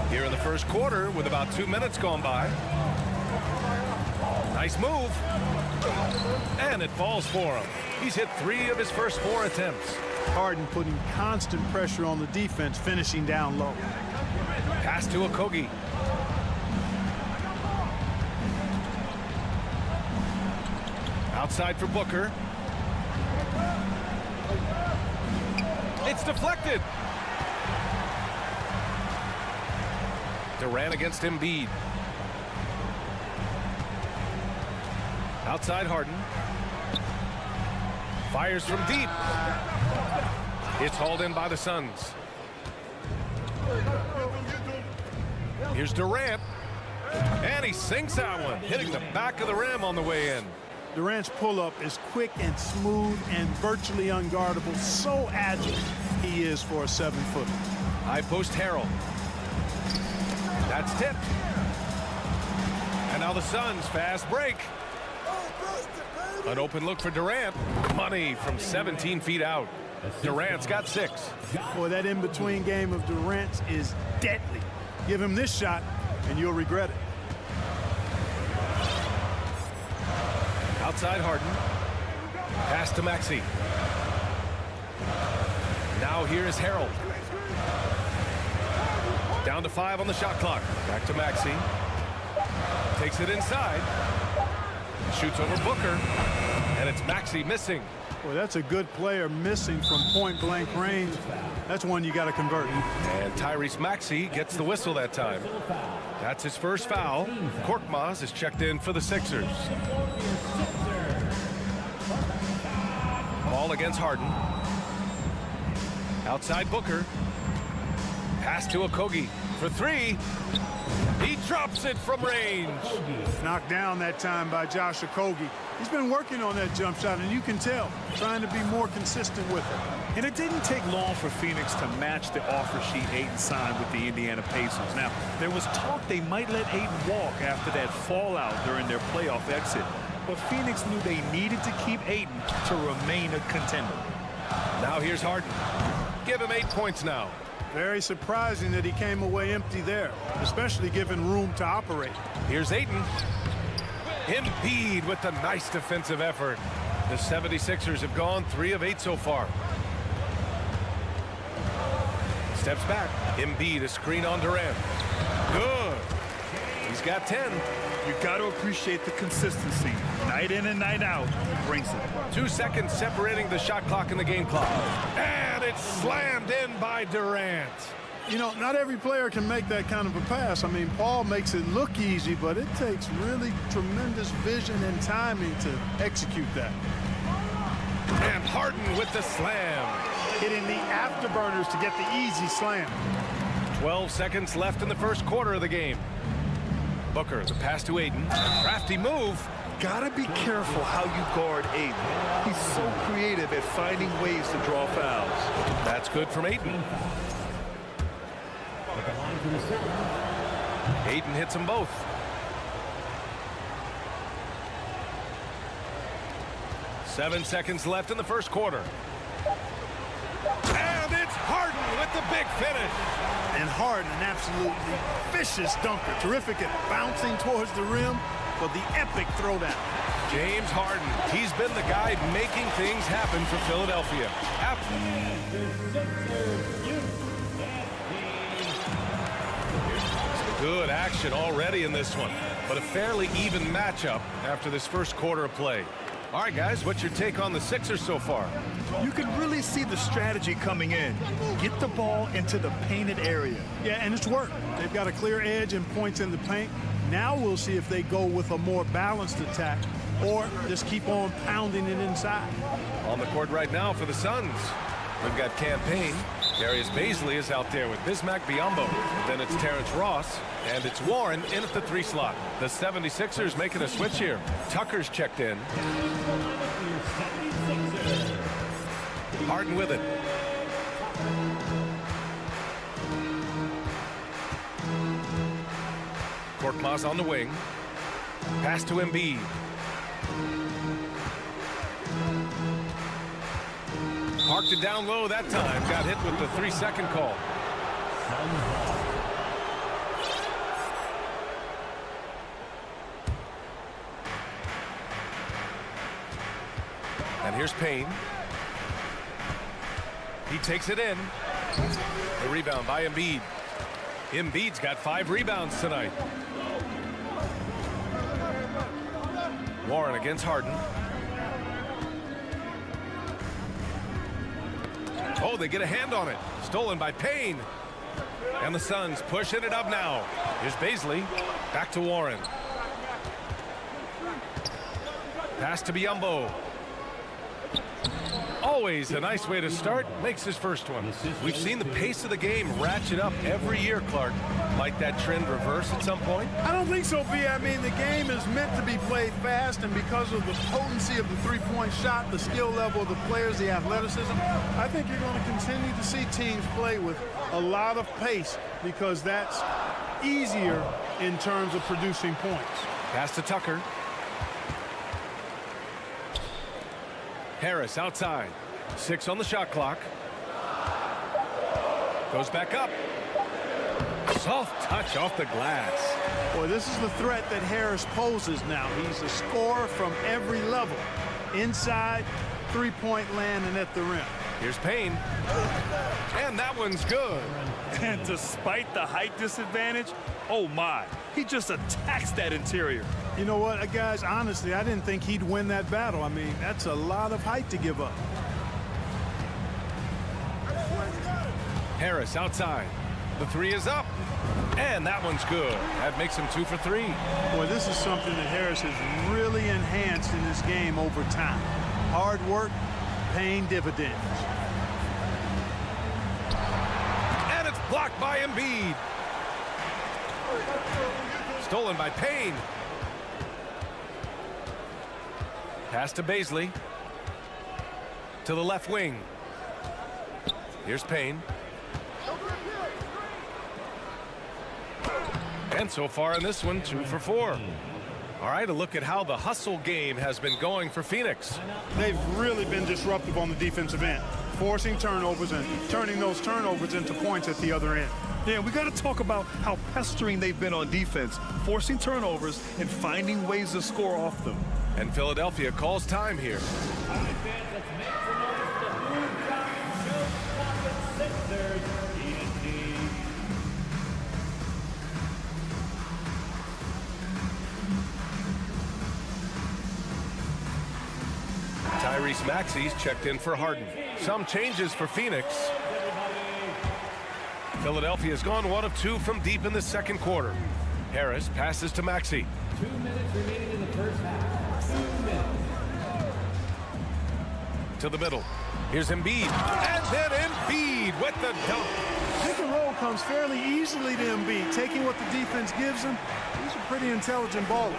Here in the first quarter with about 2 minutes gone by. Nice move. And it falls for him. He's hit 3 of his first 4 attempts. Harden putting constant pressure on the defense, finishing down low. Pass to Okogie. Outside for Booker. It's deflected. Durant against Embiid. Outside Harden. Fires from deep. It's hauled in by the Suns. Here's Durant. And he sinks that one, hitting the back of the rim on the way in. Durant's pull-up is quick and smooth and virtually unguardable. So agile he is for a 7-footer. High post Harrell. That's tipped. And now the Suns fast break. An open look for Durant. Money from 17 feet out. Durant's got 6. Boy, that in-between game of Durant's is deadly. Give him this shot, and you'll regret it. Outside Harden. Pass to Maxey. Now here is Harrell. Down to 5 on the shot clock. Back to Maxey. Takes it inside. Shoots over Booker. And it's Maxey missing. Boy, that's a good player missing from point-blank range. That's one you got to convert. And Tyrese Maxey gets the whistle that time. That's his first foul. Korkmaz is checked in for the Sixers. Ball against Harden. Outside Booker. Pass to Okogie for 3. He drops it from range. Knocked down that time by Josh Okogie. He's been working on that jump shot, and you can tell, trying to be more consistent with it. And it didn't take long for Phoenix to match the offer sheet Ayton signed with the Indiana Pacers. Now, there was talk they might let Ayton walk after that fallout during their playoff exit. But Phoenix knew they needed to keep Ayton to remain a contender. Now here's Harden. Give him 8 points now. Very surprising that he came away empty there, especially given room to operate. Here's Ayton. Embiid with the nice defensive effort. The 76ers have gone 3 of 8 so far. Steps back. Embiid, a screen on Durant. Good. He's got 10. You got to appreciate the consistency. Night in and night out, he brings it. 2 seconds separating the shot clock and the game clock. And it's slammed in by Durant. You know, not every player can make that kind of a pass. I mean, Paul makes it look easy, but it takes really tremendous vision and timing to execute that. And Harden with the slam. Hitting the afterburners to get the easy slam. 12 seconds left in the first quarter of the game. Booker, the pass to Ayton. Crafty move. Gotta be careful how you guard Ayton. He's so creative at finding ways to draw fouls. That's good from Ayton. Ayton hits them both. Seven seconds left in the first quarter. And it's Harden with the big finish. And Harden, an absolutely vicious dunker. Terrific at bouncing towards the rim for the epic throwdown. James Harden, he's been the guy making things happen for Philadelphia. Good action already in this one, but a fairly even matchup after this first quarter of play. All right, guys, what's your take on the Sixers so far? You can really see the strategy coming in. Get the ball into the painted area. Yeah, and it's worked. They've got a clear edge and points in the paint. Now we'll see if they go with a more balanced attack or just keep on pounding it inside. On the court right now for the Suns, we've got Campaign. Darius Baisley is out there with Bismack Biyombo. Then it's Terrence Ross, and it's Warren in at the 3 slot. The 76ers making a switch here. Tucker's checked in. Harden with it. Korkmaz on the wing. Pass to Embiid. Parked it down low that time. Got hit with the 3-second call. And here's Payne. He takes it in. The rebound by Embiid. Embiid's got 5 rebounds tonight. Warren against Harden. Oh, they get a hand on it. Stolen by Payne. And the Suns pushing it up now. Here's Baisley. Back to Warren. Pass to Biyombo. Always a nice way to start. Makes his first one. We've seen the pace of the game ratchet up every year, Clark. Might that trend reverse at some point? I don't think so, B. I mean, the game is meant to be played fast, and because of the potency of the three-point shot, the skill level of the players, the athleticism, I think you're going to continue to see teams play with a lot of pace because that's easier in terms of producing points. Pass to Tucker. Harris outside. 6 on the shot clock. Goes back up. Soft touch off the glass. Boy, this is the threat that Harris poses now. He's a scorer from every level. Inside, three-point land, and at the rim. Here's Payne. And that one's good. And despite the height disadvantage, oh my, he just attacks that interior. You know what, guys, honestly, I didn't think he'd win that battle. I mean, that's a lot of height to give up. Harris outside. The 3 is up. And that one's good. That makes him 2 for 3. Boy, this is something that Harris has really enhanced in this game over time. Hard work, paying dividends. And it's blocked by Embiid. Stolen by Payne. Pass to Baisley. To the left wing. Here's Payne. And so far in this one, 2 for 4. All right, a look at how the hustle game has been going for Phoenix. They've really been disruptive on the defensive end, forcing turnovers and turning those turnovers into points at the other end. Yeah, we got to talk about how pestering they've been on defense, forcing turnovers and finding ways to score off them. And Philadelphia calls time here. Tyrese Maxey's checked in for Harden. Some changes for Phoenix. Philadelphia has gone 1 of 2 from deep in the second quarter. Harris passes to Maxey. 2 minutes remaining in the first half. 2 minutes. To the middle. Here's Embiid. And then Embiid with the dunk. Pick and roll comes fairly easily to Embiid, taking what the defense gives him. He's a pretty intelligent baller.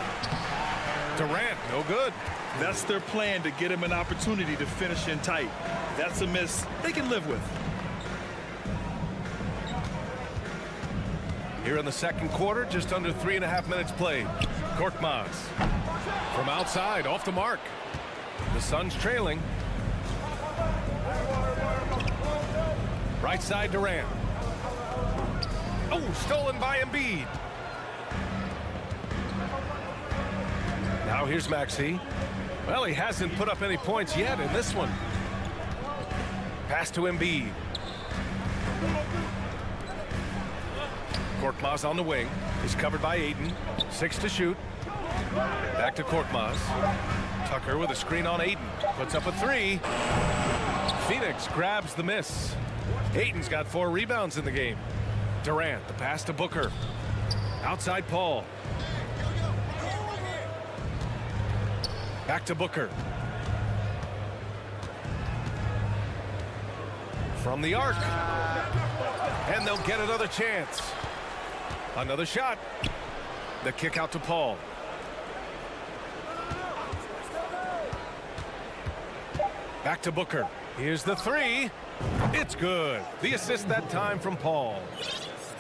Durant, no good. That's their plan, to get him an opportunity to finish in tight. That's a miss they can live with. Here in the second quarter, just under 3.5 minutes played. Korkmaz from outside, off the mark. The Suns trailing. Right side, Durant. Oh, stolen by Embiid. Now here's Maxey. Well, he hasn't put up any points yet in this one. Pass to Embiid. Korkmaz on the wing. He's covered by Ayton. 6 to shoot. Back to Korkmaz. Tucker with a screen on Ayton. Puts up a 3. Phoenix grabs the miss. Ayton's got 4 rebounds in the game. Durant, the pass to Booker. Outside Paul. Back to Booker. From the arc. And they'll get another chance. Another shot. The kick out to Paul. Back to Booker. Here's the 3. It's good. The assist that time from Paul.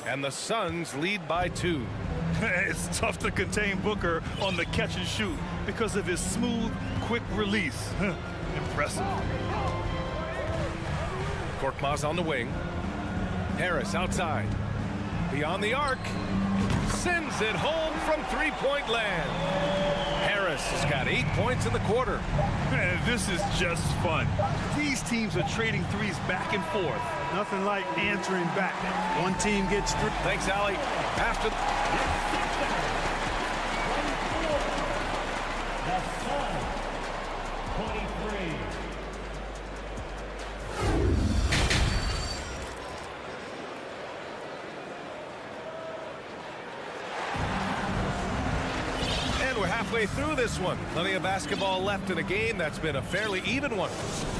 And the Suns lead by 2. It's tough to contain Booker on the catch and shoot because of his smooth, quick release. Impressive. Korkmaz on the wing. Harris outside. Beyond the arc. Sends it home from three-point land. Harris has got 8 points in the quarter. Man, this is just fun. These teams are trading threes back and forth. Nothing like answering back. One team gets through. Thanks, Allie. After... We're halfway through this one. Plenty of basketball left in a game that's been a fairly even one.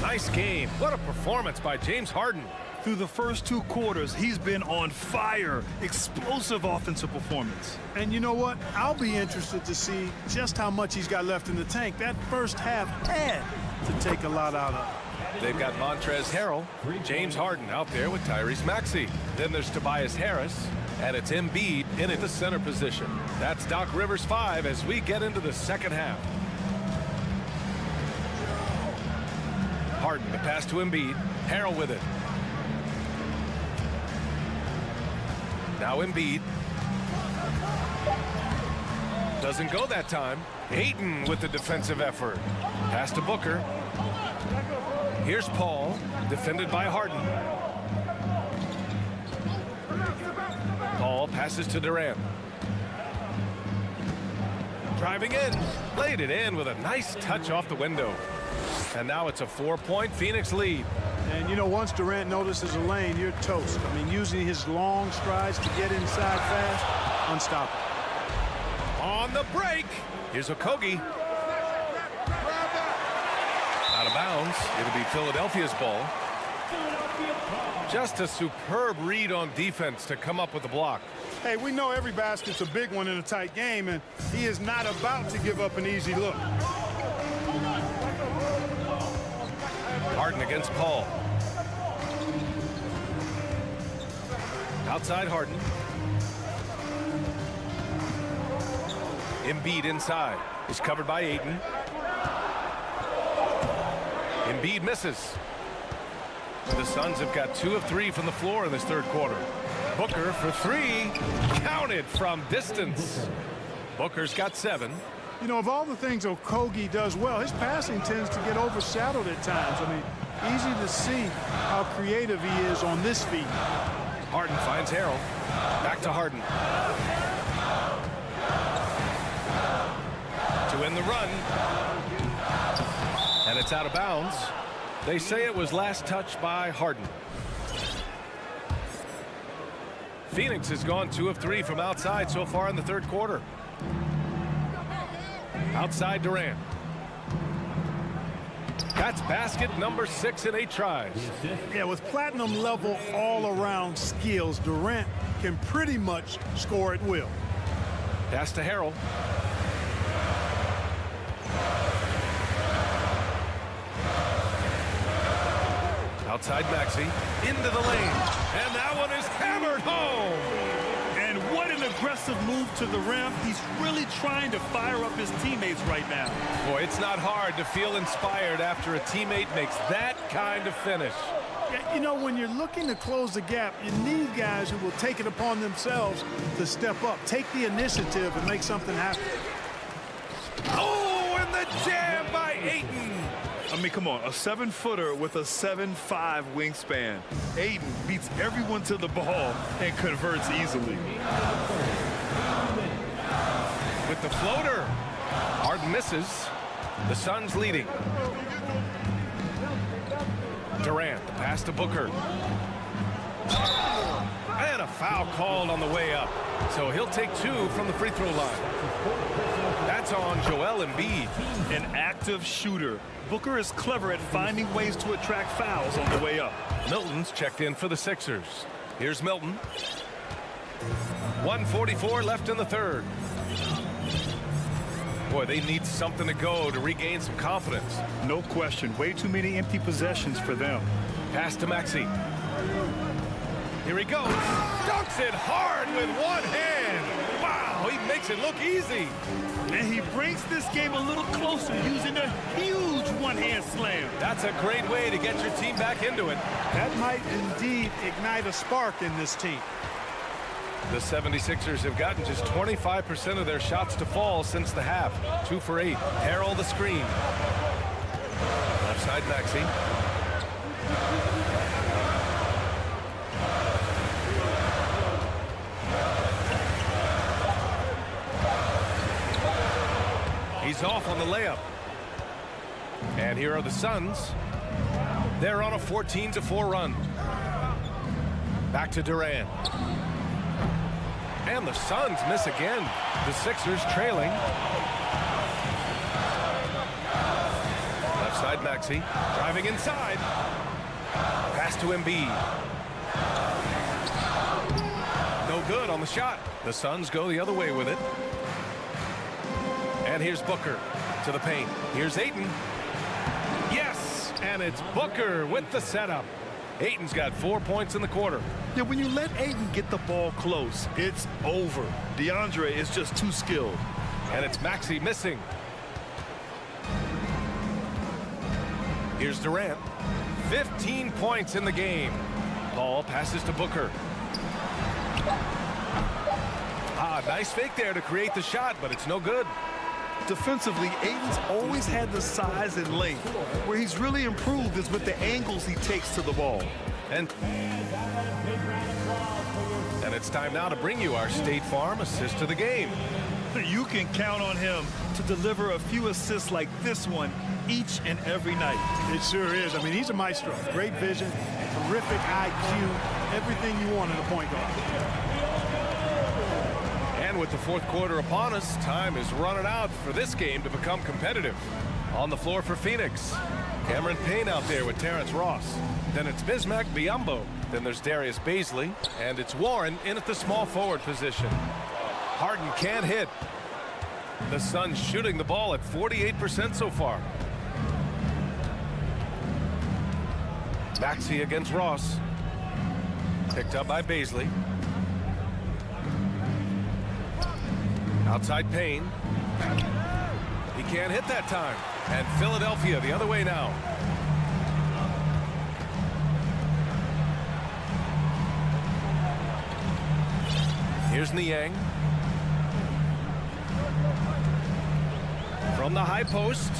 Nice game. What a performance by James Harden. Through the first 2 quarters, he's been on fire. Explosive offensive performance. And you know what? I'll be interested to see just how much he's got left in the tank. That first half had to take a lot out of it. They've got Montrezl Harrell, James Harden out there with Tyrese Maxey. Then there's Tobias Harris. And it's Embiid in at the center position. That's Doc Rivers 5 as we get into the second half. Harden, the pass to Embiid. Harrell with it. Now Embiid. Doesn't go that time. Ayton with the defensive effort. Pass to Booker. Here's Paul, defended by Harden. Paul passes to Durant. Driving in. Laid it in with a nice touch off the window. And now it's a 4-point Phoenix lead. And, you know, once Durant notices a lane, you're toast. I mean, using his long strides to get inside fast, unstoppable. On the break. Here's Okogie. Out of bounds. It'll be Philadelphia's ball. Just a superb read on defense to come up with the block. Hey, we know every basket's a big one in a tight game, and he is not about to give up an easy look. Harden against Paul. Outside Harden. Embiid inside. Is covered by Ayton. Embiid misses. The Suns have got 2 of 3 from the floor in this third quarter. Booker for 3. Counted from distance. Booker's got 7. You know, of all the things Okogie does well, his passing tends to get overshadowed at times. I mean, easy to see how creative he is on this feed. Harden finds Harrell. Back to Harden. To win the run. And it's out of bounds. They say it was last touched by Harden. Phoenix has gone 2 of 3 from outside so far in the third quarter. Outside Durant. That's basket number 6 in 8 tries. Yeah, with platinum level all-around skills, Durant can pretty much score at will. Pass to Harrell. Outside Maxey, into the lane, and that one is hammered home. And what an aggressive move to the rim. He's really trying to fire up his teammates right now. Boy, it's not hard to feel inspired after a teammate makes that kind of finish. Yeah, you know, when you're looking to close the gap, you need guys who will take it upon themselves to step up, take the initiative, and make something happen. Oh, and the jam by Ayton. I mean, come on, a 7-footer with a 7'5" wingspan. Ayton beats everyone to the ball and converts easily. With the floater. Harden misses. The Suns leading. Durant, the pass to Booker. And a foul called on the way up. So he'll take 2 from the free throw line. That's on Joel Embiid. An active shooter. Booker is clever at finding ways to attract fouls on the way up. Milton's checked in for the Sixers. Here's Milton. 1:44 left in the third. Boy, they need something to go to regain some confidence. No question. Way too many empty possessions for them. Pass to Maxey. Here he goes. Dunks it hard with one hand. Wow, he makes it look easy. And he brings this game a little closer using a huge one-hand slam. That's a great way to get your team back into it. That might indeed ignite a spark in this team. The 76ers have gotten just 25% of their shots to fall since the half. 2 for 8. Harrell the screen. Left side Maxey. He's off on the layup. And here are the Suns. They're on a 14-4 run. Back to Durant. And the Suns miss again. The Sixers trailing. Left side Maxey. Driving inside. Pass to Embiid. No good on the shot. The Suns go the other way with it. And here's Booker to the paint. Here's Ayton. Yes! And it's Booker with the setup. Ayton's got 4 points in the quarter. Yeah, when you let Ayton get the ball close, it's over. DeAndre is just too skilled. And it's Maxey missing. Here's Durant. 15 points in the game. Ball passes to Booker. Nice fake there to create the shot, but it's no good. Defensively, Ayton's always had the size and length. Where he's really improved is with the angles he takes to the ball. And it's time now to bring you our State Farm assist of the game. You can count on him to deliver a few assists like this one each and every night. It sure is. I mean, he's a maestro. Great vision, terrific IQ, everything you want in a point guard. And with the fourth quarter upon us, time is running out for this game to become competitive. On the floor for Phoenix, Cameron Payne out there with Terrence Ross. Then it's Bismack Biyombo. Then there's Darius Baisley. And it's Warren in at the small forward position. Harden can't hit. The Suns shooting the ball at 48% so far. Maxey against Ross. Picked up by Baisley. Outside Payne. He can't hit that time. And Philadelphia the other way now. Here's Niang. From the high post.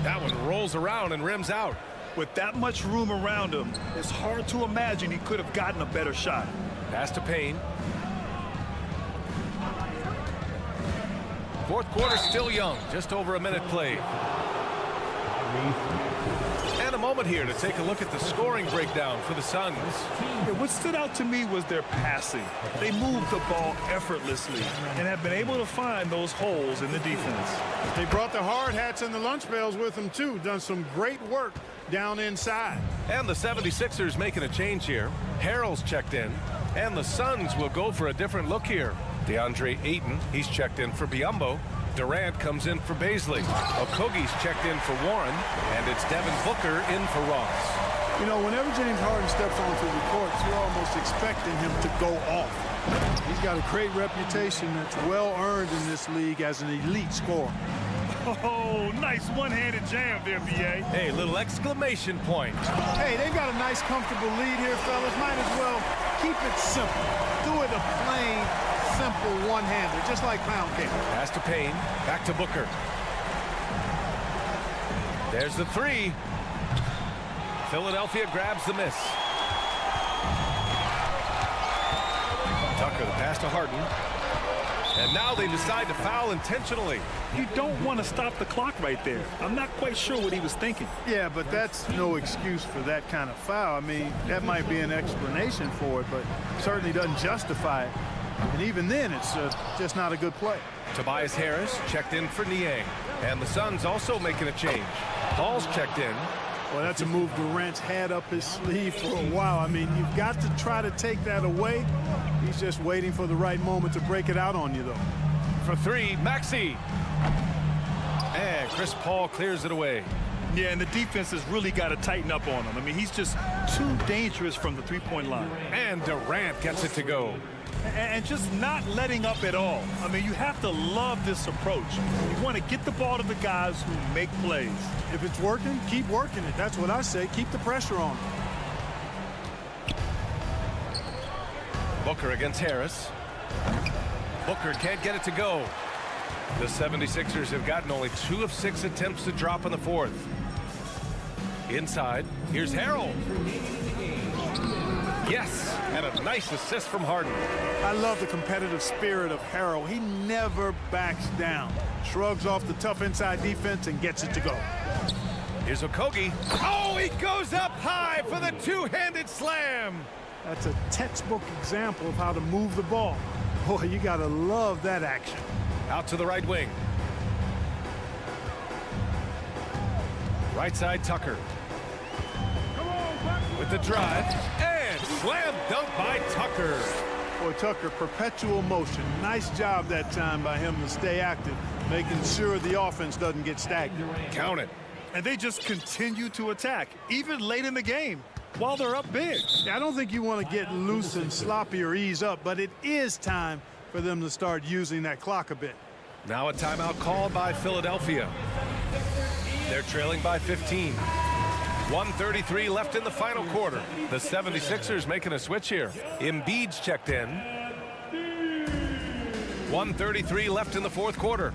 That one rolls around and rims out. With that much room around him, it's hard to imagine he could have gotten a better shot. Pass to Payne. Fourth quarter still young, just over a minute played. And a moment here to take a look at the scoring breakdown for the Suns. Yeah, what stood out to me was their passing. They moved the ball effortlessly and have been able to find those holes in the defense. They brought the hard hats and the lunch pails with them, too. Done some great work down inside. And the 76ers making a change here. Harrell's checked in. And the Suns will go for a different look here. DeAndre Ayton, he's checked in for Biyombo. Durant comes in for Baisley. Okogie's checked in for Warren. And it's Devin Booker in for Ross. You know, whenever James Harden steps onto the court, you're almost expecting him to go off. He's got a great reputation that's well earned in this league as an elite scorer. Oh, nice one-handed jam there, B.A. Hey, little exclamation point. Hey, they've got a nice, comfortable lead here, fellas. Might as well keep it simple. Do it a plain, simple one-hander, just like pound cake. Pass to Payne. Back to Booker. There's the three. Philadelphia grabs the miss. Tucker, the pass to Harden. And now they decide to foul intentionally. You don't want to stop the clock right there. I'm not quite sure what he was thinking. Yeah, but that's no excuse for that kind of foul. I mean, that might be an explanation for it, but certainly doesn't justify it. And even then, it's just not a good play. Tobias Harris checked in for Niang. And the Suns also making a change. Paul's checked in. Well, that's a move Durant's had up his sleeve for a while. I mean, you've got to try to take that away. He's just waiting for the right moment to break it out on you, though. For three, Maxey. And Chris Paul clears it away. Yeah, and the defense has really got to tighten up on him. I mean, he's just too dangerous from the three-point line. And Durant gets it to go. And just not letting up at all. I mean, you have to love this approach. You want to get the ball to the guys who make plays. If it's working, keep working it. That's what I say. Keep the pressure on. Booker against Harris. Booker can't get it to go. The 76ers have gotten only 2 of 6 attempts to drop in the fourth. Inside, here's Harrell. Yes, and a nice assist from Harden. I love the competitive spirit of Harrell. He never backs down. Shrugs off the tough inside defense and gets it to go. Here's Okogie. Oh, he goes up high for the two-handed slam. That's a textbook example of how to move the ball. Boy, you got to love that action. Out to the right wing. Right side, Tucker. With the drive. And slam dunk by Tucker. Boy, Tucker, perpetual motion. Nice job that time by him to stay active, making sure the offense doesn't get stagnant. Count it. And they just continue to attack, even late in the game, while they're up big. I don't think you want to get loose and sloppy or ease up, but it is time for them to start using that clock a bit. Now a timeout called by Philadelphia. They're trailing by 15. 1:33 left in the final quarter. The 76ers making a switch here. Embiid's checked in. 1:33 left in the fourth quarter.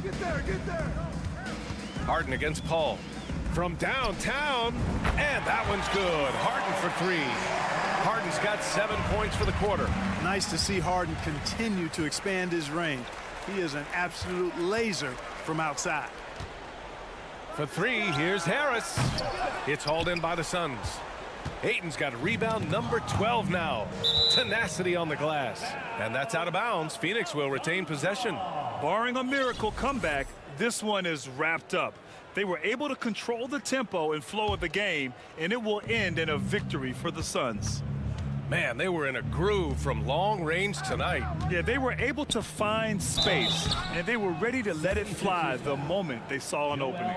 Get there, get there. Harden against Paul. From downtown, and that one's good. Harden for 3. Harden's got 7 points for the quarter. Nice to see Harden continue to expand his range. He is an absolute laser from outside. For 3, here's Harris. It's hauled in by the Suns. Ayton's got rebound number 12 now. Tenacity on the glass. And that's out of bounds. Phoenix will retain possession. Barring a miracle comeback, this one is wrapped up. They were able to control the tempo and flow of the game, and it will end in a victory for the Suns. Man, they were in a groove from long range tonight. Yeah, they were able to find space, and they were ready to let it fly the moment they saw an opening.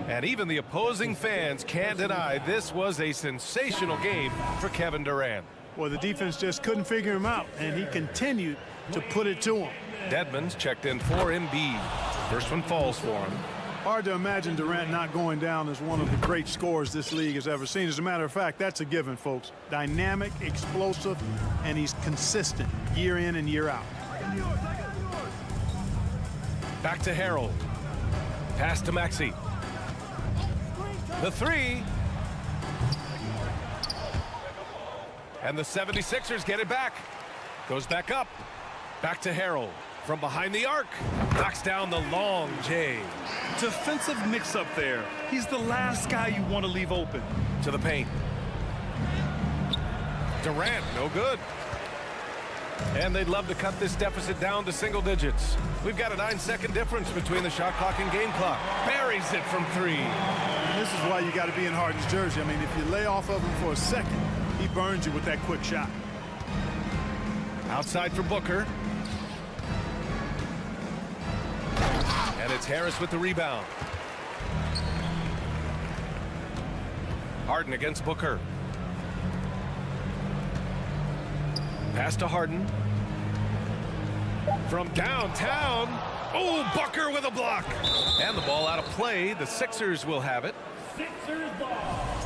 And even the opposing fans can't deny this was a sensational game for Kevin Durant. Well, the defense just couldn't figure him out, and he continued to put it to him. Dedmon's checked in for Embiid. First one falls for him. Hard to imagine Durant not going down as one of the great scorers this league has ever seen. As a matter of fact, that's a given, folks. Dynamic, explosive, and he's consistent year in and year out. Back to Harold. Pass to Maxey. The 3. And the 76ers get it back. Goes back up. Back to Harold. From behind the arc. Knocks down the long J. Defensive mix-up there. He's the last guy you want to leave open. To the paint. Durant, no good. And they'd love to cut this deficit down to single digits. We've got a 9-second difference between the shot clock and game clock. Buries it from 3. And this is why you got to be in Harden's jersey. I mean, if you lay off of him for a second, he burns you with that quick shot. Outside for Booker. And it's Harris with the rebound. Harden against Booker. Pass to Harden. From downtown. Oh, Booker with a block. And the ball out of play. The Sixers will have it. Sixers ball.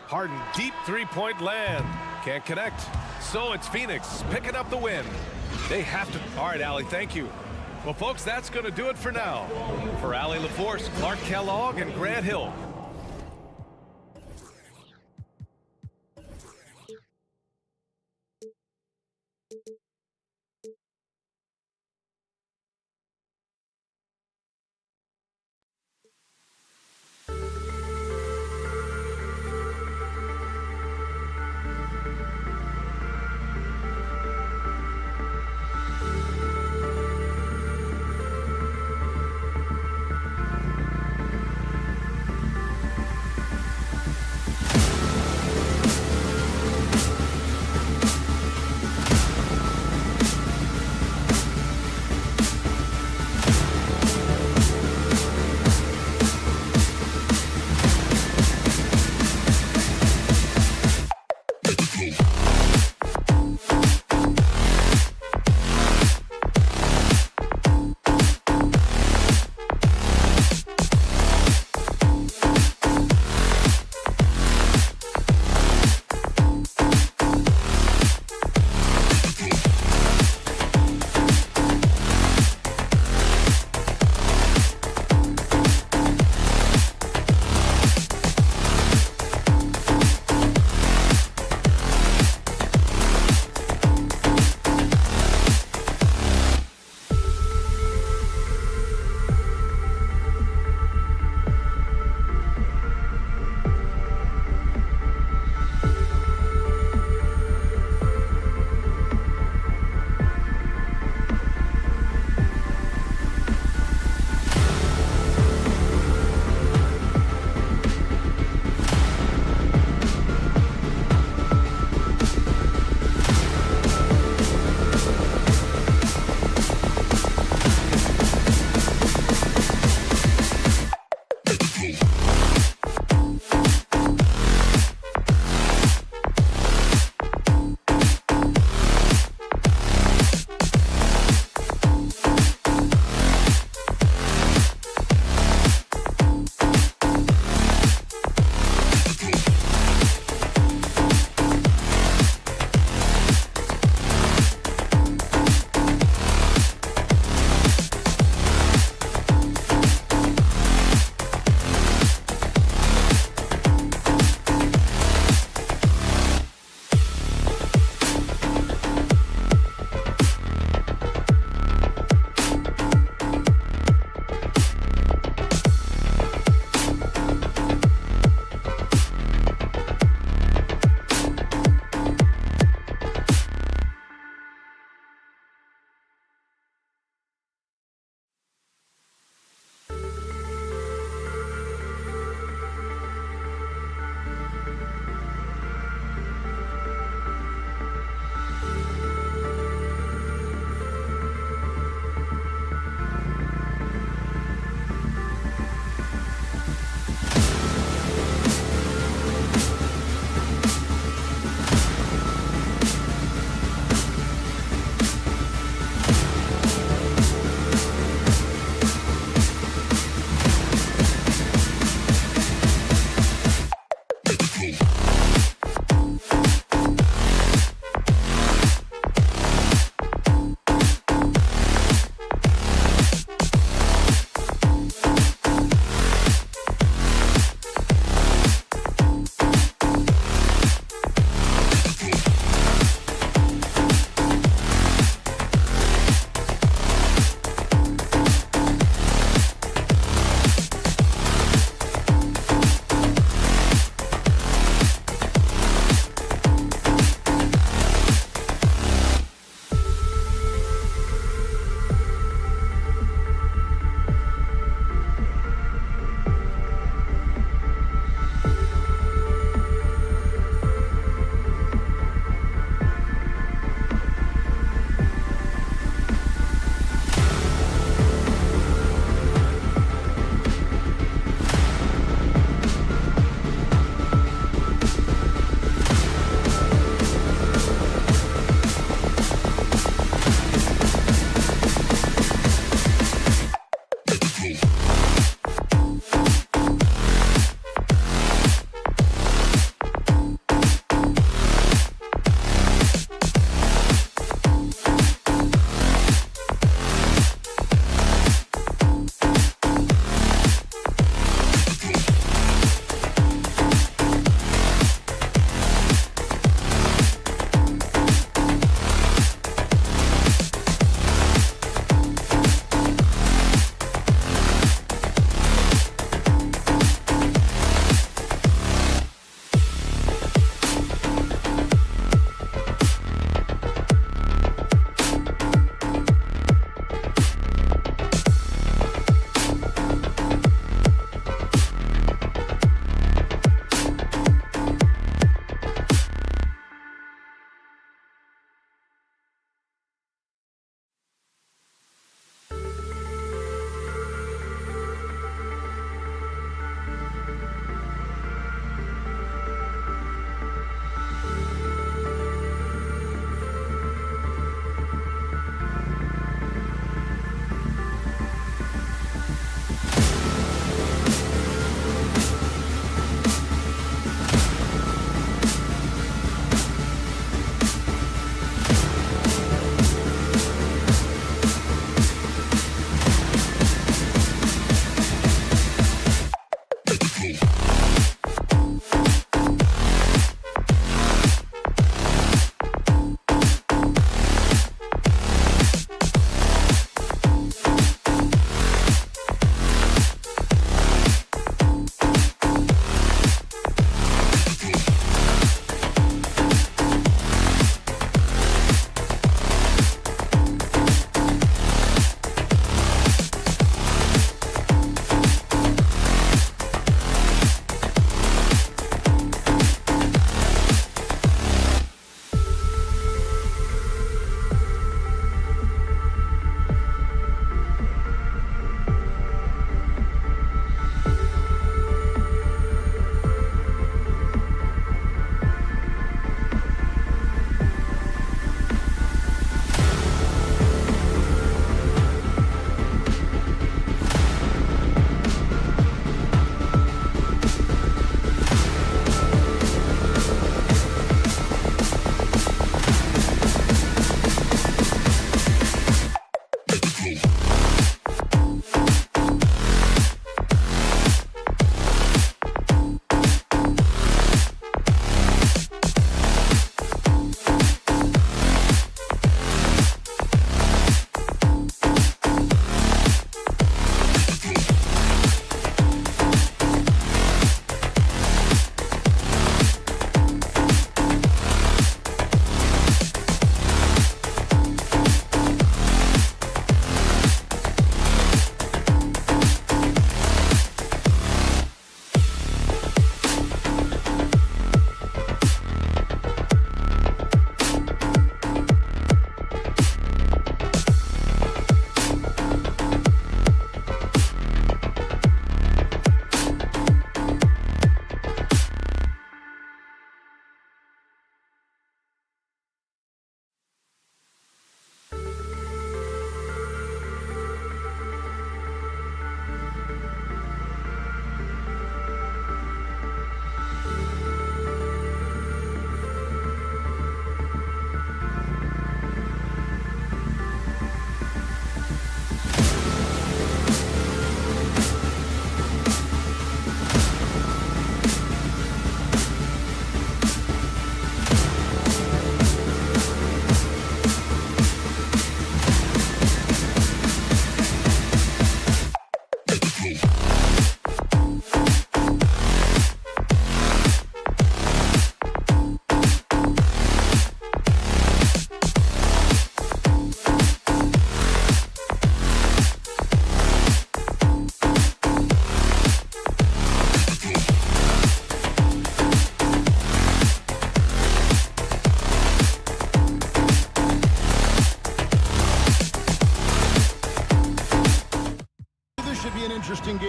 Harden, deep three-point land. Can't connect. So it's Phoenix picking up the win. They have to. All right, Allie, thank you. Well, folks, that's going to do it for now. For Allie LaForce, Clark Kellogg, and Grant Hill.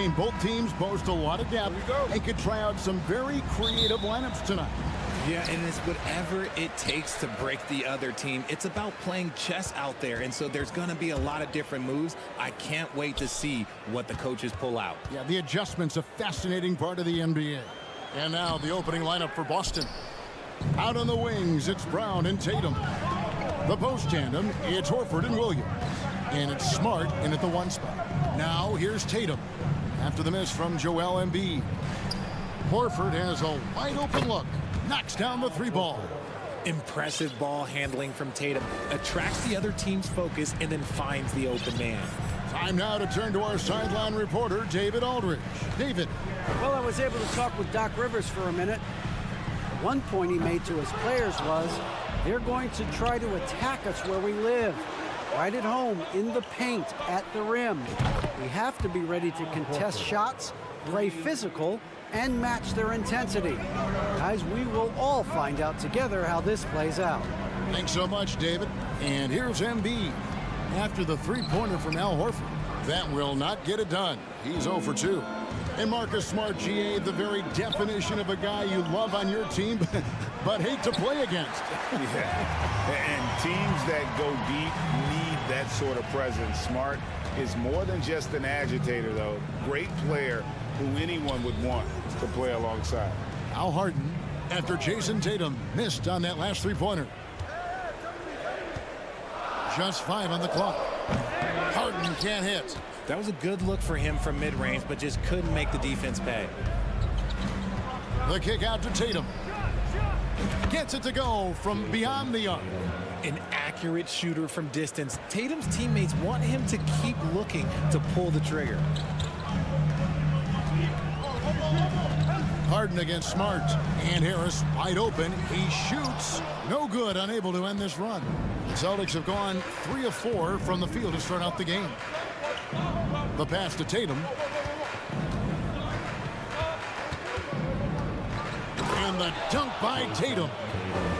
saying both teams boast a lot of depth and could try out some very creative lineups tonight. Yeah, and it's whatever it takes to break the other team. It's about playing chess out there, and so there's going to be a lot of different moves. I can't wait to see what the coaches pull out. Yeah, the adjustment's a fascinating part of the NBA. And now the opening lineup for Boston. Out on the wings, it's Brown and Tatum. The post tandem, it's Horford and Williams. And it's Smart in at the 1 spot. Now here's Tatum. After the miss from Joel Embiid. Horford has a wide open look. Knocks down the 3 ball. Impressive ball handling from Tatum. Attracts the other team's focus and then finds the open man. Time now to turn to our sideline reporter, David Aldridge. David. Well, I was able to talk with Doc Rivers for a minute. One point he made to his players was, they're going to try to attack us where we live. Right at home, in the paint, at the rim. We have to be ready to contest shots, play physical, and match their intensity. Guys, we will all find out together how this plays out. Thanks so much, David. And here's Embiid. After the 3-pointer from Al Horford, that will not get it done. He's 0 for 2. And Marcus Smart, GA, the very definition of a guy you love on your team, but hate to play against. Yeah, and teams that go deep need that sort of presence. Smart is more than just an agitator, though. Great player who anyone would want to play alongside. Al Harden, after Jason Tatum missed on that last 3-pointer. Just 5 on the clock. Harden can't hit. That was a good look for him from mid-range, but just couldn't make the defense pay. The kick out to Tatum. Gets it to go from beyond the arc. An accurate shooter from distance. Tatum's teammates want him to keep looking to pull the trigger. Harden against Smart. And Harris wide open. He shoots. No good. Unable to end this run. The Celtics have gone 3 of 4 from the field to start out the game. The pass to Tatum. And the dunk by Tatum.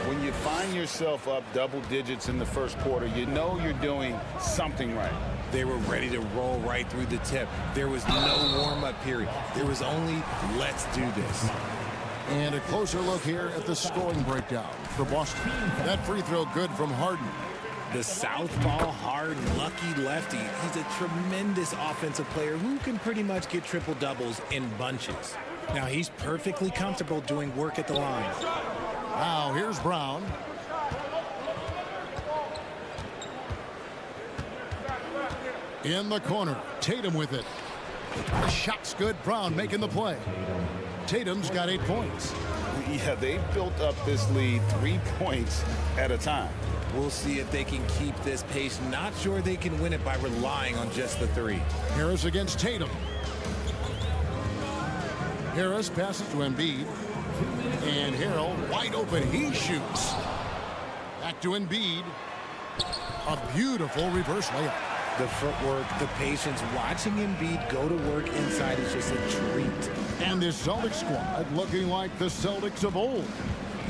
When you find yourself up double digits in the first quarter, you know you're doing something right. They were ready to roll right through the tip. There was no warm-up period. There was only, let's do this. And a closer look here at the scoring breakdown for Boston. That free throw good from Harden. The southpaw, hard, lucky lefty. He's a tremendous offensive player who can pretty much get triple-doubles in bunches. Now, he's perfectly comfortable doing work at the line. Now, here's Brown. In the corner, Tatum with it. The shot's good. Brown making the play. Tatum's got 8 points. Yeah, they built up this lead 3 points at a time. We'll see if they can keep this pace. Not sure they can win it by relying on just the 3. Harris against Tatum. Harris passes to Embiid. And Harrell wide open. He shoots. Back to Embiid. A beautiful reverse layup. The footwork, the patience, watching Embiid go to work inside is just a treat. And this Celtics squad looking like the Celtics of old.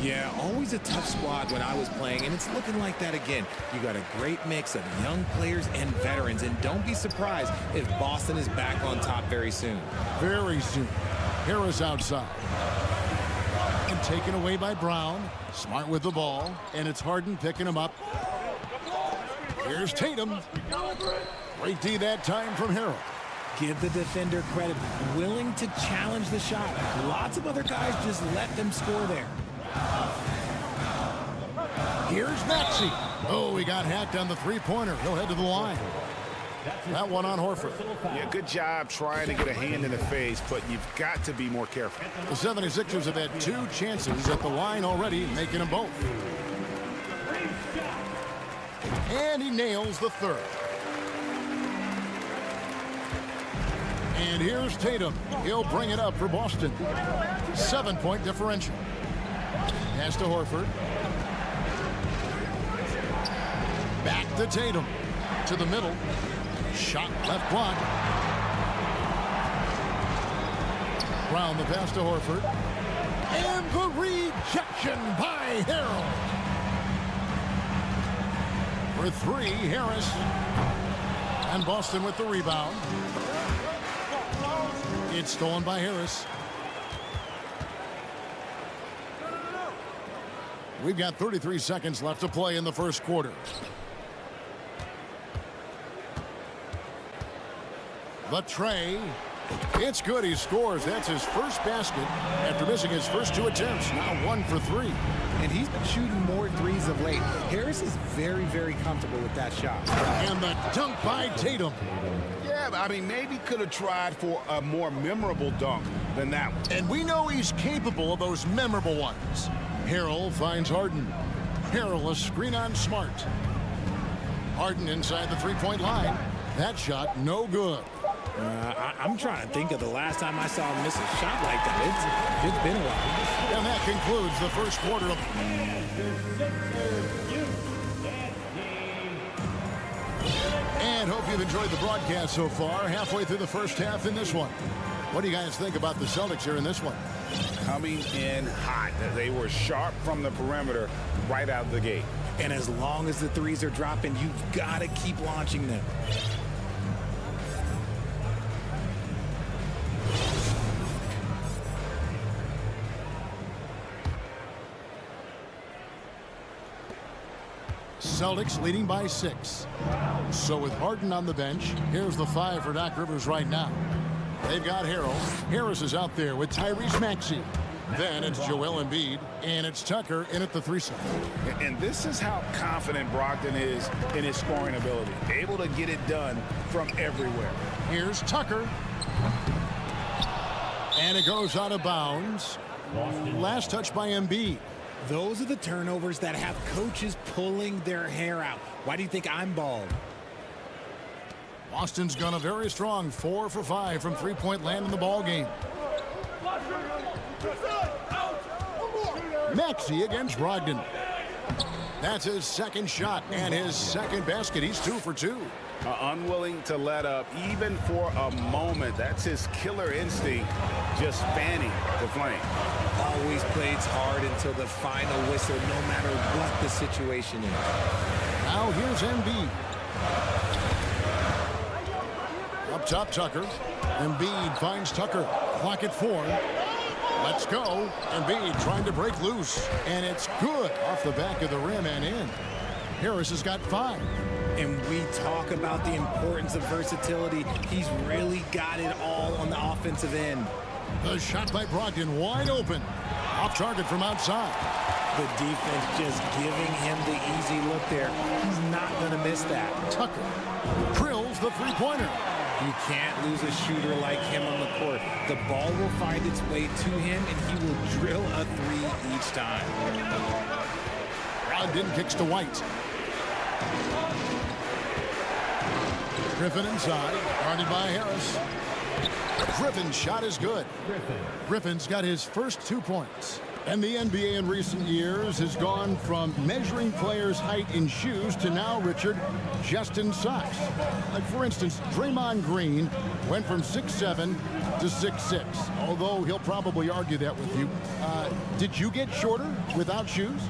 Yeah, always a tough squad when I was playing, and it's looking like that again. You got a great mix of young players and veterans, and don't be surprised if Boston is back on top very soon. Very soon. Harris outside. And taken away by Brown. Smart with the ball, and it's Harden picking him up. Here's Tatum. Great D that time from Harrell. Give the defender credit. Willing to challenge the shot. Lots of other guys just let them score there. Here's Maxey. Oh, he got hacked on the 3-pointer. He'll head to the line. That one on Horford. Yeah, good job trying to get a hand in the face, but you've got to be more careful. The 76ers have had 2 chances at the line already, making them both. And he nails the 3rd. And here's Tatum. He'll bring it up for Boston. 7-point differential. Pass to Horford. Back to Tatum. To the middle. Shot left block. Brown the pass to Horford. And the rejection by Harrell. For 3, Harris. And Boston with the rebound. It's stolen by Harris. We've got 33 seconds left to play in the first quarter. The tray. It's good. He scores. That's his first basket after missing his first 2 attempts. Now 1 for 3. And he's been shooting more threes of late. Harris is very, very comfortable with that shot. And the dunk by Tatum. Yeah, I mean, maybe could have tried for a more memorable dunk than that one. And we know he's capable of those memorable ones. Harrell finds Harden. Harrell a screen on Smart. Harden inside the three-point line. That shot no good. I'm trying to think of the last time I saw him miss a shot like that. It's been a while. And that concludes the first quarter of... And hope you've enjoyed the broadcast so far. Halfway through the first half in this one. What do you guys think about the Celtics here in this one? Coming in hot. They were sharp from the perimeter right out of the gate. And as long as the threes are dropping, you've got to keep launching them. Celtics leading by 6. So with Harden on the bench, here's the 5 for Doc Rivers right now. They've got Harrell. Harris is out there with Tyrese Maxey. Then it's Joel Embiid, and it's Tucker in at the 3 side. And this is how confident Brogdon is in his scoring ability. Able to get it done from everywhere. Here's Tucker. And it goes out of bounds. Last touch by Embiid. Those are the turnovers that have coaches pulling their hair out. Why do you think I'm bald? Boston's gone a very strong 4 for 5 from three-point land in the ball game. Maxey against Brogdon. That's his second shot and his second basket. He's 2 for 2. Unwilling to let up even for a moment. That's his killer instinct, just fanning the flame. Always plays hard until the final whistle, no matter what the situation is. Now here's Embiid. Up top, Tucker. Embiid finds Tucker. Clock at 4. Let's go. Embiid trying to break loose. And it's good off the back of the rim and in. Harris has got 5. And we talk about the importance of versatility. He's really got it all on the offensive end. The shot by Brogdon wide open. Off target from outside. The defense just giving him the easy look there. He's not going to miss that. Tucker drills the three-pointer. You can't lose a shooter like him on the court. The ball will find its way to him, and he will drill a 3 each time. Brogdon kicks to White. Griffin inside, guarded by Harris. Griffin's shot is good. Griffin's got his first 2 points. And the NBA in recent years has gone from measuring players' height in shoes to now, Richard, just in socks. Like, for instance, Draymond Green went from 6'7" to 6'6", although he'll probably argue that with you. Did you get shorter without shoes?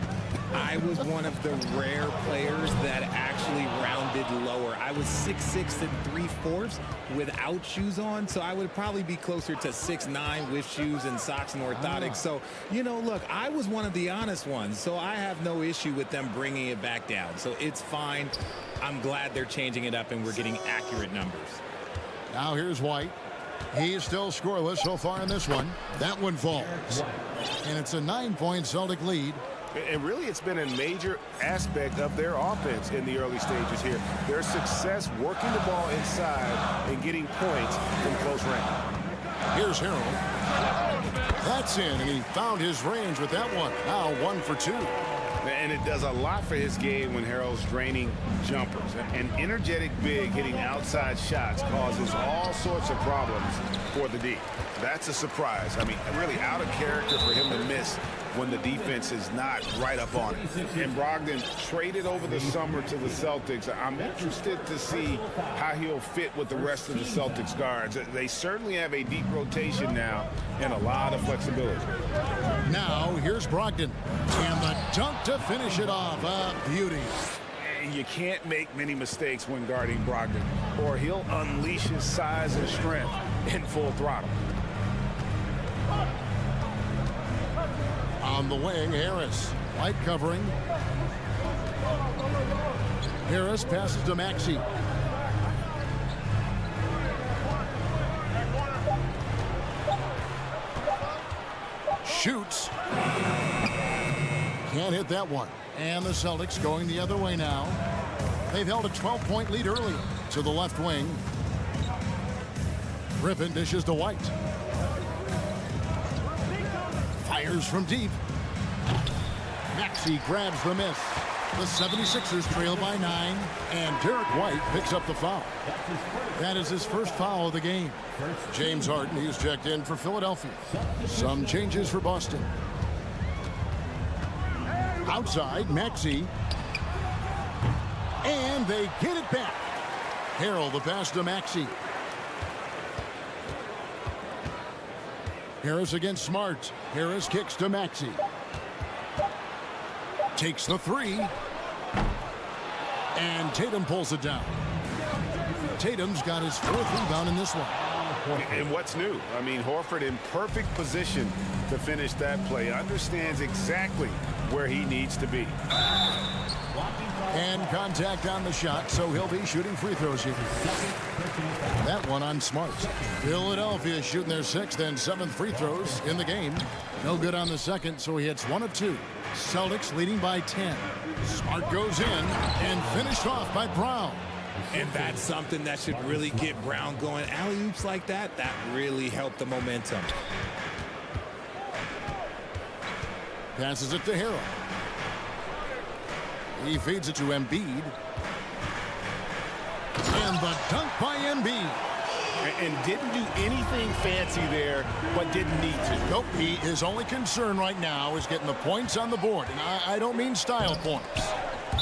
I was one of the rare players that actually rounded lower. I was 6'6" and 3/4 without shoes on, so I would probably be closer to 6'9" with shoes and socks and orthotics. So, you know, look, I was one of the honest ones, so I have no issue with them bringing it back down. So it's fine. I'm glad they're changing it up and we're getting accurate numbers. Now here's White. He's still scoreless so far in this one. That one falls. And it's a 9-point Celtic lead. And really, it's been a major aspect of their offense in the early stages here. Their success working the ball inside and getting points from close range. Here's Harrell. That's in, and he found his range with that one. Now 1 for 2. And it does a lot for his game when Harrell's draining jumpers. An energetic big hitting outside shots causes all sorts of problems for the D. That's a surprise. I mean, really out of character for him to miss when the defense is not right up on it. And Brogdon traded over the summer to the Celtics. I'm interested to see how he'll fit with the rest of the Celtics guards. They certainly have a deep rotation now and a lot of flexibility. Now here's Brogdon. And the dunk to finish it off. A beauty. You can't make many mistakes when guarding Brogdon, or he'll unleash his size and strength in full throttle. From the wing, Harris. White covering. Harris passes to Maxey. Shoots. Can't hit that one. And the Celtics going the other way now. They've held a 12-point lead earlier. To the left wing. Griffin dishes to White. Fires from deep. Maxey grabs the miss. The 76ers trail by 9. And Derek White picks up the foul. That is his first foul of the game. James Harden, he's checked in for Philadelphia. Some changes for Boston. Outside, Maxey. And they get it back. Harrell the pass to Maxey. Harris against Smart. Harris kicks to Maxey. Takes the three. And Tatum pulls it down. Tatum's got his 4th rebound in this one. And what's new? I mean, Horford in perfect position to finish that play. Understands exactly where he needs to be. And contact on the shot, so he'll be shooting free throws here. That one on Smart. Philadelphia shooting their 6th and 7th free throws in the game. No good on the second, so he hits 1 of 2. Celtics leading by 10. Smart goes in and finished off by Brown. And that's something that should really get Brown going. Alley-oops like that really helped the momentum. Passes it to Harrell. He feeds it to Embiid. And the dunk by Embiid. And didn't do anything fancy there, but didn't need to. Nope, his only concern right now is getting the points on the board. And I don't mean style points.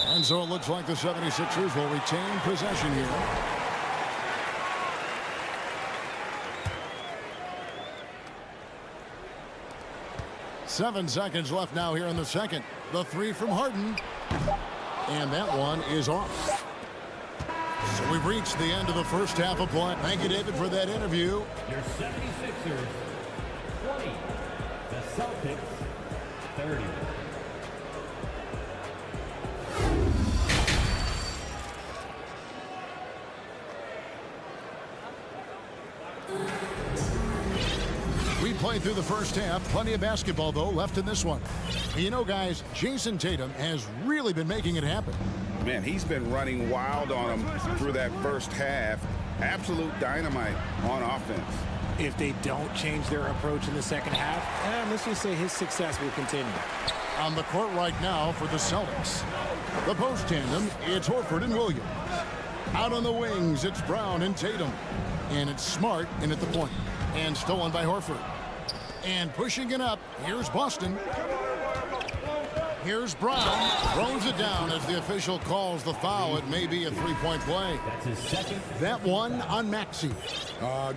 And so it looks like the 76ers will retain possession here. Seven seconds left now here in the second. The three from Harden. And that one is off. So we've reached the end of the first half of play. Thank you, David, for that interview. Your 76ers, 20. The Celtics, 30. We played through the first half. Plenty of basketball, though, left in this one. You know, guys, Jason Tatum has really been making it happen. Man, he's been running wild on him through that first half. Absolute dynamite on offense. If they don't change their approach in the second half, let's just say his success will continue. On the court right now for the Celtics. The post tandem, it's Horford and Williams. Out on the wings, it's Brown and Tatum. And it's Smart in at the point. And stolen by Horford. And pushing it up, here's Boston. Here's Brown. Throws it down as the official calls the foul. It may be a three-point play. That's his second. That one on Maxey.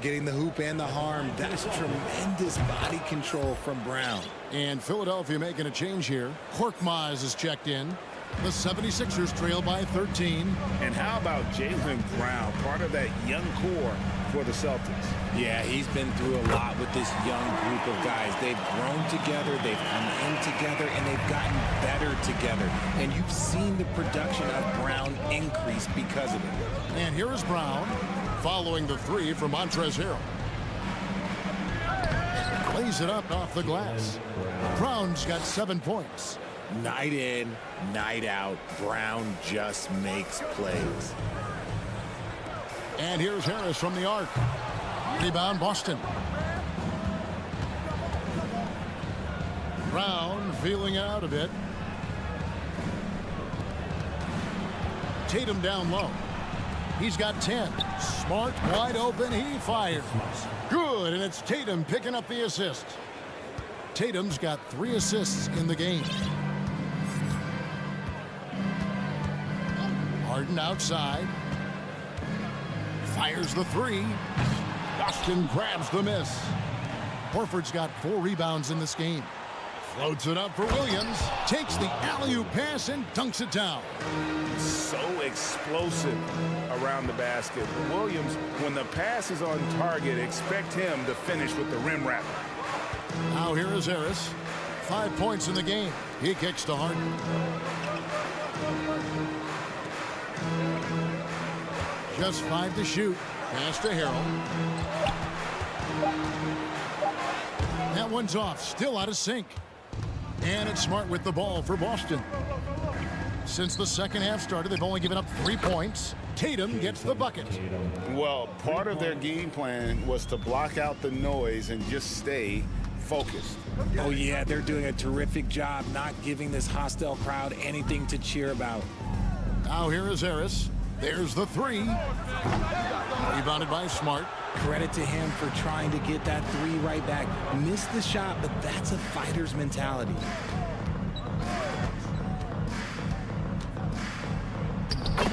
Getting the hoop and the harm. That's tremendous body control from Brown. And Philadelphia making a change here. Korkmaz is checked in. The 76ers trail by 13. And how about Jaylen Brown, part of that young core for the Celtics? Yeah, he's been through a lot with this young group of guys. They've grown together, they've come in together, and they've gotten better together. And you've seen the production of Brown increase because of it. And here is Brown following the three from Montrezl Harrell. Lays it up off the glass. Brown's got 7 points. Night in, night out, Brown just makes plays. And here's Harris from the arc. Rebound, Boston. Brown feeling out a bit. Tatum down low. He's got 10. Smart, wide open, he fires. Good, and it's Tatum picking up the assist. Tatum's got 3 assists in the game. Harden outside. Fires the three. Boston grabs the miss. Horford's got 4 rebounds in this game. Floats it up for Williams. Takes the alley-oop pass and dunks it down. So explosive around the basket. Williams, when the pass is on target, expect him to finish with the rim wrap. Now here is Harris. 5 points in the game. He kicks to Harden. Just 5 to shoot. Pass to Harrell. That one's off. Still out of sync. And it's Smart with the ball for Boston. Since the second half started, they've only given up 3 points. Tatum gets the bucket. Well, part of their game plan was to block out the noise and just stay focused. Oh, yeah, they're doing a terrific job not giving this hostile crowd anything to cheer about. Now here is Harris. There's the 3. Rebounded by Smart. Credit to him for trying to get that 3 right back. Missed the shot, but that's a fighter's mentality.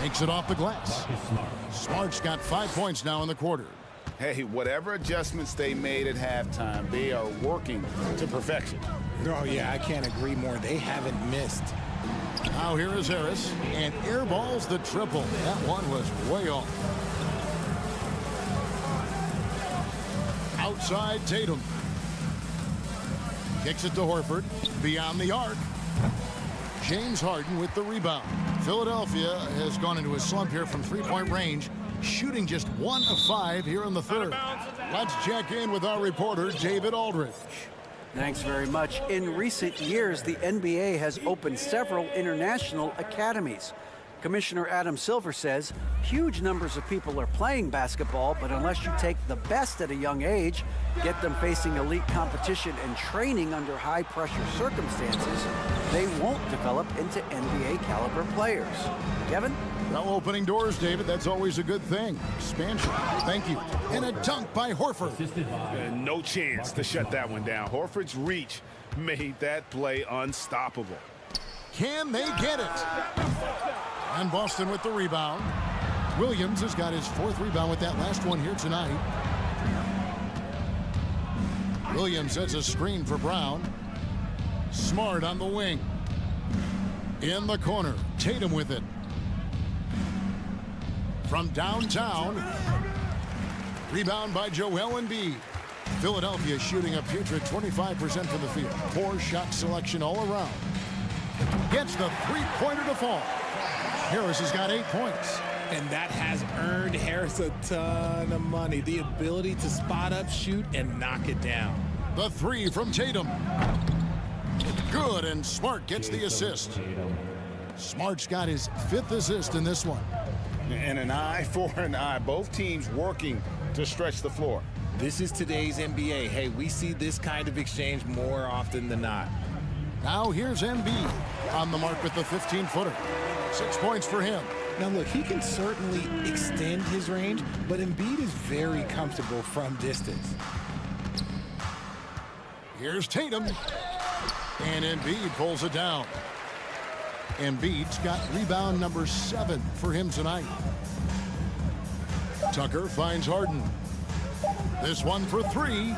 Makes it off the glass. Smart's got 5 points now in the quarter. Hey, whatever adjustments they made at halftime, they are working to perfection. Oh, yeah, I can't agree more. They haven't missed. Now here is Harris, and airballs the triple. That one was way off. Outside Tatum. Kicks it to Horford. Beyond the arc. James Harden with the rebound. Philadelphia has gone into a slump here from three-point range, shooting just 1 of 5 here in the third. Let's check in with our reporter, David Aldridge. Thanks very much. In recent years, the NBA has opened several international academies. Commissioner Adam Silver says huge numbers of people are playing basketball, but unless you take the best at a young age, get them facing elite competition and training under high-pressure circumstances, they won't develop into NBA-caliber players. Kevin? Well, opening doors, David, that's always a good thing. Expansion. Thank you. And a dunk by Horford. No chance to shut that one down. Horford's reach made that play unstoppable. Can they get it? And Boston with the rebound. Williams has got his 4th rebound with that last one here tonight. Williams sets a screen for Brown. Smart on the wing. In the corner, Tatum with it. From downtown, rebound by Joel Embiid. Philadelphia shooting a putrid 25% from the field. Poor shot selection all around. Gets the three-pointer to fall. Harris has got 8 points. And that has earned Harris a ton of money. The ability to spot up, shoot, and knock it down. The 3 from Tatum. Good, and Smart gets the assist. Smart's got his 5th assist in this one. And an eye for an eye. Both teams working to stretch the floor. This is today's NBA. Hey, we see this kind of exchange more often than not. Now here's Embiid on the mark with the 15-footer. 6 points for him. Now look, he can certainly extend his range, but Embiid is very comfortable from distance. Here's Tatum. And Embiid pulls it down. Embiid's got rebound number 7 for him tonight. Tucker finds Harden. This one for 3.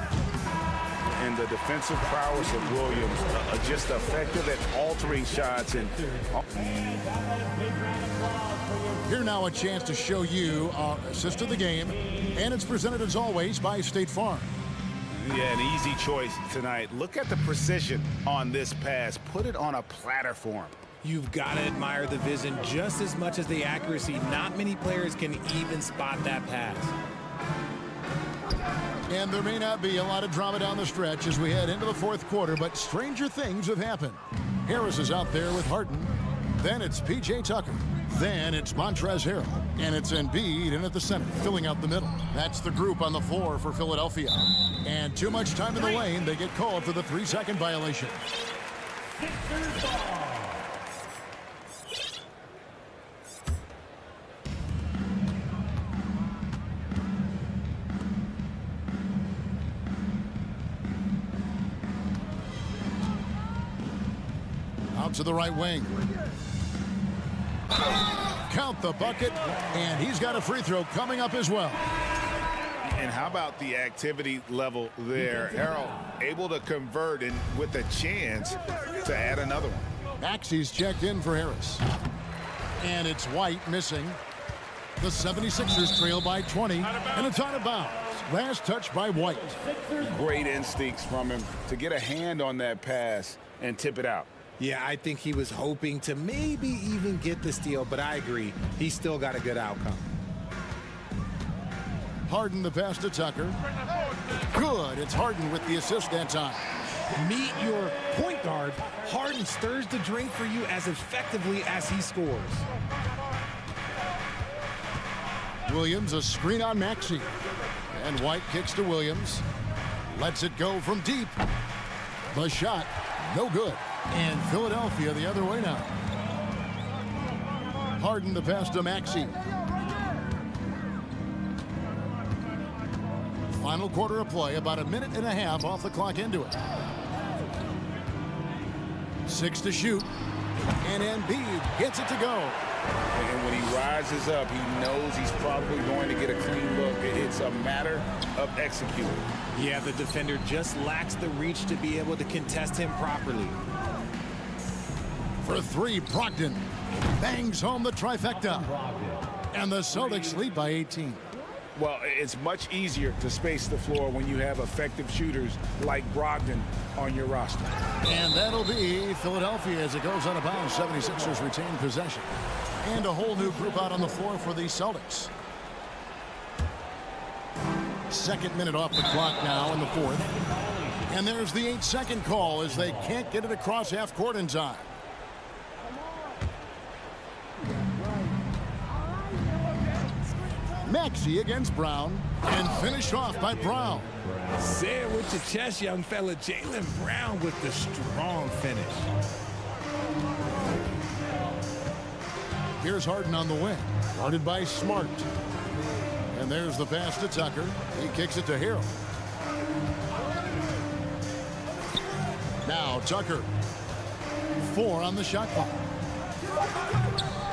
And the defensive prowess of Williams just effective at altering shots. And here now a chance to show you our assist of the game, and it's presented as always by State Farm. Yeah, an easy choice tonight. Look at the precision on this pass. Put it on a platter for him. You've got to admire the vision just as much as the accuracy. Not many players can even spot that pass. And there may not be a lot of drama down the stretch as we head into the 4th quarter, but stranger things have happened. Harris is out there with Harden. Then it's P.J. Tucker. Then it's Montrezl Harrell. And it's Embiid in at the center, filling out the middle. That's the group on the floor for Philadelphia. And too much time in the lane, they get called for the 3-second violation. Out to the right wing. Count the bucket, and he's got a free throw coming up as well. And how about the activity level there? Harrell able to convert and with a chance to add another one. Maxey's checked in for Harris. And it's White missing. The 76ers trail by 20, and it's out of bounds. Last touch by White. Great instincts from him to get a hand on that pass and tip it out. Yeah, I think he was hoping to maybe even get the steal, but I agree. He still got a good outcome. Harden the pass to Tucker. Good. It's Harden with the assist that time. Meet your point guard. Harden stirs the drink for you as effectively as he scores. Williams, a screen on Maxey. And White kicks to Williams. Lets it go from deep. The shot, no good. And Philadelphia the other way now. Harden the pass to Maxey. Final quarter of play, about a minute and a half off the clock into it. 6 to shoot. And Embiid gets it to go. And when he rises up, he knows he's probably going to get a clean look. It's a matter of executing. Yeah, the defender just lacks the reach to be able to contest him properly. For three, Brogdon bangs home the trifecta. And the Celtics lead by 18. Well, it's much easier to space the floor when you have effective shooters like Brogdon on your roster. And that'll be Philadelphia as it goes out of bounds. 76ers retain possession. And a whole new group out on the floor for the Celtics. Second minute off the clock now in the fourth. And there's the 8-second call as they can't get it across half court in time. Maxey against Brown, and finished off by Brown. Say it with your chest, young fella. Jaylen Brown with the strong finish. Here's Harden on the wing, guarded by Smart. And there's the pass to Tucker. He kicks it to Harrell. Now Tucker. 4 on the shot clock.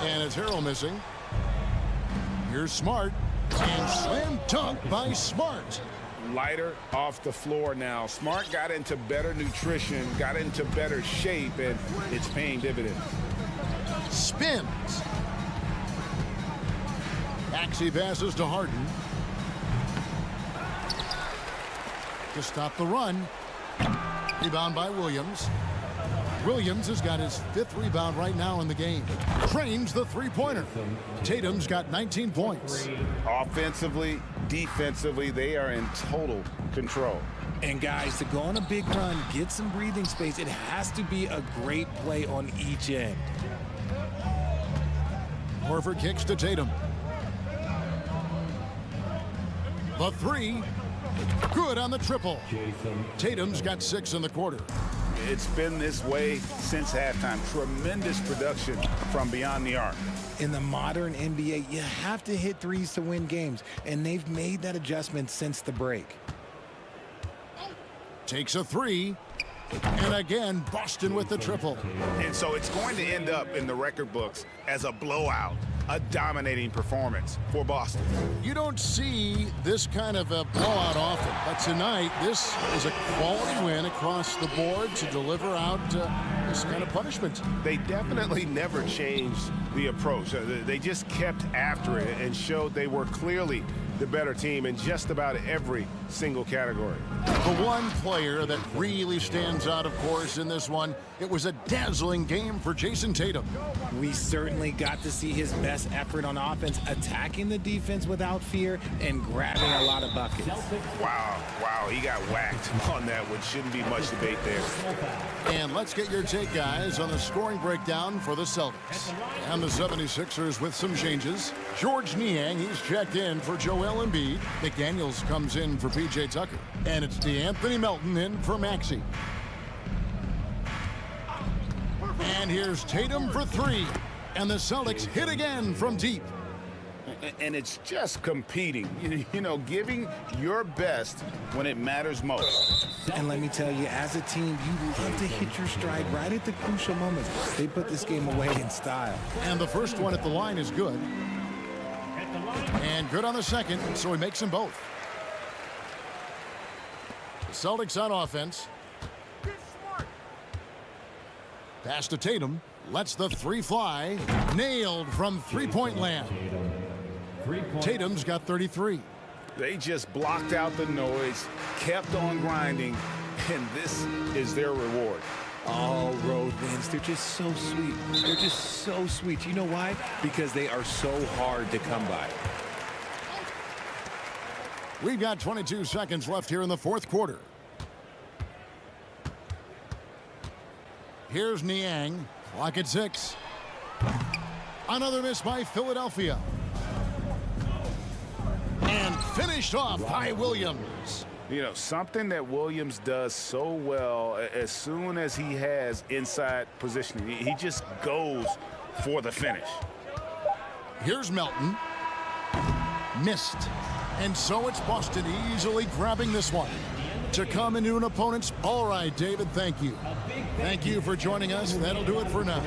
And it's Harrell missing. Here's Smart. And slam dunk by Smart. Lighter off the floor now. Smart got into better nutrition, got into better shape, and it's paying dividends. Spins. Maxey passes to Harden. To stop the run. Rebound by Williams. Williams has got his 5th rebound right now in the game. Trains the three-pointer. Tatum's got 19 points. Offensively, defensively, they are in total control. And guys, to go on a big run, get some breathing space, it has to be a great play on each end. Horford kicks to Tatum. The 3. Good on the triple. Tatum's got 6 in the quarter. It's been this way since halftime. Tremendous production from beyond the arc. In the modern NBA, you have to hit threes to win games, and they've made that adjustment since the break. Takes a 3. And again, Boston with the triple. And so it's going to end up in the record books as a blowout, a dominating performance for Boston. You don't see this kind of a blowout often, but tonight this is a quality win across the board to deliver out this kind of punishment. They definitely never changed the approach. They just kept after it and showed they were clearly the better team in just about every single category. The one player that really stands out, of course, in this one, it was a dazzling game for Jason Tatum. We certainly got to see his best effort on offense, attacking the defense without fear and grabbing a lot of buckets. Wow, he got whacked on that one. Shouldn't be much debate there. And let's get your take, guys, on the scoring breakdown for the Celtics. And the 76ers with some changes. George Niang, he's checked in for Joel Embiid. McDaniels comes in for P.J. Tucker. And it's DeAnthony Melton in for Maxey. And here's Tatum for 3. And the Celtics hit again from deep. And it's just competing, you know, giving your best when it matters most. And let me tell you, as a team, you love to hit your stride right at the crucial moments. They put this game away in style. And the first one at the line is good. And good on the second, so he makes them both. The Celtics on offense. Pass to Tatum. Lets the 3 fly. Nailed from three-point land. Tatum's got 33. They just blocked out the noise, kept on grinding, and this is their reward. All road wins. They're just so sweet. They're just so sweet. You know why? Because they are so hard to come by. We've got 22 seconds left here in the fourth quarter. Here's Niang. Clock at 6. Another miss by Philadelphia. And finished off by Williams. You know, something that Williams does so well, as soon as he has inside positioning, he just goes for the finish. Here's Melton. Missed. And so it's Boston easily grabbing this one to come into an opponent's. All right, David, thank you. Thank you for joining us. That'll do it for now.